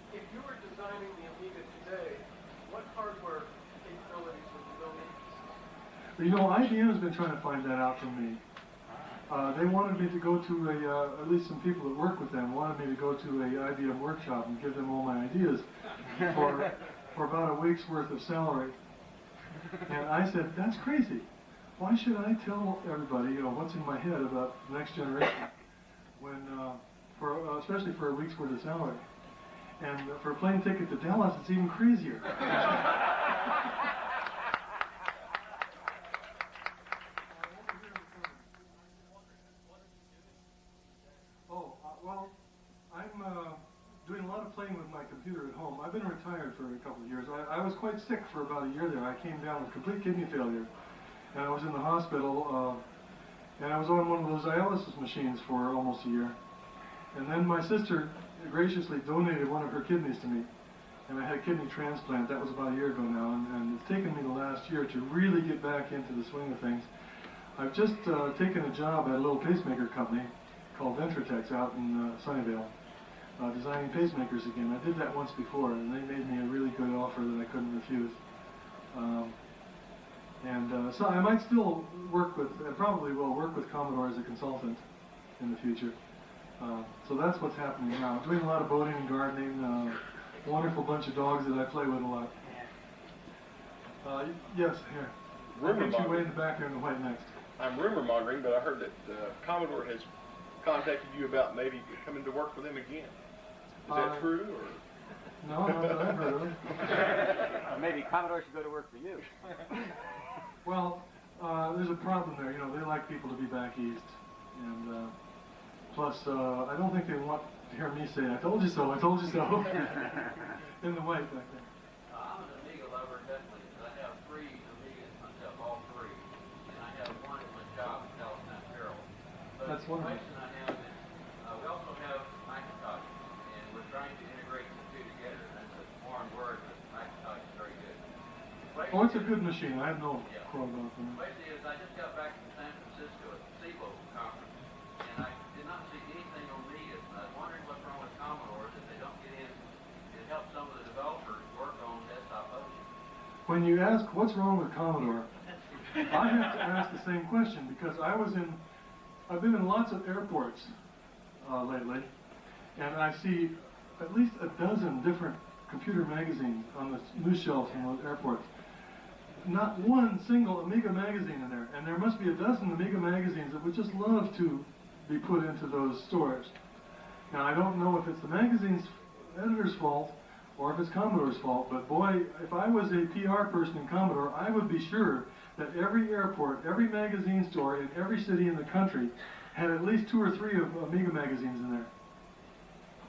If you were designing the Amiga today, what hardware capabilities would you build in? You know, IBM has been trying to find that out from me. They wanted me to go to at least some people that work with them wanted me to go to a IBM workshop and give them all my ideas for about a week's worth of salary. And I said, that's crazy. Why should I tell everybody, you know, what's in my head about the next generation when, especially for a week's worth of salary? And for a plane ticket to Dallas, it's even crazier. Well, I'm doing a lot of playing with my computer at home. I've been retired for a couple of years. I was quite sick for about a year there. I came down with complete kidney failure, and I was in the hospital, and I was on one of those dialysis machines for almost a year. And then my sister graciously donated one of her kidneys to me, and I had a kidney transplant. That was about a year ago now, and it's taken me the last year to really get back into the swing of things. I've just taken a job at a little pacemaker company called Venturetex out in Sunnyvale, designing pacemakers again. I did that once before, and they made me a really good offer that I couldn't refuse. So I might still work with, I probably will work with Commodore as a consultant in the future. So that's what's happening now. I'm doing a lot of boating and gardening, a wonderful bunch of dogs that I play with a lot. Yes, here. I'll get you way in the back here in the white next. I'm rumor mongering, but I heard that Commodore has contacted you about maybe coming to work for them again. Is that true? Or? No, not that I've heard of it. Maybe Commodore should go to work for you. Well, there's a problem there. You know, they like people to be back east. And plus, I don't think they want to hear me say, I told you so, I told you so. In the white back there. I'm an Amiga lover, definitely. I have 3 Amigas myself, all 3. And I have one at my job in California, Carroll. But that's wonderful. The question I have is, we also have Macintosh, and we're trying to integrate the two together. That's a foreign word, but Macintosh is very good. Oh, it's a good machine. I have no quarrel about that. The question is, I just got back from San Francisco at the CIVO conference, and I did not see anything on Amigas, and I was wondering what's wrong with Commodore. when you ask what's wrong with Commodore, I have to ask the same question because I've been in lots of airports lately, and I see at least a dozen different computer magazines on the news shelves in those airports. Not one single Amiga magazine in there, and there must be a dozen Amiga magazines that would just love to be put into those stores. Now, I don't know if it's the magazine's editor's fault or if it's Commodore's fault, but boy, if I was a PR person in Commodore, I would be sure that every airport, every magazine store in every city in the country had at least 2 or 3 of Amiga magazines in there.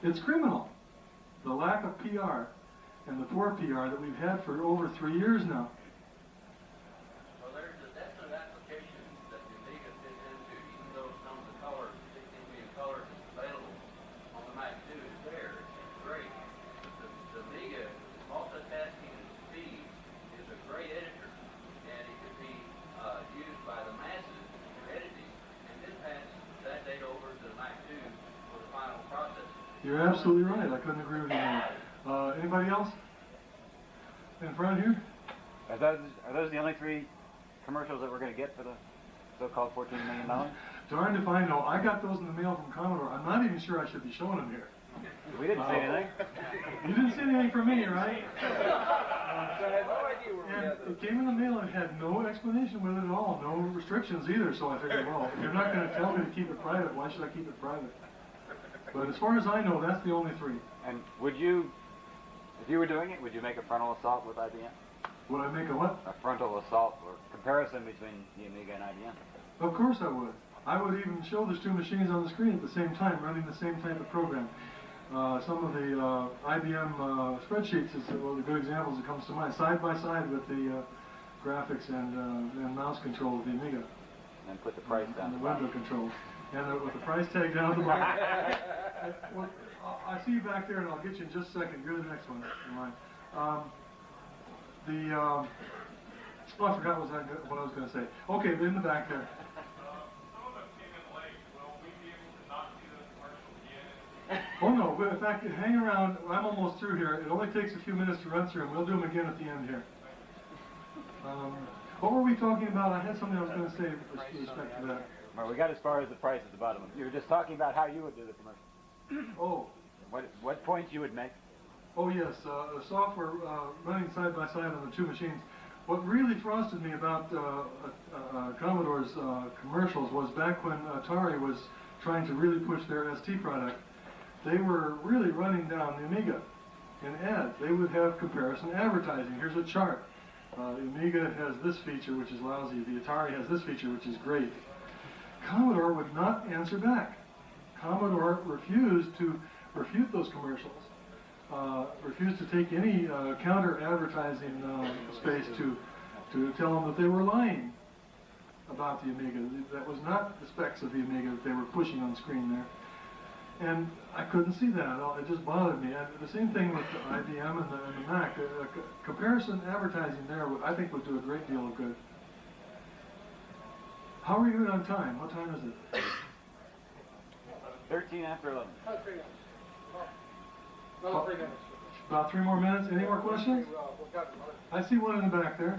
It's criminal, the lack of PR and the poor PR that we've had for over 3 years now. Well, there's a definite application that the Amiga fits into, even though some of the colors, particularly in colors available on the Mac 2 is there. It's great. The Amiga, multitasking and speed, is a great editor, and it could be used by the masses for editing, and then pass that data over to the Mac 2 for the final processing. You're absolutely right. I couldn't agree with you more. Anybody else? In front here? Are those the only 3 commercials that we're going to get for the so-called $14 million? Darned if I know. I got those in the mail from Commodore. I'm not even sure I should be showing them here. We didn't see anything. You didn't see anything from me, right? And it came in the mail and had no explanation with it at all. No restrictions either, so I figured, well, if you're not going to tell me to keep it private, why should I keep it private? But as far as I know, that's the only 3. And would you, if you were doing it, would you make a frontal assault with IBM? Would I make a what? A frontal assault or comparison between the Amiga and IBM? Of course I would. I would even show those 2 machines on the screen at the same time, running the same type of program. Some of the IBM spreadsheets is one of the good examples that comes to mind, side by side with the graphics and mouse control of the Amiga. And put the price down. And the window control. And with the price tag down at the bottom. Well, I see you back there, and I'll get you in just a second. You're the next one in line. Oh, I forgot what I was going to say. Okay, in the back there. Oh no, in fact, hang around. I'm almost through here. It only takes a few minutes to run through, and we'll do them again at the end here. What were we talking about? I had something I was going to say with respect to that. Well, we got as far as the price at the bottom. You were just talking about how you would do the commercial. Oh. What points you would make? Oh yes, the software running side by side on the 2 machines. What really frosted me about Commodore's commercials was back when Atari was trying to really push their ST product. They were really running down the Amiga in ads. They would have comparison advertising. Here's a chart. The Amiga has this feature, which is lousy. The Atari has this feature, which is great. Commodore would not answer back. Commodore refused to refute those commercials, refused to take any counter-advertising space to tell them that they were lying about the Amiga. That was not the specs of the Amiga that they were pushing on screen there. And I couldn't see that at all. It just bothered me. And the same thing with the IBM and the Mac. Comparison advertising there, I think, would do a great deal of good. How are you doing on time? What time is it? 13 after 11. About 3 minutes. About 3 minutes. About 3 more minutes. Any more questions? I see one in the back there.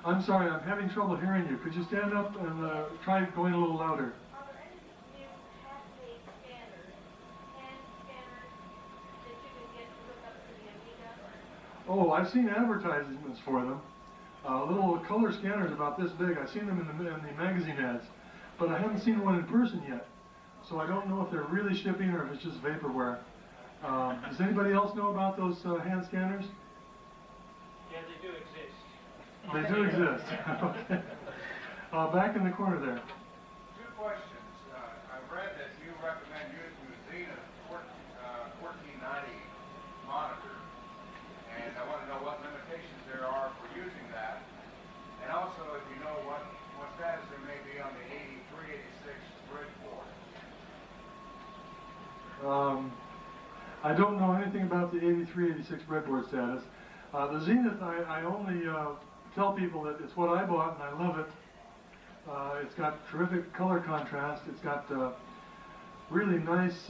I'm sorry, I'm having trouble hearing you. Could you stand up and try going a little louder? Oh, I've seen advertisements for them. Little color scanners about this big. I've seen them in the magazine ads, but I haven't seen one in person yet. So I don't know if they're really shipping or if it's just vaporware. Does anybody else know about those hand scanners? Yeah, they do exist. They do exist. Okay. Back in the corner there. 2 questions. I've read that you recommend using the Zenith 1490 monitor, and I want to know what limitations there are for using that, and also if you know what status there may be on the 8386 breadboard. I don't know anything about the 8386 breadboard status. The Zenith, I only tell people that it's what I bought and I love it. It's got terrific color contrast. It's got really nice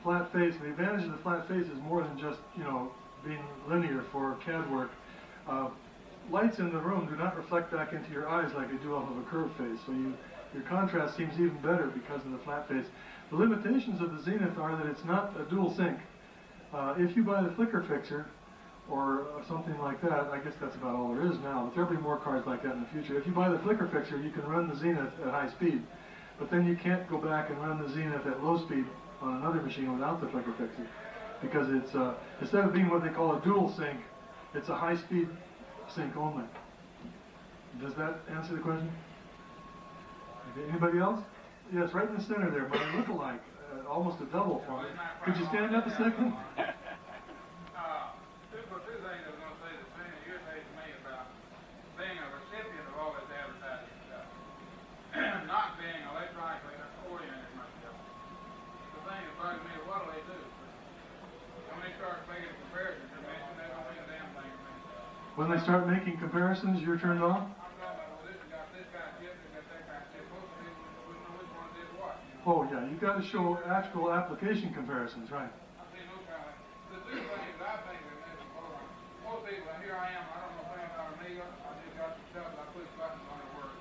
flat face. The advantage of the flat face is more than just, you know, being linear for CAD work. Lights in the room do not reflect back into your eyes like they do off of a curved face. So your contrast seems even better because of the flat face. The limitations of the Zenith are that it's not a dual sync. If you buy the flicker fixer or something like that, I guess that's about all there is now, but there'll be more cards like that in the future. If you buy the flicker fixer, you can run the Zenith at high speed, but then you can't go back and run the Zenith at low speed on another machine without the flicker fixer, because it's instead of being what they call a dual sync, it's a high speed sync only. Does that answer the question? Okay, anybody else? Yes, right in the center there, my look-alike, almost a double for me. Could you stand up a second? Two things I was going to say that really irritates me about being a recipient of all this advertising stuff. Not being electronically oriented myself. The thing that bugs me is what do they do? When they start making comparisons, they don't mean a damn thing to me. When they start making comparisons, you're turned on? Oh yeah, you got to show actual application comparisons, right? The two things I think that make important, most people, here I am, I don't know anything about Amiga, I just got some stuff that I push buttons on it work.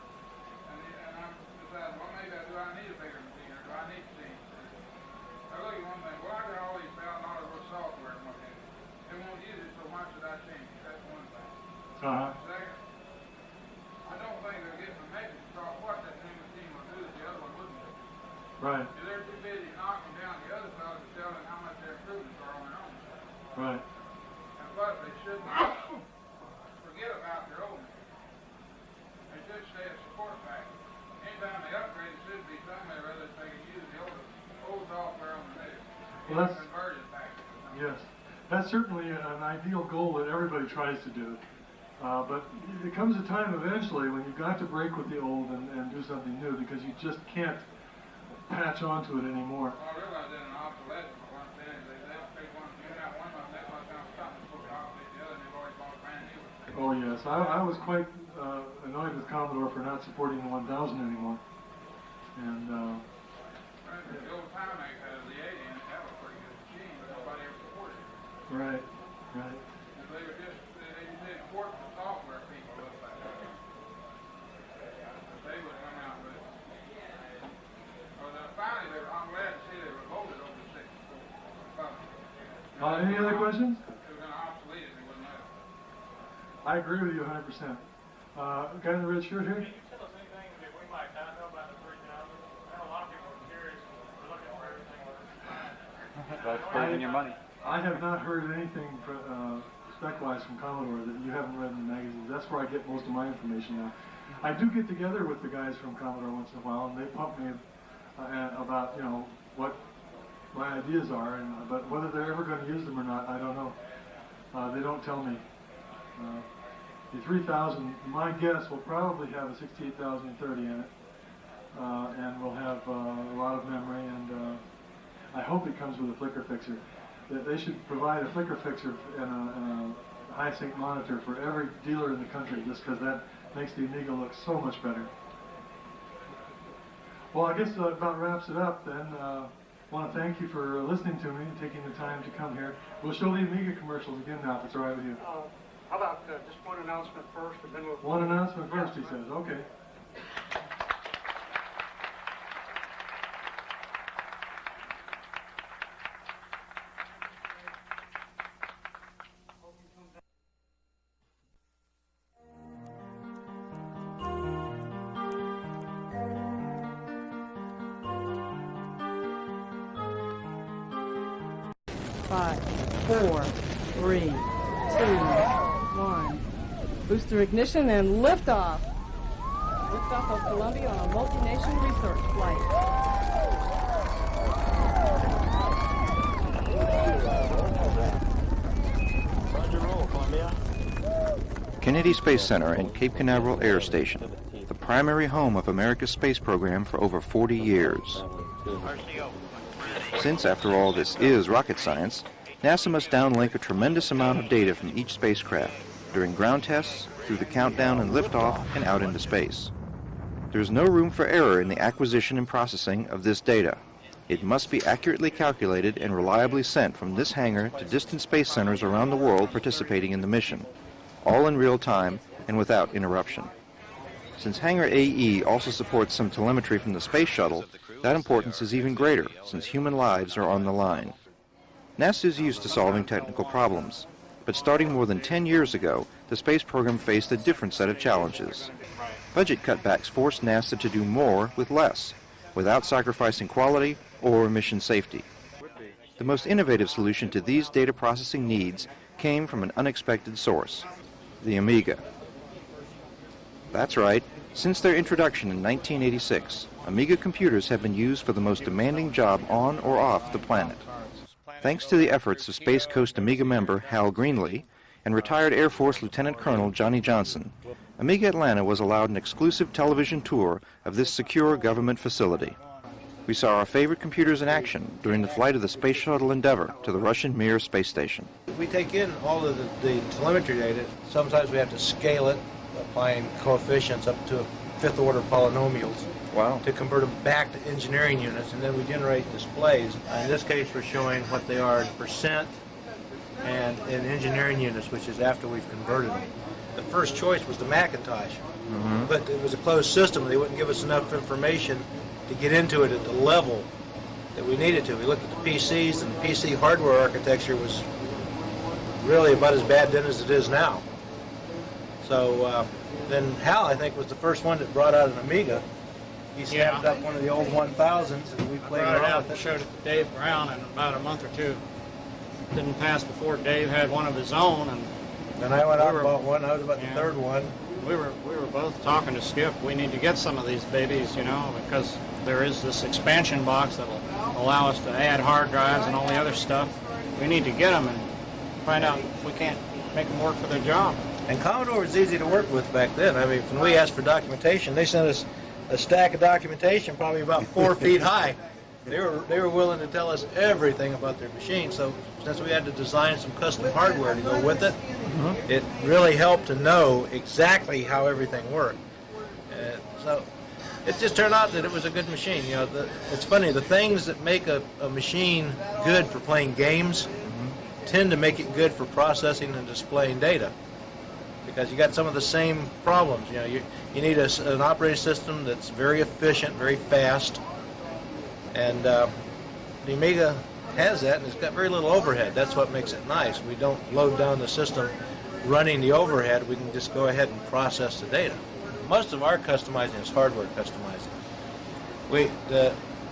And I'm deciding, well maybe do I need a bigger machine or do I need to see? I look at one thing, well I got all these $1,000 worth of software in my head. They won't use it so much that I change it, that's one thing. Second, I don't think they're getting the message across what that new machine will do that the other one wouldn't do. Right. They're too busy knocking down the other side to tell them how much their improvements are on their own. Right. And plus, they should not forget about their old machine. They should stay a support package. Anytime they upgrade, it should be somewhere rather they can use the old software on the new. Well, that's conversion package. Yes, that's certainly an ideal goal that everybody tries to do. But there comes a time eventually when you've got to break with the old and do something new because you just can't patch onto it anymore. Well, I realize that an obsolescence for one thing, they'll pick one, you got one of them, they want to stop and put obsolete the other, and they've already bought a brand new one. Oh yes, I was quite annoyed with Commodore for not supporting the 1000 anymore. And the old Timex had the 80 in it, that was a pretty good machine, but nobody ever supported it. right, right. And they were just, they didn't support the software people look like that. They would come out with it. Finally, I'm glad to see they were voted over the 64. Any other questions? They were going to obsolete it, they wouldn't let it. I agree with you 100%. Guy in the red shirt here? Can you tell us anything that we might not know about the 3000? I know a lot of people are curious. We're looking for everything About saving your money. I have not heard anything spec-wise from Commodore that you haven't read in the magazines. That's where I get most of my information now. I do get together with the guys from Commodore once in a while, and they pump me about, you know, what my ideas are, but whether they're ever going to use them or not, I don't know. They don't tell me. The 3000, my guess, will probably have a 68030 in it, and will have a lot of memory, and I hope it comes with a flicker fixer. They should provide a flicker fixer and a high sync monitor for every dealer in the country, just because that makes the Amiga look so much better. Well, I guess that about wraps it up then. I want to thank you for listening to me and taking the time to come here. We'll show the Amiga commercials again now, if it's all right with you. How about just one announcement first, and then we'll... One announcement first, he says. Okay. Five, 4, 3, 2, 1. Booster ignition and liftoff. Liftoff of Columbia on a multi-nation research flight. Roger, roll, Columbia. Kennedy Space Center and Cape Canaveral Air Station, the primary home of America's space program for over 40 years. Since, after all, this is rocket science, NASA must downlink a tremendous amount of data from each spacecraft during ground tests, through the countdown and liftoff, and out into space. There is no room for error in the acquisition and processing of this data. It must be accurately calculated and reliably sent from this hangar to distant space centers around the world participating in the mission, all in real time and without interruption. Since Hangar AE also supports some telemetry from the space shuttle, that importance is even greater since human lives are on the line. NASA is used to solving technical problems, but starting more than 10 years ago, the space program faced a different set of challenges. Budget cutbacks forced NASA to do more with less, without sacrificing quality or mission safety. The most innovative solution to these data processing needs came from an unexpected source, the Amiga. That's right. Since their introduction in 1986, Amiga computers have been used for the most demanding job on or off the planet. Thanks to the efforts of Space Coast Amiga member Hal Greenlee and retired Air Force Lieutenant Colonel Johnny Johnson, Amiga Atlanta was allowed an exclusive television tour of this secure government facility. We saw our favorite computers in action during the flight of the Space Shuttle Endeavour to the Russian Mir space station. We take in all of the telemetry data. Sometimes we have to scale it, applying coefficients up to fifth-order polynomials. Wow. To convert them back to engineering units, and then we generate displays. In this case, we're showing what they are in percent and in engineering units, which is after we've converted them. The first choice was the Macintosh, but it was a closed system. They wouldn't give us enough information to get into it at the level that we needed to. We looked at the PCs, and the PC hardware architecture was really about as bad then as it is now. So then Hal, I think, was the first one that brought out an Amiga. He snapped up one of the old 1000s, and we played Brought it around out with and it. showed it to Dave Brown in about a month or two. Didn't pass before Dave had one of his own, and then I went out and bought one. I was about the third one. We were both talking to Skip. We need to get some of these babies, you know, because there is this expansion box that'll allow us to add hard drives and all the other stuff. We need to get them and find out if we can't make them work for their job. And Commodore was easy to work with back then. I mean, when we asked for documentation, they sent us a stack of documentation probably about 4 feet high. They were willing to tell us everything about their machine. So since we had to design some custom hardware to go with it, it really helped to know exactly how everything worked. So it just turned out that it was a good machine. You know, it's funny, the things that make a machine good for playing games tend to make it good for processing and displaying data, because you got some of the same problems. You know, you need an operating system that's very efficient, very fast, and the Amiga has that, and it's got very little overhead. That's what makes it nice. We don't load down the system running the overhead. We can just go ahead and process the data. Most of our customizing is hardware customizing.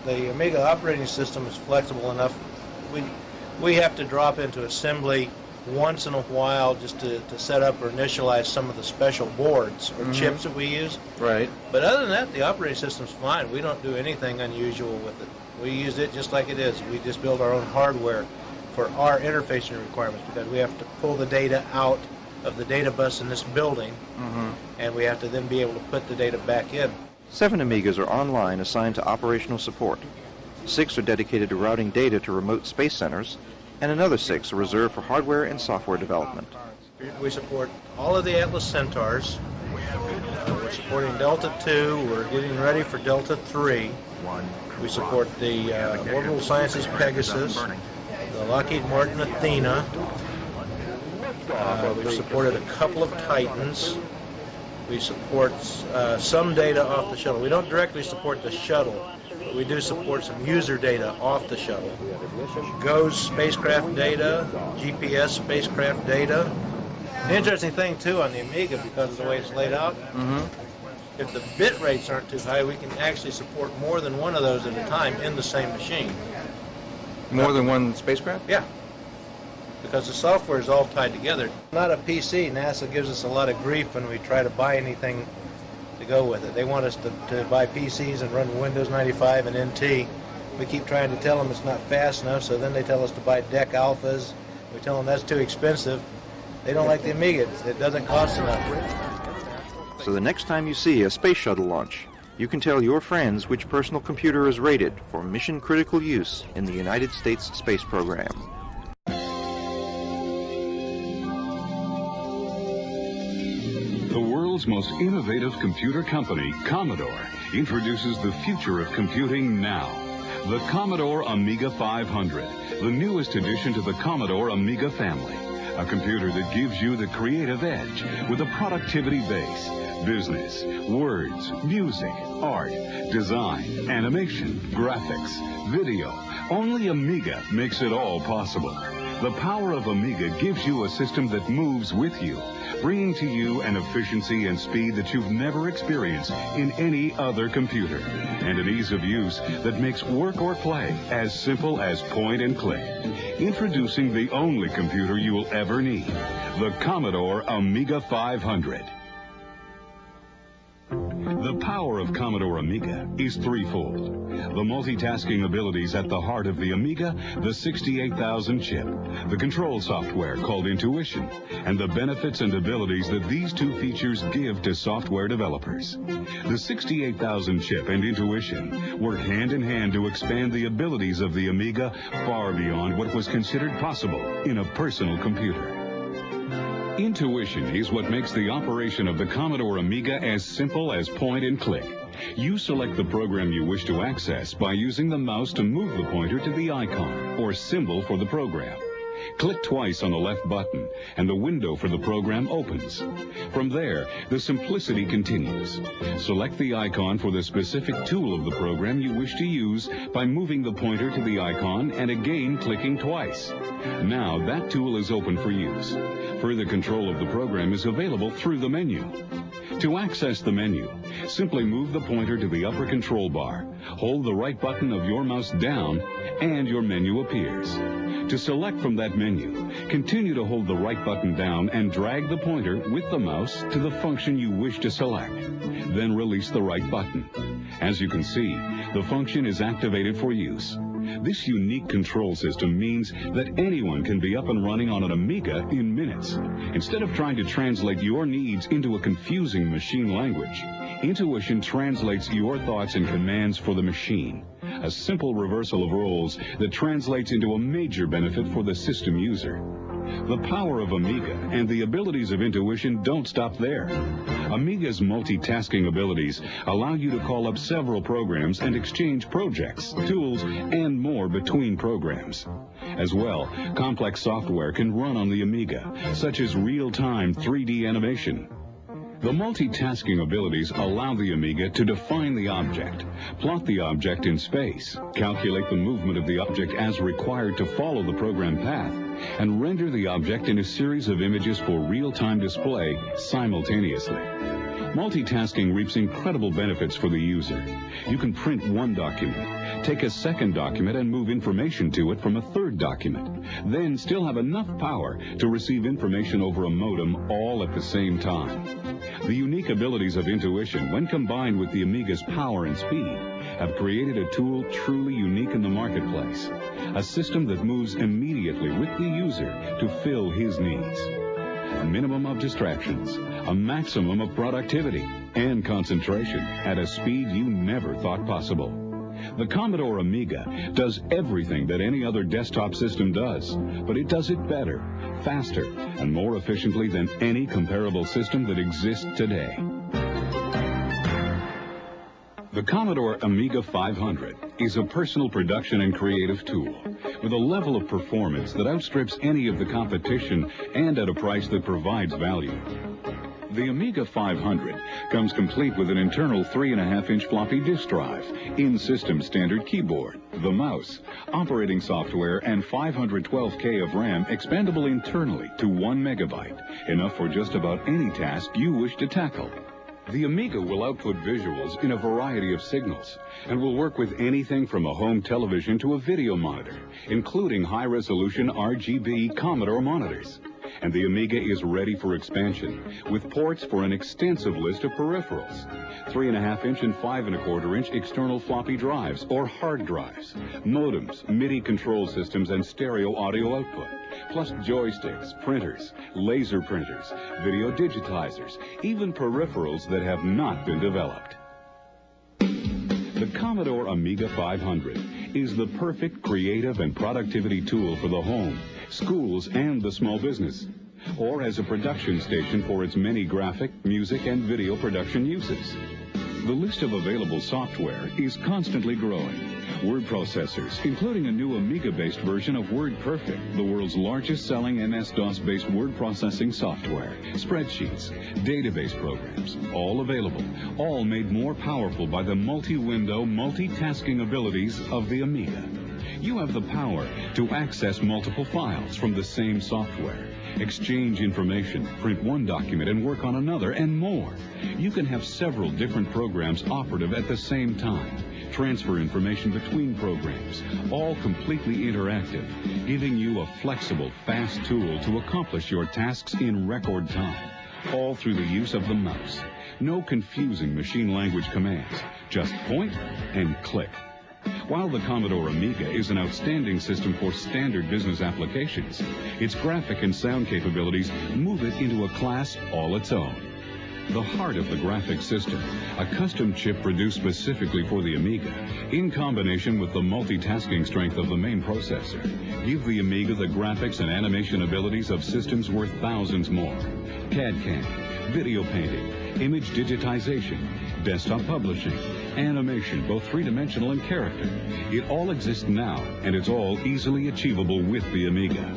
The Amiga operating system is flexible enough. We have to drop into assembly once in a while just to set up or initialize some of the special boards or chips that we use. Right. But other than that, the operating system's fine. We don't do anything unusual with it. We use it just like it is. We just build our own hardware for our interfacing requirements, because we have to pull the data out of the data bus in this building, and we have to then be able to put the data back in. 7 Amigas are online assigned to operational support. 6 are dedicated to routing data to remote space centers, and another 6 are reserved for hardware and software development. We support all of the Atlas Centaurs. We're supporting Delta 2. We're getting ready for Delta 3. We support the Orbital Sciences Pegasus, the Lockheed Martin Athena. We've supported a couple of Titans. We support some data off the shuttle. We don't directly support the shuttle, but we do support some user data off the shuttle. GOES spacecraft data, GPS spacecraft data. The interesting thing, too, on the Amiga, because of the way it's laid out, if the bit rates aren't too high, we can actually support more than one of those at a time in the same machine. More than one spacecraft? Yeah, because the software is all tied together. Not a PC. NASA gives us a lot of grief when we try to buy anything to go with it. They want us to buy PCs and run Windows 95 and NT. We keep trying to tell them it's not fast enough, so then they tell us to buy DEC Alphas. We tell them that's too expensive. They don't like the Amiga. It doesn't cost enough. So the next time you see a space shuttle launch, you can tell your friends which personal computer is rated for mission-critical use in the United States space program. The world world's most innovative computer company, Commodore, introduces the future of computing now. The Commodore Amiga 500, the newest addition to the Commodore Amiga family. A computer that gives you the creative edge with a productivity base. Business, words, music, art, design, animation, graphics, video. Only Amiga makes it all possible. The power of Amiga gives you a system that moves with you, bringing to you an efficiency and speed that you've never experienced in any other computer, and an ease of use that makes work or play as simple as point and click. Introducing the only computer you will ever need, the Commodore Amiga 500. The power of Commodore Amiga is threefold. The multitasking abilities at the heart of the Amiga, the 68,000 chip, the control software called Intuition, and the benefits and abilities that these two features give to software developers. The 68,000 chip and Intuition work hand in hand to expand the abilities of the Amiga far beyond what was considered possible in a personal computer. Intuition is what makes the operation of the Commodore Amiga as simple as point and click. You select the program you wish to access by using the mouse to move the pointer to the icon or symbol for the program. Click twice on the left button and the window for the program opens. From there, the simplicity continues. Select the icon for the specific tool of the program you wish to use by moving the pointer to the icon and again clicking twice. Now that tool is open for use. Further control of the program is available through the menu. To access the menu, simply move the pointer to the upper control bar, hold the right button of your mouse down, and your menu appears. To select from that menu, continue to hold the right button down and drag the pointer with the mouse to the function you wish to select. Then release the right button. As you can see, the function is activated for use. This unique control system means that anyone can be up and running on an Amiga in minutes. Instead of trying to translate your needs into a confusing machine language, Intuition translates your thoughts and commands for the machine. A simple reversal of roles that translates into a major benefit for the system user. The power of Amiga and the abilities of Intuition don't stop there. Amiga's multitasking abilities allow you to call up several programs and exchange projects, tools, and more between programs. As well, complex software can run on the Amiga, such as real-time 3D animation. The multitasking abilities allow the Amiga to define the object, plot the object in space, calculate the movement of the object as required to follow the program path, and render the object in a series of images for real-time display simultaneously. Multitasking reaps incredible benefits for the user. You can print one document, take a second document and move information to it from a third document, then still have enough power to receive information over a modem all at the same time. The unique abilities of Intuition, when combined with the Amiga's power and speed, have created a tool truly unique in the marketplace. A system that moves immediately with the user to fill his needs. A minimum of distractions, a maximum of productivity and concentration at a speed you never thought possible. The Commodore Amiga does everything that any other desktop system does, but it does it better, faster, and more efficiently than any comparable system that exists today. The Commodore Amiga 500 is a personal production and creative tool with a level of performance that outstrips any of the competition and at a price that provides value. The Amiga 500 comes complete with an internal 3.5-inch floppy disk drive, in-system standard keyboard, the mouse, operating software, and 512K of RAM expandable internally to 1 megabyte, enough for just about any task you wish to tackle. The Amiga will output visuals in a variety of signals and will work with anything from a home television to a video monitor, including high-resolution RGB Commodore monitors. And the Amiga is ready for expansion, with ports for an extensive list of peripherals, 3.5-inch and 5.25-inch external floppy drives or hard drives, modems, MIDI control systems, and stereo audio output, plus joysticks, printers, laser printers, video digitizers, even peripherals that have not been developed. The Commodore Amiga 500 is the perfect creative and productivity tool for the home, schools, and the small business. or as a production station for its many graphic, music, and video production uses. The list of available software is constantly growing. Word processors, including a new Amiga-based version of WordPerfect, the world's largest selling MS-DOS-based word processing software, spreadsheets, database programs, all available, all made more powerful by the multi-window, multitasking abilities of the Amiga. You have the power to access multiple files from the same software, exchange information, print one document and work on another, and more. You can have several different programs operative at the same time, transfer information between programs, all completely interactive, giving you a flexible, fast tool to accomplish your tasks in record time, all through the use of the mouse. No confusing machine language commands, just point and click. While the Commodore Amiga is an outstanding system for standard business applications, its graphic and sound capabilities move it into a class all its own. The heart of the graphics system, a custom chip produced specifically for the Amiga, in combination with the multitasking strength of the main processor, give the Amiga the graphics and animation abilities of systems worth thousands more. CAD/CAM, video painting, image digitization, desktop publishing, animation, both three-dimensional and character. It all exists now, and it's all easily achievable with the Amiga.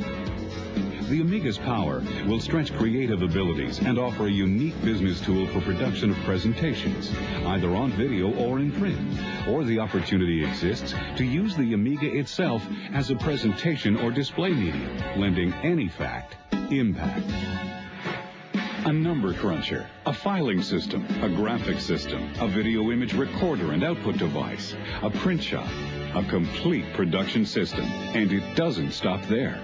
The Amiga's power will stretch creative abilities and offer a unique business tool for production of presentations, either on video or in print. Or the opportunity exists to use the Amiga itself as a presentation or display medium, lending any fact impact. A number cruncher, a filing system, a graphics system, a video image recorder and output device, a print shop, a complete production system, and it doesn't stop there.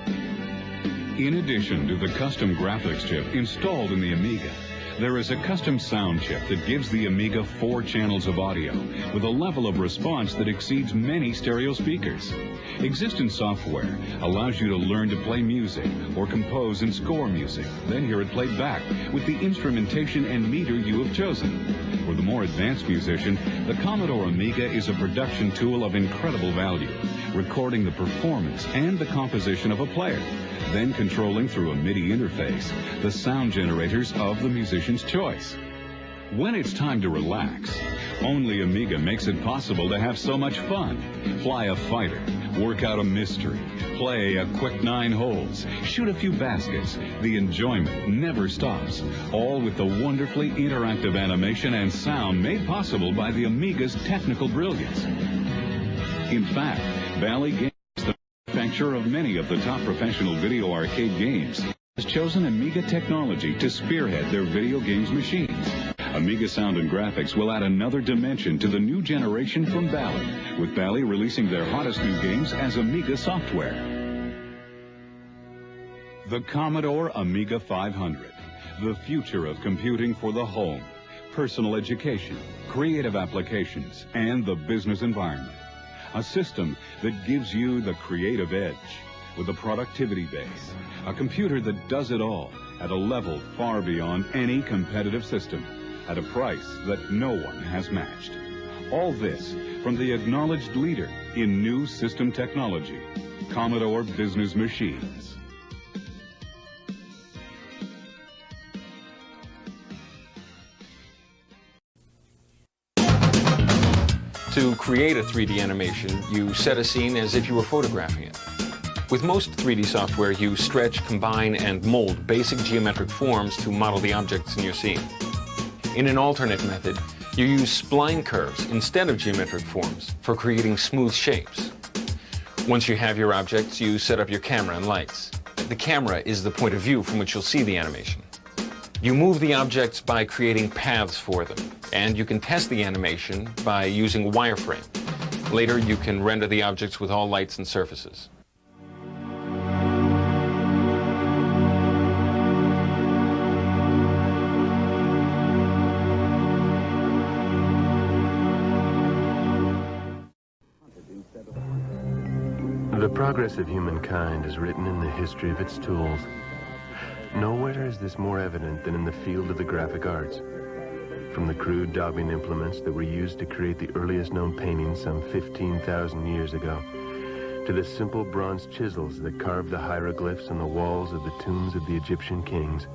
In addition to the custom graphics chip installed in the Amiga, there is a custom sound chip that gives the Amiga 4 channels of audio with a level of response that exceeds many stereo speakers. Existing software allows you to learn to play music or compose and score music, then hear it played back with the instrumentation and meter you have chosen. For the more advanced musician, the Commodore Amiga is a production tool of incredible value, recording the performance and the composition of a player, then controlling through a MIDI interface the sound generators of the musician's choice. When it's time to relax, only Amiga makes it possible to have so much fun. Fly a fighter, work out a mystery, play a quick 9 holes, shoot a few baskets. The enjoyment never stops, all with the wonderfully interactive animation and sound made possible by the Amiga's technical brilliance. In fact, Bally Games, the manufacturer of many of the top professional video arcade games, has chosen Amiga technology to spearhead their video games machines. Amiga sound and graphics will add another dimension to the new generation from Bally, with Bally releasing their hottest new games as Amiga software. The Commodore Amiga 500, the future of computing for the home, personal education, creative applications, and the business environment. A system that gives you the creative edge with a productivity base, a computer that does it all at a level far beyond any competitive system, at a price that no one has matched. All this from the acknowledged leader in new system technology, Commodore Business Machines. To create a 3D animation, you set a scene as if you were photographing it. With most 3D software, you stretch, combine, and mold basic geometric forms to model the objects in your scene. In an alternate method, you use spline curves instead of geometric forms for creating smooth shapes. Once you have your objects, you set up your camera and lights. The camera is the point of view from which you'll see the animation. You move the objects by creating paths for them, and you can test the animation by using a wireframe. Later, you can render the objects with all lights and surfaces. The progress of humankind is written in the history of its tools. Nowhere is this more evident than in the field of the graphic arts. From the crude daubing implements that were used to create the earliest known paintings some 15,000 years ago, to to the simple bronze chisels that carve the hieroglyphs on the walls of the tombs of the Egyptian kings,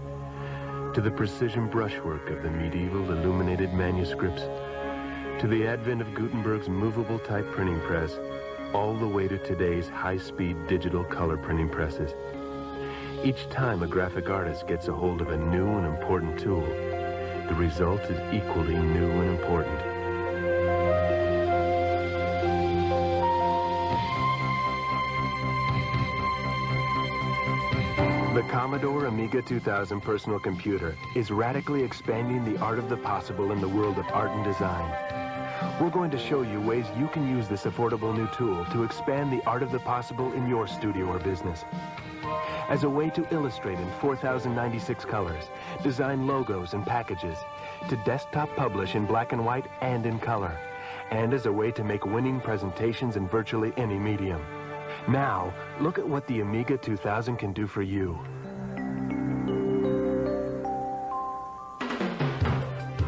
to the precision brushwork of the medieval illuminated manuscripts, to the advent of Gutenberg's movable type printing press, all the way to today's high-speed digital color printing presses. Each time a graphic artist gets a hold of a new and important tool, the result is equally new and important. The Commodore Amiga 2000 personal computer is radically expanding the art of the possible in the world of art and design. We're going to show you ways you can use this affordable new tool to expand the art of the possible in your studio or business. As a way to illustrate in 4096 colors, design logos and packages, to desktop publish in black and white and in color, and as a way to make winning presentations in virtually any medium. Now, look at what the Amiga 2000 can do for you.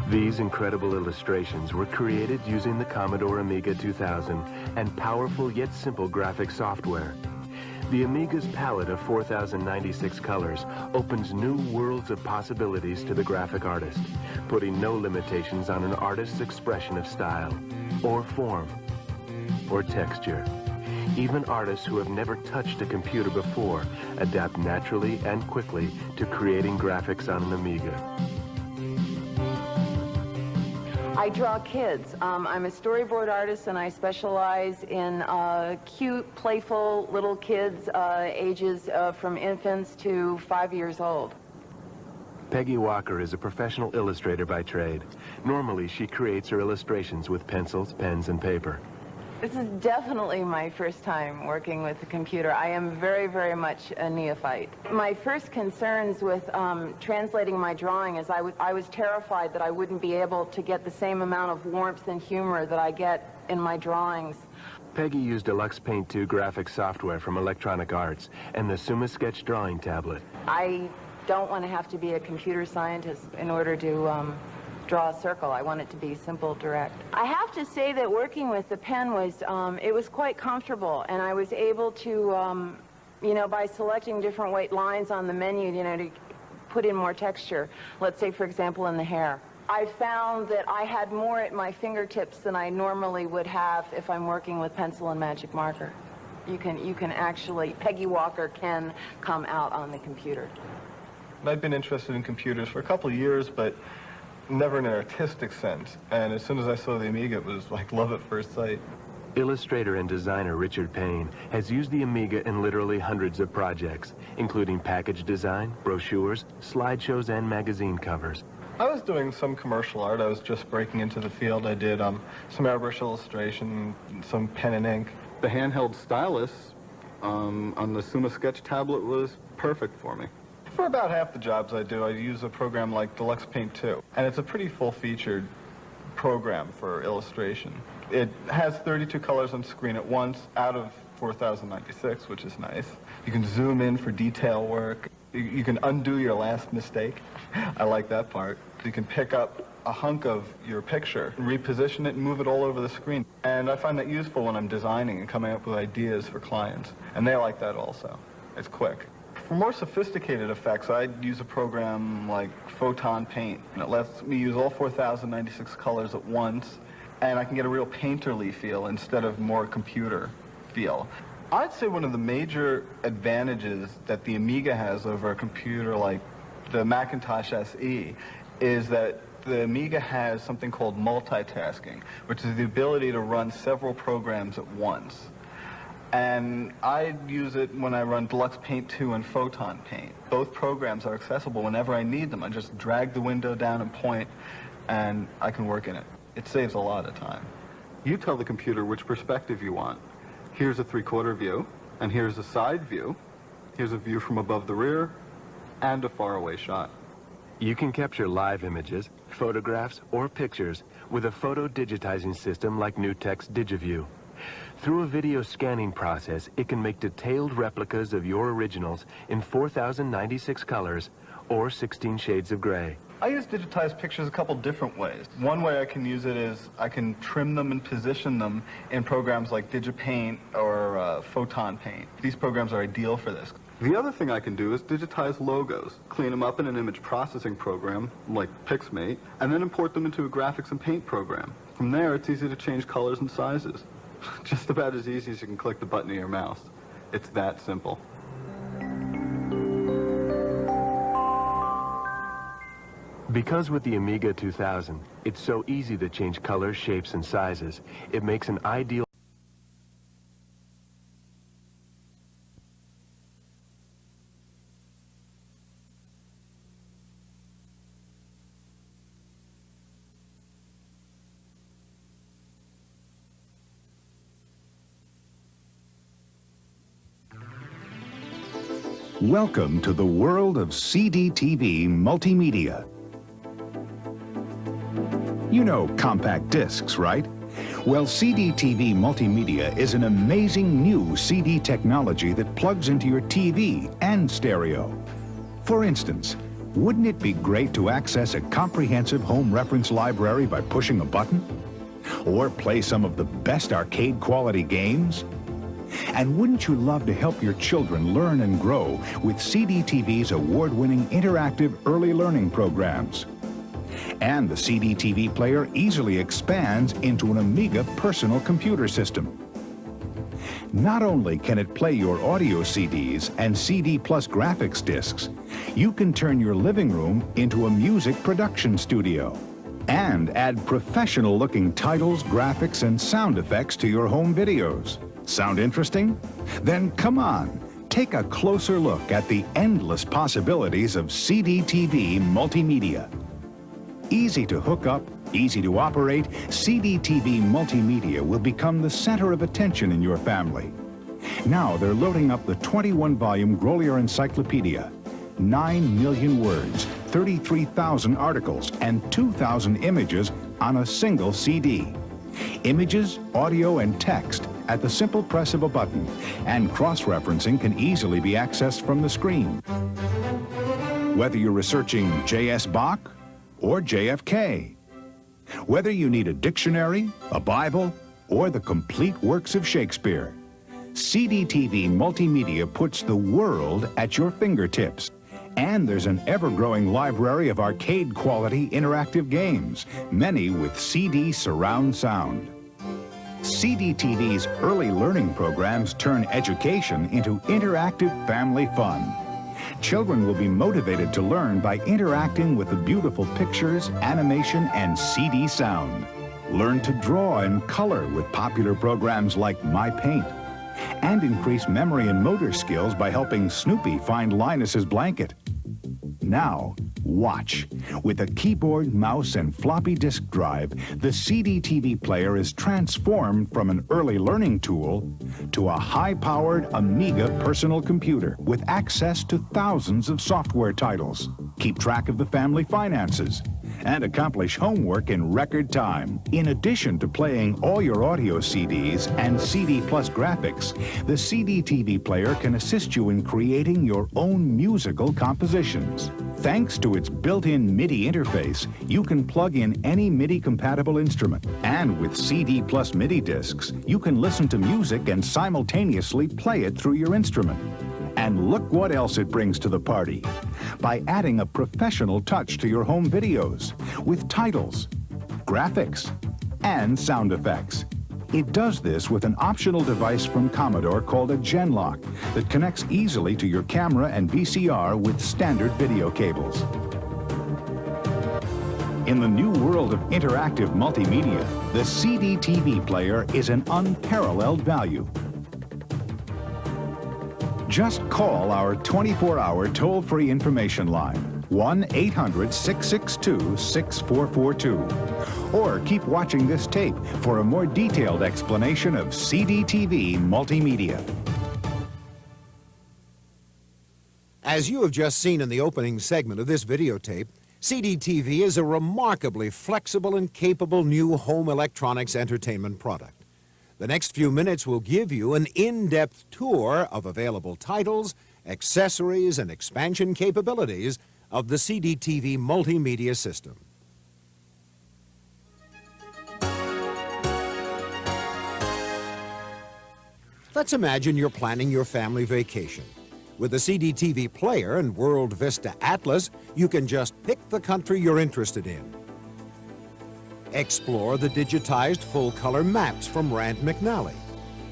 These incredible illustrations were created using the Commodore Amiga 2000 and powerful yet simple graphic software. The Amiga's palette of 4096 colors opens new worlds of possibilities to the graphic artist, putting no limitations on an artist's expression of style, or form, or texture. Even artists who have never touched a computer before adapt naturally and quickly to creating graphics on an Amiga. I draw kids. I'm a storyboard artist, and I specialize in cute, playful little kids, ages from infants to 5 years old. Peggy Walker is a professional illustrator by trade. Normally, she creates her illustrations with pencils, pens, and paper. This is definitely my first time working with a computer. I am very, very much a neophyte. My first concerns with translating my drawing is I was terrified that I wouldn't be able to get the same amount of warmth and humor that I get in my drawings. Peggy used Deluxe Paint 2 graphic software from Electronic Arts and the Suma Sketch drawing tablet. I don't want to have to be a computer scientist in order to draw a circle. I want it to be simple, direct. I have to say that working with the pen was, it was quite comfortable, and I was able to, you know, by selecting different weight lines on the menu, you know, to put in more texture. Let's say, for example, in the hair. I found that I had more at my fingertips than I normally would have if I'm working with pencil and magic marker. You can actually, Peggy Walker can come out on the computer. I've been interested in computers for a couple of years, but never in an artistic sense. And as soon as I saw the Amiga, it was like love at first sight. Illustrator and designer Richard Payne has used the Amiga in literally hundreds of projects, including package design, brochures, slideshows, and magazine covers. I was doing some commercial art. I was just breaking into the field. I did some airbrush illustration, some pen and ink. The handheld stylus on the Suma Sketch tablet was perfect for me. For about half the jobs I do, I use a program like Deluxe Paint 2, and it's a pretty full-featured program for illustration. It has 32 colors on screen at once, out of 4096, which is nice. You can zoom in for detail work. You can undo your last mistake. I like that part. You can pick up a hunk of your picture, reposition it, and move it all over the screen. And I find that useful when I'm designing and coming up with ideas for clients, and they like that also. It's quick. For more sophisticated effects, I'd use a program like Photon Paint. And it lets me use all 4096 colors at once, and I can get a real painterly feel instead of more computer feel. I'd say one of the major advantages that the Amiga has over a computer like the Macintosh SE is that the Amiga has something called multitasking, which is the ability to run several programs at once. And I use it when I run Deluxe Paint 2 and Photon Paint. Both programs are accessible whenever I need them. I just drag the window down and point, and I can work in it. It saves a lot of time. You tell the computer which perspective you want. Here's a three-quarter view, and here's a side view. Here's a view from above the rear, and a faraway shot. You can capture live images, photographs, or pictures with a photo digitizing system like NewTek's DigiView. Through a video scanning process, it can make detailed replicas of your originals in 4096 colors or 16 shades of gray. I use digitized pictures a couple different ways. One way I can use it is I can trim them and position them in programs like DigiPaint or Photon Paint. These programs are ideal for this. The other thing I can do is digitize logos, clean them up in an image processing program like Pixmate, and then import them into a graphics and paint program. From there, it's easy to change colors and sizes. Just about as easy as you can click the button of your mouse. It's that simple. Because with the Amiga 2000, it's so easy to change colors, shapes, and sizes, it makes an ideal Welcome to the world of CD-TV multimedia. You know compact discs, right? Well, CD-TV multimedia is an amazing new CD technology that plugs into your TV and stereo. For instance, wouldn't it be great to access a comprehensive home reference library by pushing a button? Or play some of the best arcade quality games? And wouldn't you love to help your children learn and grow with CD-TV's award-winning interactive early learning programs? And the CD-TV player easily expands into an Amiga personal computer system. Not only can it play your audio CDs and CD plus graphics discs, you can turn your living room into a music production studio and add professional-looking titles, graphics, and sound effects to your home videos. Sound interesting? Then come on, take a closer look at the endless possibilities of CD-TV multimedia. Easy to hook up, easy to operate, CD-TV multimedia will become the center of attention in your family. Now they're loading up the 21-volume Grolier Encyclopedia. 9 million words, 33,000 articles, and 2,000 images on a single CD. Images, audio, and text at the simple press of a button, and cross-referencing can easily be accessed from the screen. Whether you're researching J.S. Bach or JFK, whether you need a dictionary, a Bible, or the complete works of Shakespeare, CD-TV multimedia puts the world at your fingertips. And there's an ever-growing library of arcade-quality interactive games, many with CD surround sound. CD-TV's early learning programs turn education into interactive family fun. Children will be motivated to learn by interacting with the beautiful pictures, animation, and CD sound. Learn to draw and color with popular programs like My Paint. And increase memory and motor skills by helping Snoopy find Linus's blanket. Now, watch. With a keyboard, mouse, and floppy disk drive, the CD-TV player is transformed from an early learning tool to a high-powered Amiga personal computer with access to thousands of software titles. Keep track of the family finances and accomplish homework in record time. In addition to playing all your audio CDs and CD plus graphics, the CD-TV player can assist you in creating your own musical compositions. Thanks to its built-in MIDI interface, you can plug in any MIDI-compatible instrument. And with CD plus MIDI discs, you can listen to music and simultaneously play it through your instrument. And look what else it brings to the party. By adding a professional touch to your home videos with titles, graphics, and sound effects. It does this with an optional device from Commodore called a Genlock that connects easily to your camera and VCR with standard video cables. In the new world of interactive multimedia, the CD-TV player is an unparalleled value. Just call our 24-hour toll-free information line, 1-800-662-6442. Or keep watching this tape for a more detailed explanation of CD-TV multimedia. As you have just seen in the opening segment of this videotape, CD-TV is a remarkably flexible and capable new home electronics entertainment product. The next few minutes will give you an in-depth tour of available titles, accessories, and expansion capabilities of the CDTV multimedia system. Let's imagine you're planning your family vacation. With the CDTV player and World Vista Atlas, you can just pick the country you're interested in. Explore the digitized full-color maps from Rand McNally.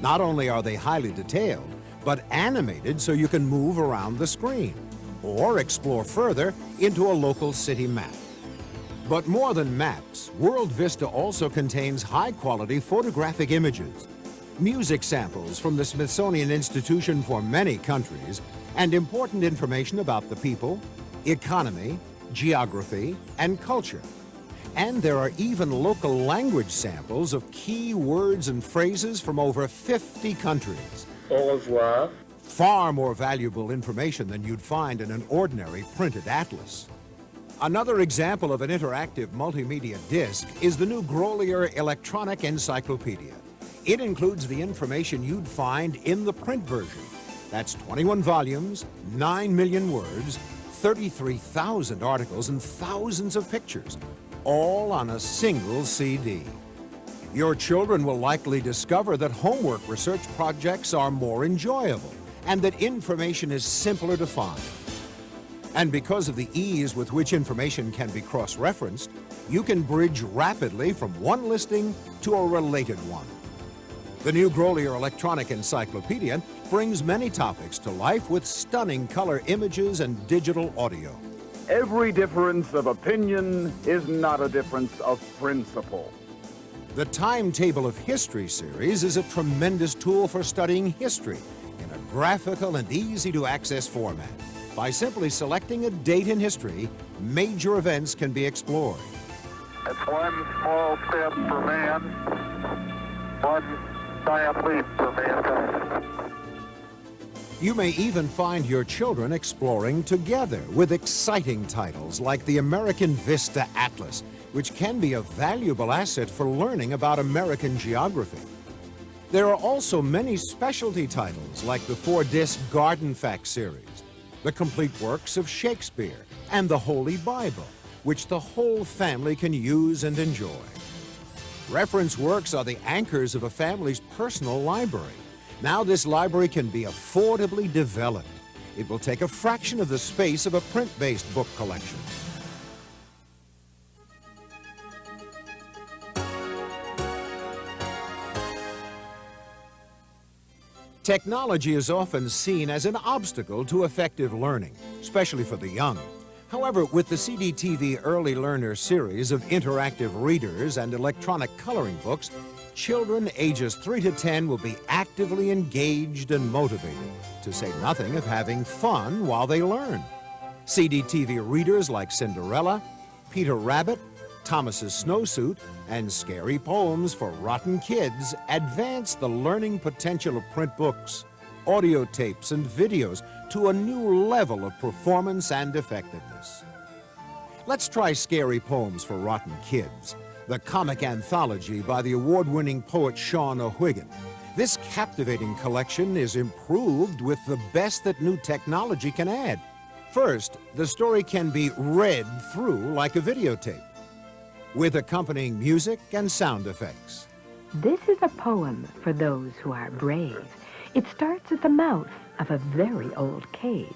Not only are they highly detailed, but animated so you can move around the screen. Or explore further into a local city map. But more than maps, World Vista also contains high-quality photographic images, music samples from the Smithsonian Institution for many countries, and important information about the people, economy, geography, and culture. And there are even local language samples of key words and phrases from over 50 countries. Au revoir. Far more valuable information than you'd find in an ordinary printed atlas. Another example of an interactive multimedia disc is the new Grolier Electronic Encyclopedia. It includes the information you'd find in the print version. That's 21 volumes, 9 million words, 33,000 articles, and thousands of pictures, all on a single CD. Your children will likely discover that homework research projects are more enjoyable and that information is simpler to find. And because of the ease with which information can be cross-referenced, you can bridge rapidly from one listing to a related one. The new Grolier Electronic Encyclopedia brings many topics to life with stunning color images and digital audio. Every difference of opinion is not a difference of principle. The Timetable of History series is a tremendous tool for studying history in a graphical and easy-to-access format. By simply selecting a date in history, major events can be explored. It's one small step for man, one giant leap for mankind. You may even find your children exploring together with exciting titles like the American Vista Atlas, which can be a valuable asset for learning about American geography. There are also many specialty titles like the 4-disc Garden Facts series, the complete works of Shakespeare, and the Holy Bible, which the whole family can use and enjoy. Reference works are the anchors of a family's personal library. Now this library can be affordably developed. It will take a fraction of the space of a print-based book collection. Technology is often seen as an obstacle to effective learning, especially for the young. However, with the CDTV Early Learner series of interactive readers and electronic coloring books, children ages 3 to 10 will be actively engaged and motivated, to say nothing of having fun while they learn. CDTV readers like Cinderella, Peter Rabbit, Thomas's Snowsuit, and scary poems for rotten kids advance the learning potential of print books, audio tapes, and videos to a new level of performance and effectiveness. Let's try Scary Poems for Rotten Kids, the comic anthology by the award-winning poet Sean O'Higgin. This captivating collection is improved with the best that new technology can add. First, the story can be read through like a videotape, with accompanying music and sound effects. This is a poem for those who are brave. It starts at the mouth of a very old cave.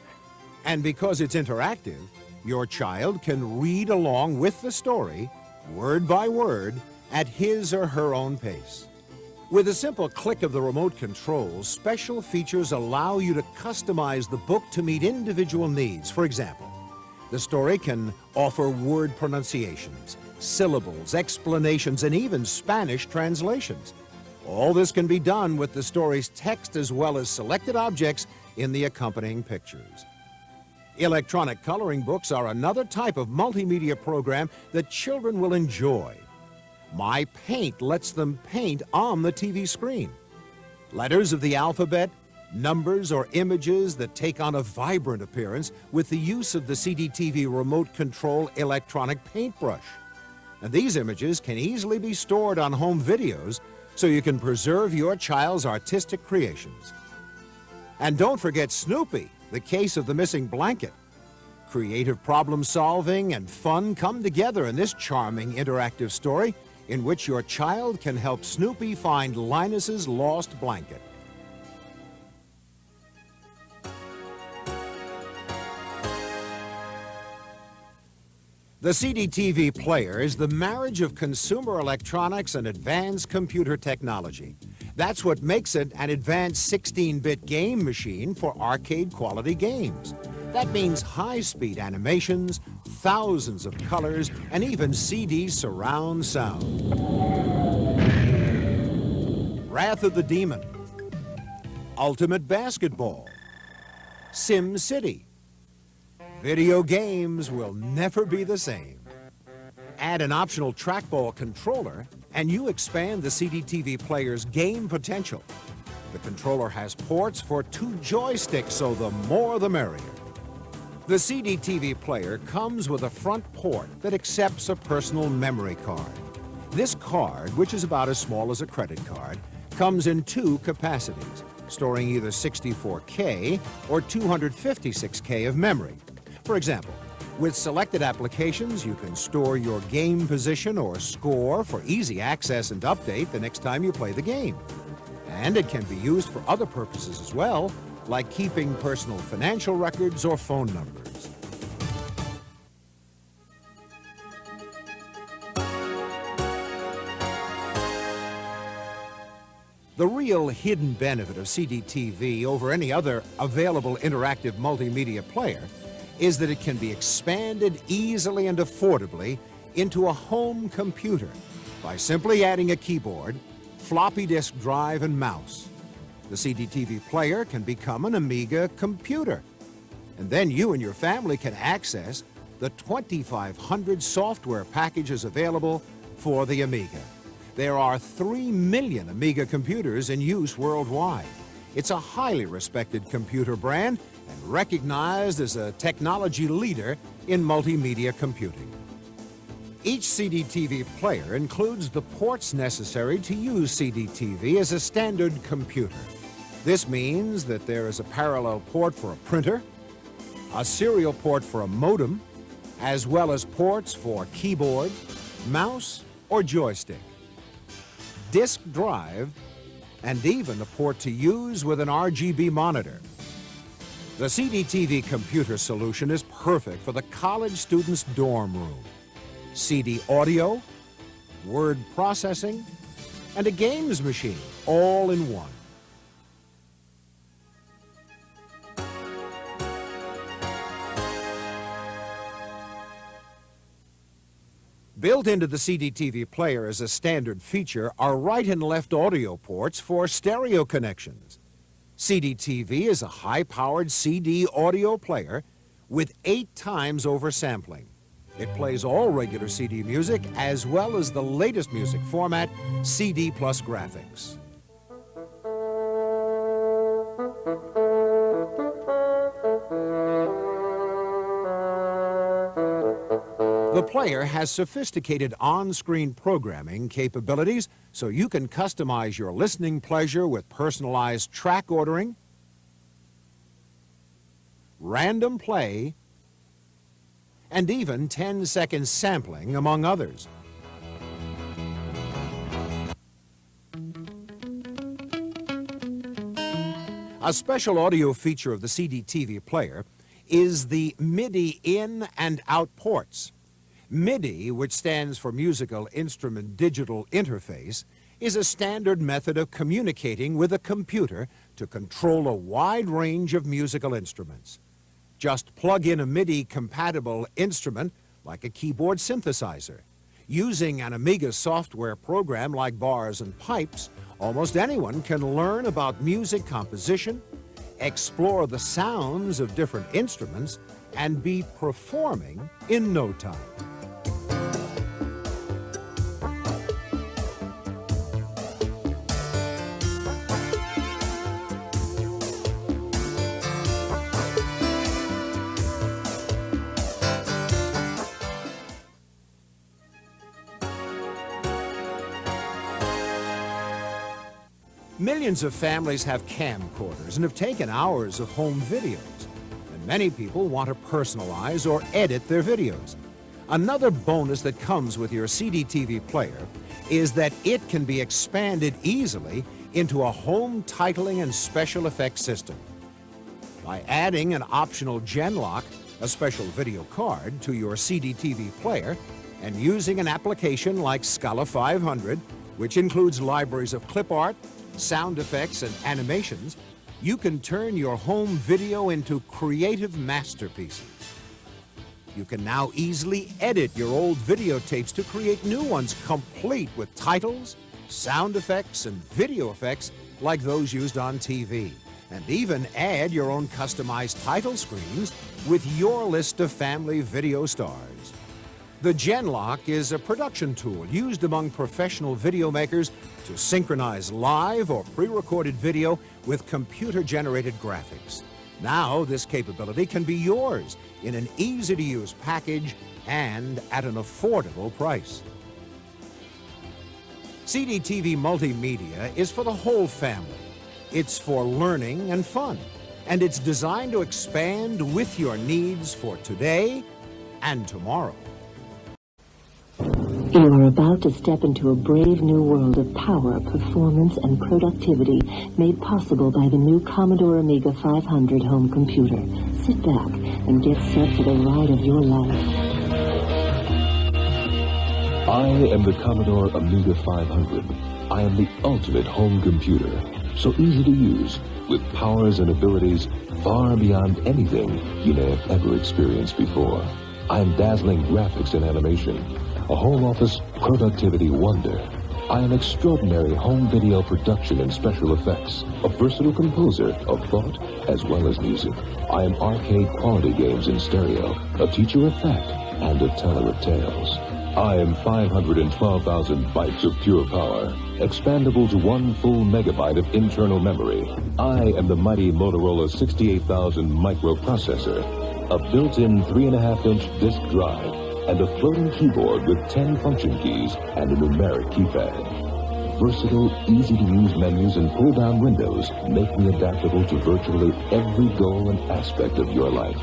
And because it's interactive, your child can read along with the story, word by word, at his or her own pace. With a simple click of the remote control, special features allow you to customize the book to meet individual needs. For example, the story can offer word pronunciations, syllables, explanations, and even Spanish translations. All this can be done with the story's text as well as selected objects in the accompanying pictures. Electronic coloring books are another type of multimedia program that children will enjoy. My Paint lets them paint on the TV screen. Letters of the alphabet, numbers or images that take on a vibrant appearance with the use of the CDTV remote control electronic paintbrush. And these images can easily be stored on home videos so you can preserve your child's artistic creations. And don't forget Snoopy, the case of the missing blanket. Creative problem solving and fun come together in this charming interactive story in which your child can help Snoopy find Linus's lost blanket. The CD-TV player is the marriage of consumer electronics and advanced computer technology. That's what makes it an advanced 16-bit game machine for arcade-quality games. That means high-speed animations, thousands of colors, and even CD surround sound. Wrath of the Demon, Ultimate Basketball, Sim City. Video games will never be the same. Add an optional trackball controller, and you expand the CD-TV player's game potential. The controller has ports for 2 joysticks, so the more the merrier. The CD-TV player comes with a front port that accepts a personal memory card. This card, which is about as small as a credit card, comes in 2 capacities, storing either 64K or 256K of memory. For example, with selected applications, you can store your game position or score for easy access and update the next time you play the game. And it can be used for other purposes as well, like keeping personal financial records or phone numbers. The real hidden benefit of CD-TV over any other available interactive multimedia player is that it can be expanded easily and affordably into a home computer by simply adding a keyboard, floppy disk drive, and mouse. The CD-TV player can become an Amiga computer, and then you and your family can access the 2,500 software packages available for the Amiga. There are 3 million Amiga computers in use worldwide. It's a highly respected computer brand and recognized as a technology leader in multimedia computing. Each CD-TV player includes the ports necessary to use CD-TV as a standard computer. This means that there is a parallel port for a printer, a serial port for a modem, as well as ports for keyboard, mouse, or joystick, disk drive, and even a port to use with an RGB monitor. The CD-TV computer solution is perfect for the college student's dorm room. CD audio, word processing, and a games machine, all in one. Built into the CD-TV player as a standard feature are right and left audio ports for stereo connections. CD-TV is a high-powered CD audio player with 8 times oversampling. It plays all regular CD music as well as the latest music format, CD plus graphics. The player has sophisticated on-screen programming capabilities so you can customize your listening pleasure with personalized track ordering, random play, and even 10-second sampling, among others. A special audio feature of the CD-TV player is the MIDI in and out ports. MIDI, which stands for Musical Instrument Digital Interface, is a standard method of communicating with a computer to control a wide range of musical instruments. Just plug in a MIDI-compatible instrument like a keyboard synthesizer. Using an Amiga software program like Bars and Pipes, almost anyone can learn about music composition, explore the sounds of different instruments, and be performing in no time. Millions of families have camcorders and have taken hours of home videos. And and many people want to personalize or edit their videos. Another bonus that comes with your CD-TV player is that it can be expanded easily into a home titling and special effects system. By adding an optional Genlock, a special video card, to your CD-TV player, and using an application like Scala 500, which includes libraries of clip art, sound effects, and animations, you can turn your home video into creative masterpieces. You can now easily edit your old videotapes to create new ones, complete with titles, sound effects, and video effects like those used on TV. And even add your own customized title screens with your list of family video stars. The Genlock is a production tool used among professional video makers to synchronize live or pre-recorded video with computer-generated graphics. Now, this capability can be yours in an easy-to-use package and at an affordable price. CD-TV Multimedia is for the whole family. It's for learning and fun, and it's designed to expand with your needs for today and tomorrow. You are about to step into a brave new world of power, performance, and productivity made possible by the new Commodore Amiga 500 home computer. Sit back and get set for the ride of your life. I am the Commodore Amiga 500. I am the ultimate home computer. So easy to use, with powers and abilities far beyond anything you may have ever experienced before. I am dazzling graphics and animation, a home office productivity wonder. I am extraordinary home video production and special effects, a versatile composer of thought as well as music. I am arcade quality games in stereo, a teacher of fact, and a teller of tales. I am 512,000 bytes of pure power, expandable to 1 full megabyte of internal memory. I am the mighty Motorola 68,000 microprocessor, a built-in 3.5-inch disk drive, and a floating keyboard with 10 function keys and a numeric keypad. Versatile, easy-to-use menus and pull-down windows make me adaptable to virtually every goal and aspect of your life.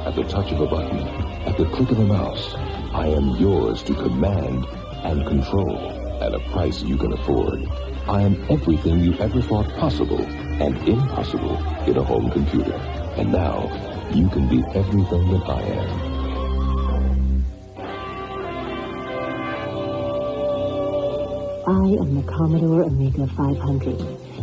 At the touch of a button, at the click of a mouse, I am yours to command and control at a price you can afford. I am everything you ever thought possible and impossible in a home computer. And now, you can be everything that I am. I am the Commodore Amiga 500,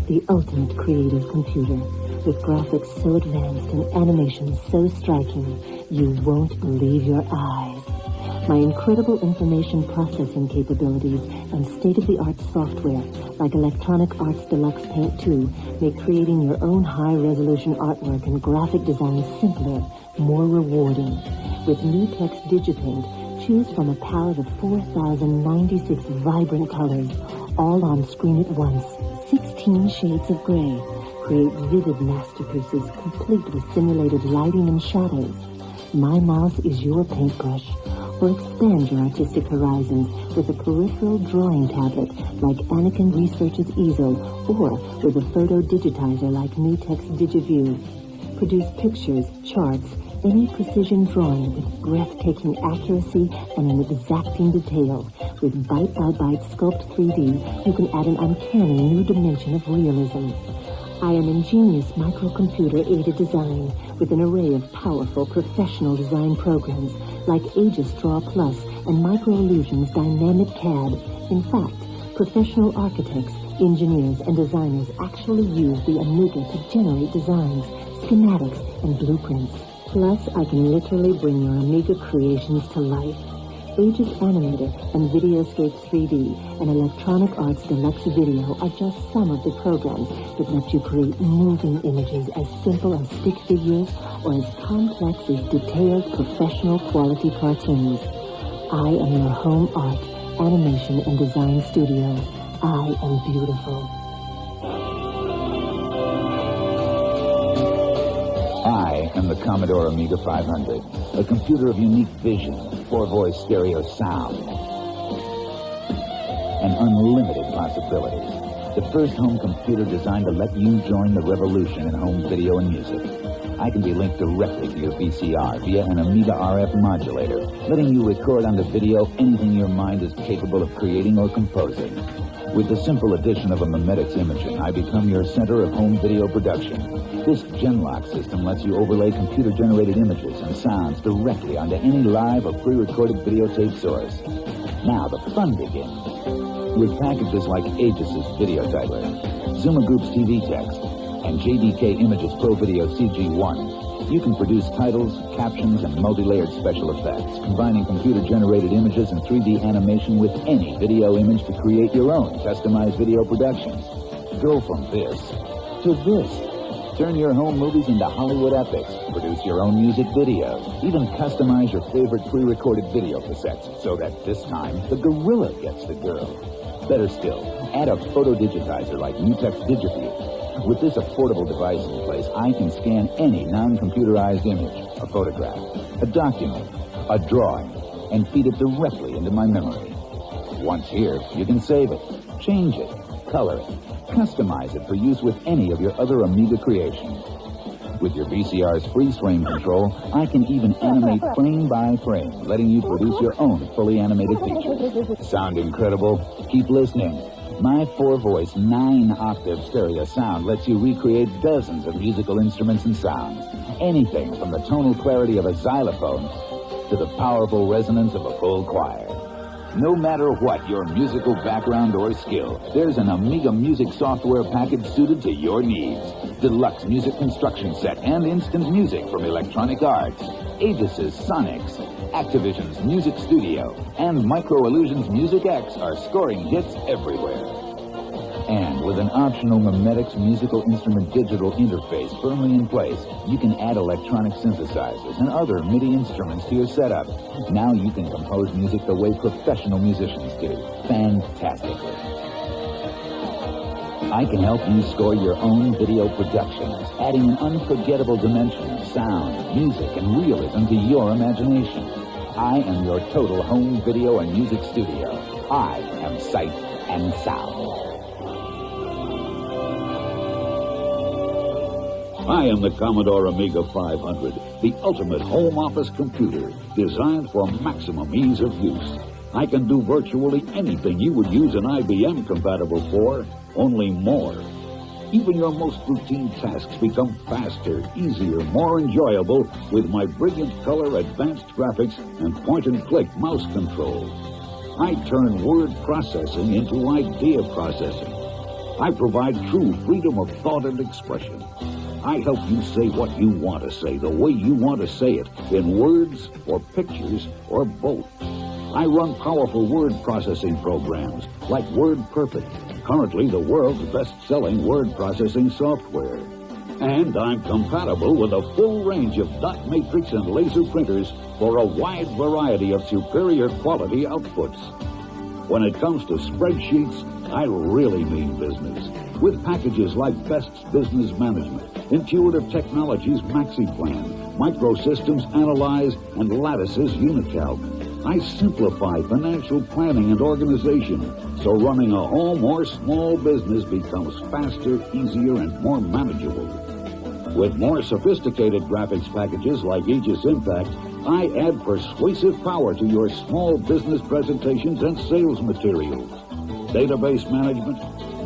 the ultimate creative computer, with graphics so advanced and animations so striking, you won't believe your eyes. My incredible information processing capabilities and state-of-the-art software, like Electronic Arts Deluxe Paint 2, make creating your own high-resolution artwork and graphic design simpler, more rewarding. With new text DigiPaint, choose from a palette of 4,096 vibrant colors, all on screen at once, 16 shades of gray. Create vivid masterpieces complete with simulated lighting and shadows. My mouse is your paintbrush. Or expand your artistic horizons with a peripheral drawing tablet like Anakin Research's easel, or with a photo digitizer like NewTek's DigiView. Produce pictures, charts, any precision drawing with breathtaking accuracy and an exacting detail. With byte-by-byte Sculpt 3D, you can add an uncanny new dimension of realism. I am ingenious microcomputer-aided design with an array of powerful professional design programs like Aegis Draw Plus and MicroIllusion's Dynamic CAD. In fact, professional architects, engineers, and designers actually use the Amiga to generate designs, schematics, and blueprints. Plus, I can literally bring your Amiga creations to life. Aegis Animator and Videoscape 3D and Electronic Arts Deluxe Video are just some of the programs that let you create moving images as simple as stick figures or as complex as detailed professional quality cartoons. I am your home art, animation, and design studio. I am beautiful. I am the Commodore Amiga 500, a computer of unique vision, 4-voice stereo sound, and unlimited possibilities. The first home computer designed to let you join the revolution in home video and music. I can be linked directly to your VCR via an Amiga RF modulator, letting you record onto video anything your mind is capable of creating or composing. With the simple addition of a memetics imaging, I become your center of home video production. This Genlock system lets you overlay computer-generated images and sounds directly onto any live or pre-recorded videotape source. Now the fun begins. With packages like Aegis' Video Titler, Zuma Group's TV Text, and JDK Images Pro Video CG1, you can produce titles, captions, and multi-layered special effects, combining computer-generated images and 3D animation with any video image to create your own customized video productions. Go from this to this. Turn your home movies into Hollywood epics. Produce your own music videos. Even customize your favorite pre-recorded video cassettes so that this time the gorilla gets the girl. Better still, add a photo digitizer like Mutex DigiView. With this affordable device in place, I can scan any non-computerized image, a photograph, a document, a drawing, and feed it directly into my memory. Once here, you can save it, change it, color it, customize it for use with any of your other Amiga creations. With your VCR's freeze frame control, I can even animate frame by frame, letting you produce your own fully animated features. Sound incredible? Keep listening. My 4-voice, 9-octave stereo sound lets you recreate dozens of musical instruments and sounds. Anything from the tonal clarity of a xylophone to the powerful resonance of a full choir. No matter what your musical background or skill, there's an Amiga music software package suited to your needs. Deluxe music construction set and instant music from Electronic Arts, Aegis' Sonics, Activision's Music Studio, and Micro Illusion's Music X are scoring hits everywhere. And with an optional memetics musical instrument digital interface firmly in place, you can add electronic synthesizers and other MIDI instruments to your setup. Now you can compose music the way professional musicians do, fantastically. I can help you score your own video productions, adding an unforgettable dimension of sound, music, and realism to your imagination. I am your total home video and music studio. I am Sight and Sound. I am the Commodore Amiga 500, the ultimate home office computer designed for maximum ease of use. I can do virtually anything you would use an IBM compatible for, only more. Even your most routine tasks become faster, easier, more enjoyable with my brilliant color, advanced graphics, and point-and-click mouse control. I turn word processing into idea processing. I provide true freedom of thought and expression. I help you say what you want to say, the way you want to say it, in words or pictures or both. I run powerful word processing programs like WordPerfect, currently the world's best-selling word processing software. And I'm compatible with a full range of dot matrix and laser printers for a wide variety of superior quality outputs. When it comes to spreadsheets, I really mean business. With packages like Best's Business Management, Intuitive Technologies MaxiPlan, Microsystems Analyze, and Lattice's Unicalc, I simplify financial planning and organization so running a home or small business becomes faster, easier, and more manageable. With more sophisticated graphics packages like Aegis Impact, I add persuasive power to your small business presentations and sales materials. Database management?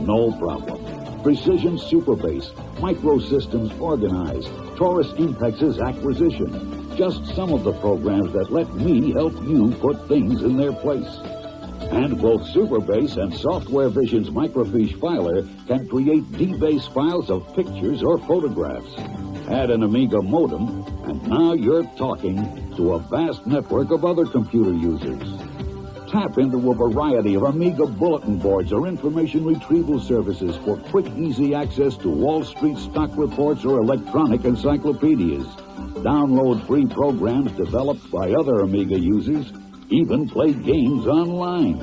No problem. Precision Superbase, Microsystems Organize, Taurus Impex's Acquisition. Just some of the programs that let me help you put things in their place. And both Superbase and Software Vision's Microfiche Filer can create D-base files of pictures or photographs. Add an Amiga modem, and now you're talking to a vast network of other computer users. Tap into a variety of Amiga bulletin boards or information retrieval services for quick, easy access to Wall Street stock reports or electronic encyclopedias. Download free programs developed by other Amiga users. Even play games online.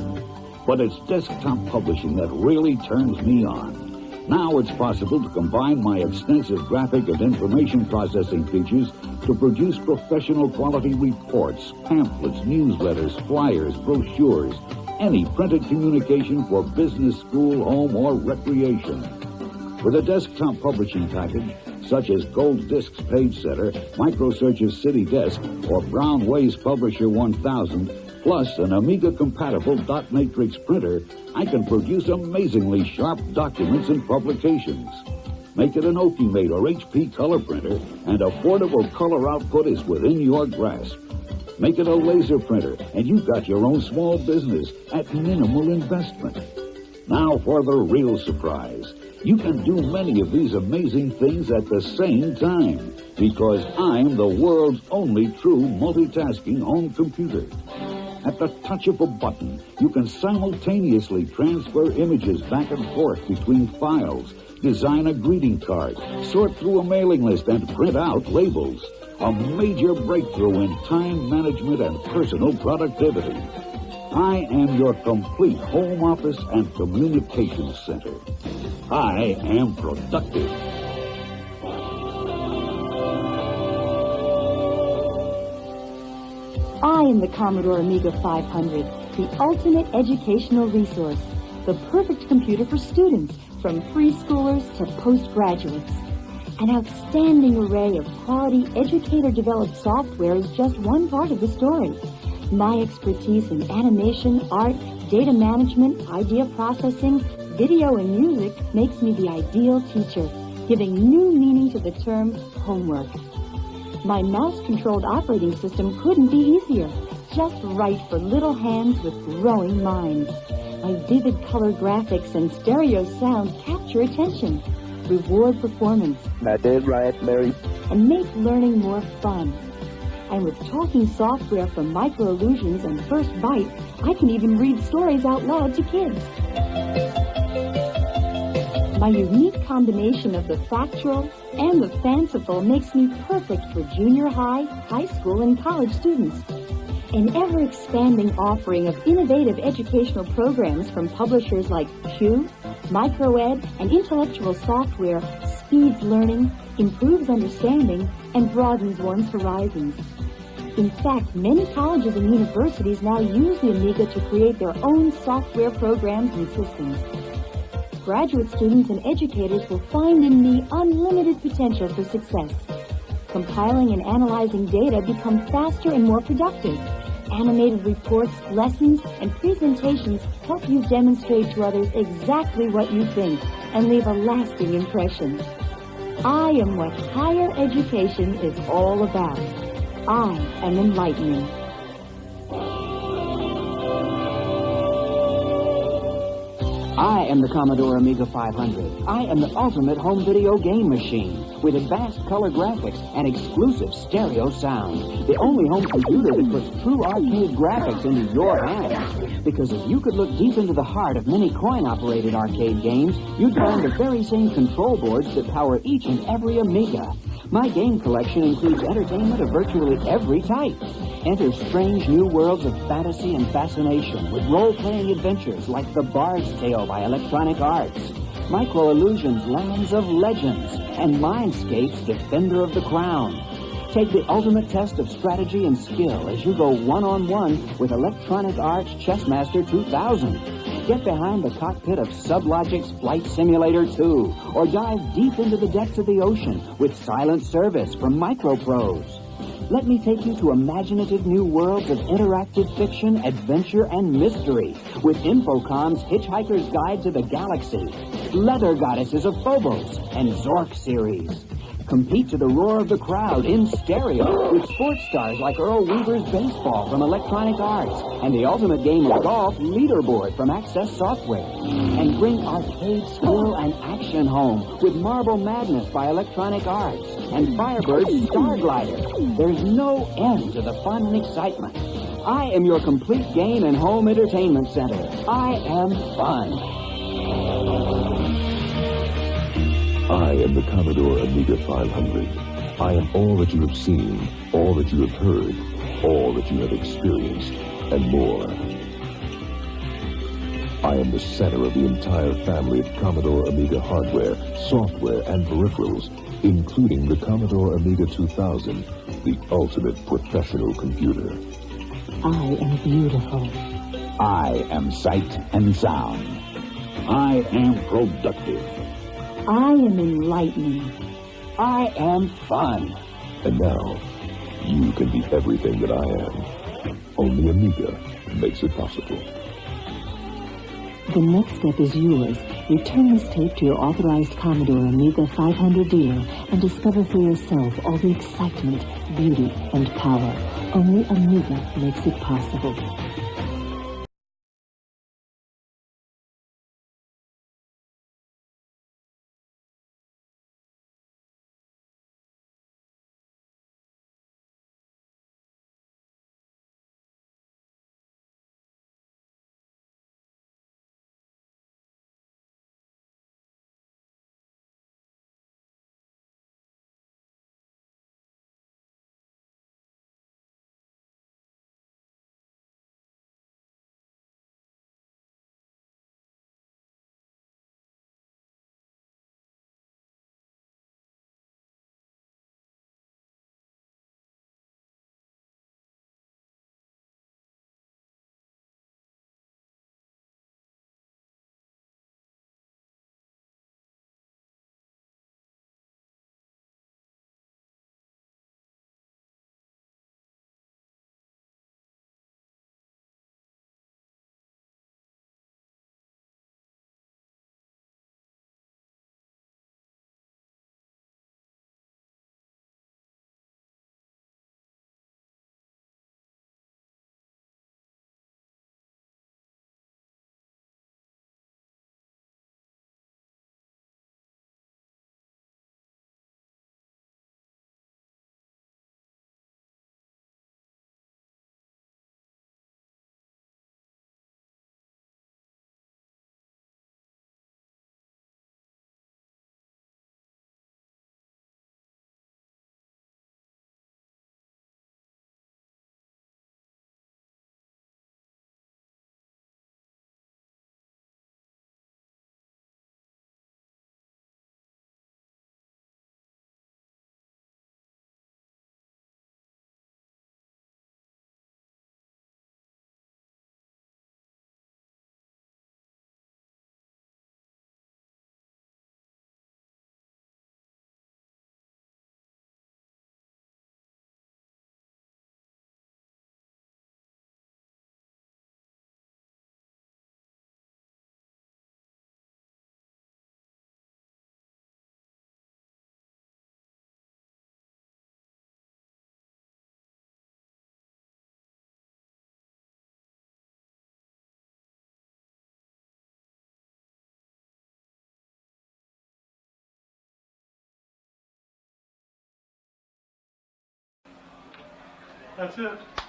But it's desktop publishing that really turns me on. Now it's possible to combine my extensive graphic and information processing features to produce professional quality reports, pamphlets, newsletters, flyers, brochures, any printed communication for business, school, home, or recreation. With a desktop publishing package, such as Gold Disc's Page Setter, Microsearch's City Desk, or Brown Way's Publisher 1000, plus an Amiga-compatible dot matrix printer, I can produce amazingly sharp documents and publications. Make it an Okimate or HP color printer, and affordable color output is within your grasp. Make it a laser printer, and you've got your own small business at minimal investment. Now for the real surprise. You can do many of these amazing things at the same time, because I'm the world's only true multitasking home computer. At the touch of a button, you can simultaneously transfer images back and forth between files, design a greeting card, sort through a mailing list, and print out labels. A major breakthrough in time management and personal productivity. I am your complete home office and communications center. I am productive. I am the Commodore Amiga 500, the ultimate educational resource, the perfect computer for students, from preschoolers to postgraduates. An outstanding array of quality educator-developed software is just one part of the story. My expertise in animation, art, data management, idea processing, video, and music makes me the ideal teacher, giving new meaning to the term homework. My mouse-controlled operating system couldn't be easier, just right for little hands with growing minds. My vivid color graphics and stereo sound capture attention, reward performance. That is right, Mary. And make learning more fun. And with talking software from Micro Illusions and First Byte, I can even read stories out loud to kids. My unique combination of the factual and the fanciful makes me perfect for junior high, high school, and college students. An ever-expanding offering of innovative educational programs from publishers like Q, Microed, and Intellectual Software speeds learning, improves understanding, and broadens one's horizons. In fact, many colleges and universities now use the Amiga to create their own software programs and systems. Graduate students and educators will find in me unlimited potential for success. Compiling and analyzing data become faster and more productive. Animated reports, lessons, and presentations help you demonstrate to others exactly what you think and leave a lasting impression. I am what higher education is all about. I am enlightening. I am the Commodore Amiga 500. I am the ultimate home video game machine with advanced color graphics and exclusive stereo sound. The only home computer that puts true arcade graphics into your hands. Because if you could look deep into the heart of many coin-operated arcade games, you'd find the very same control boards that power each and every Amiga. My game collection includes entertainment of virtually every type. Enter strange new worlds of fantasy and fascination with role-playing adventures like The Bard's Tale by Electronic Arts, Micro Illusions' Lands of Legends, and Mindscape's Defender of the Crown. Take the ultimate test of strategy and skill as you go one-on-one with Electronic Arts Chessmaster 2000. Get behind the cockpit of Sublogic's Flight Simulator 2, or dive deep into the depths of the ocean with Silent Service from Microprose. Let me take you to imaginative new worlds of interactive fiction, adventure, and mystery with Infocom's Hitchhiker's Guide to the Galaxy, Leather Goddesses of Phobos, and Zork series. Compete to the roar of the crowd in stereo with sports stars like Earl Weaver's Baseball from Electronic Arts and the ultimate game of golf, Leaderboard from Access Software. And bring arcade skill and action home with Marble Madness by Electronic Arts and Firebird's Star Glider. There's no end to the fun and excitement. I am your complete game and home entertainment center. I am fun. I am the Commodore Amiga 500. I am all that you have seen, all that you have heard, all that you have experienced, and more. I am the center of the entire family of Commodore Amiga hardware, software, and peripherals, including the Commodore Amiga 2000, the ultimate professional computer. I am beautiful. I am sight and sound. I am productive. I am enlightening. I am fun. And now, you can be everything that I am. Only Amiga makes it possible. The next step is yours. Return this tape to your authorized Commodore Amiga 500 dealer and discover for yourself all the excitement, beauty, and power. Only Amiga makes it possible. That's it.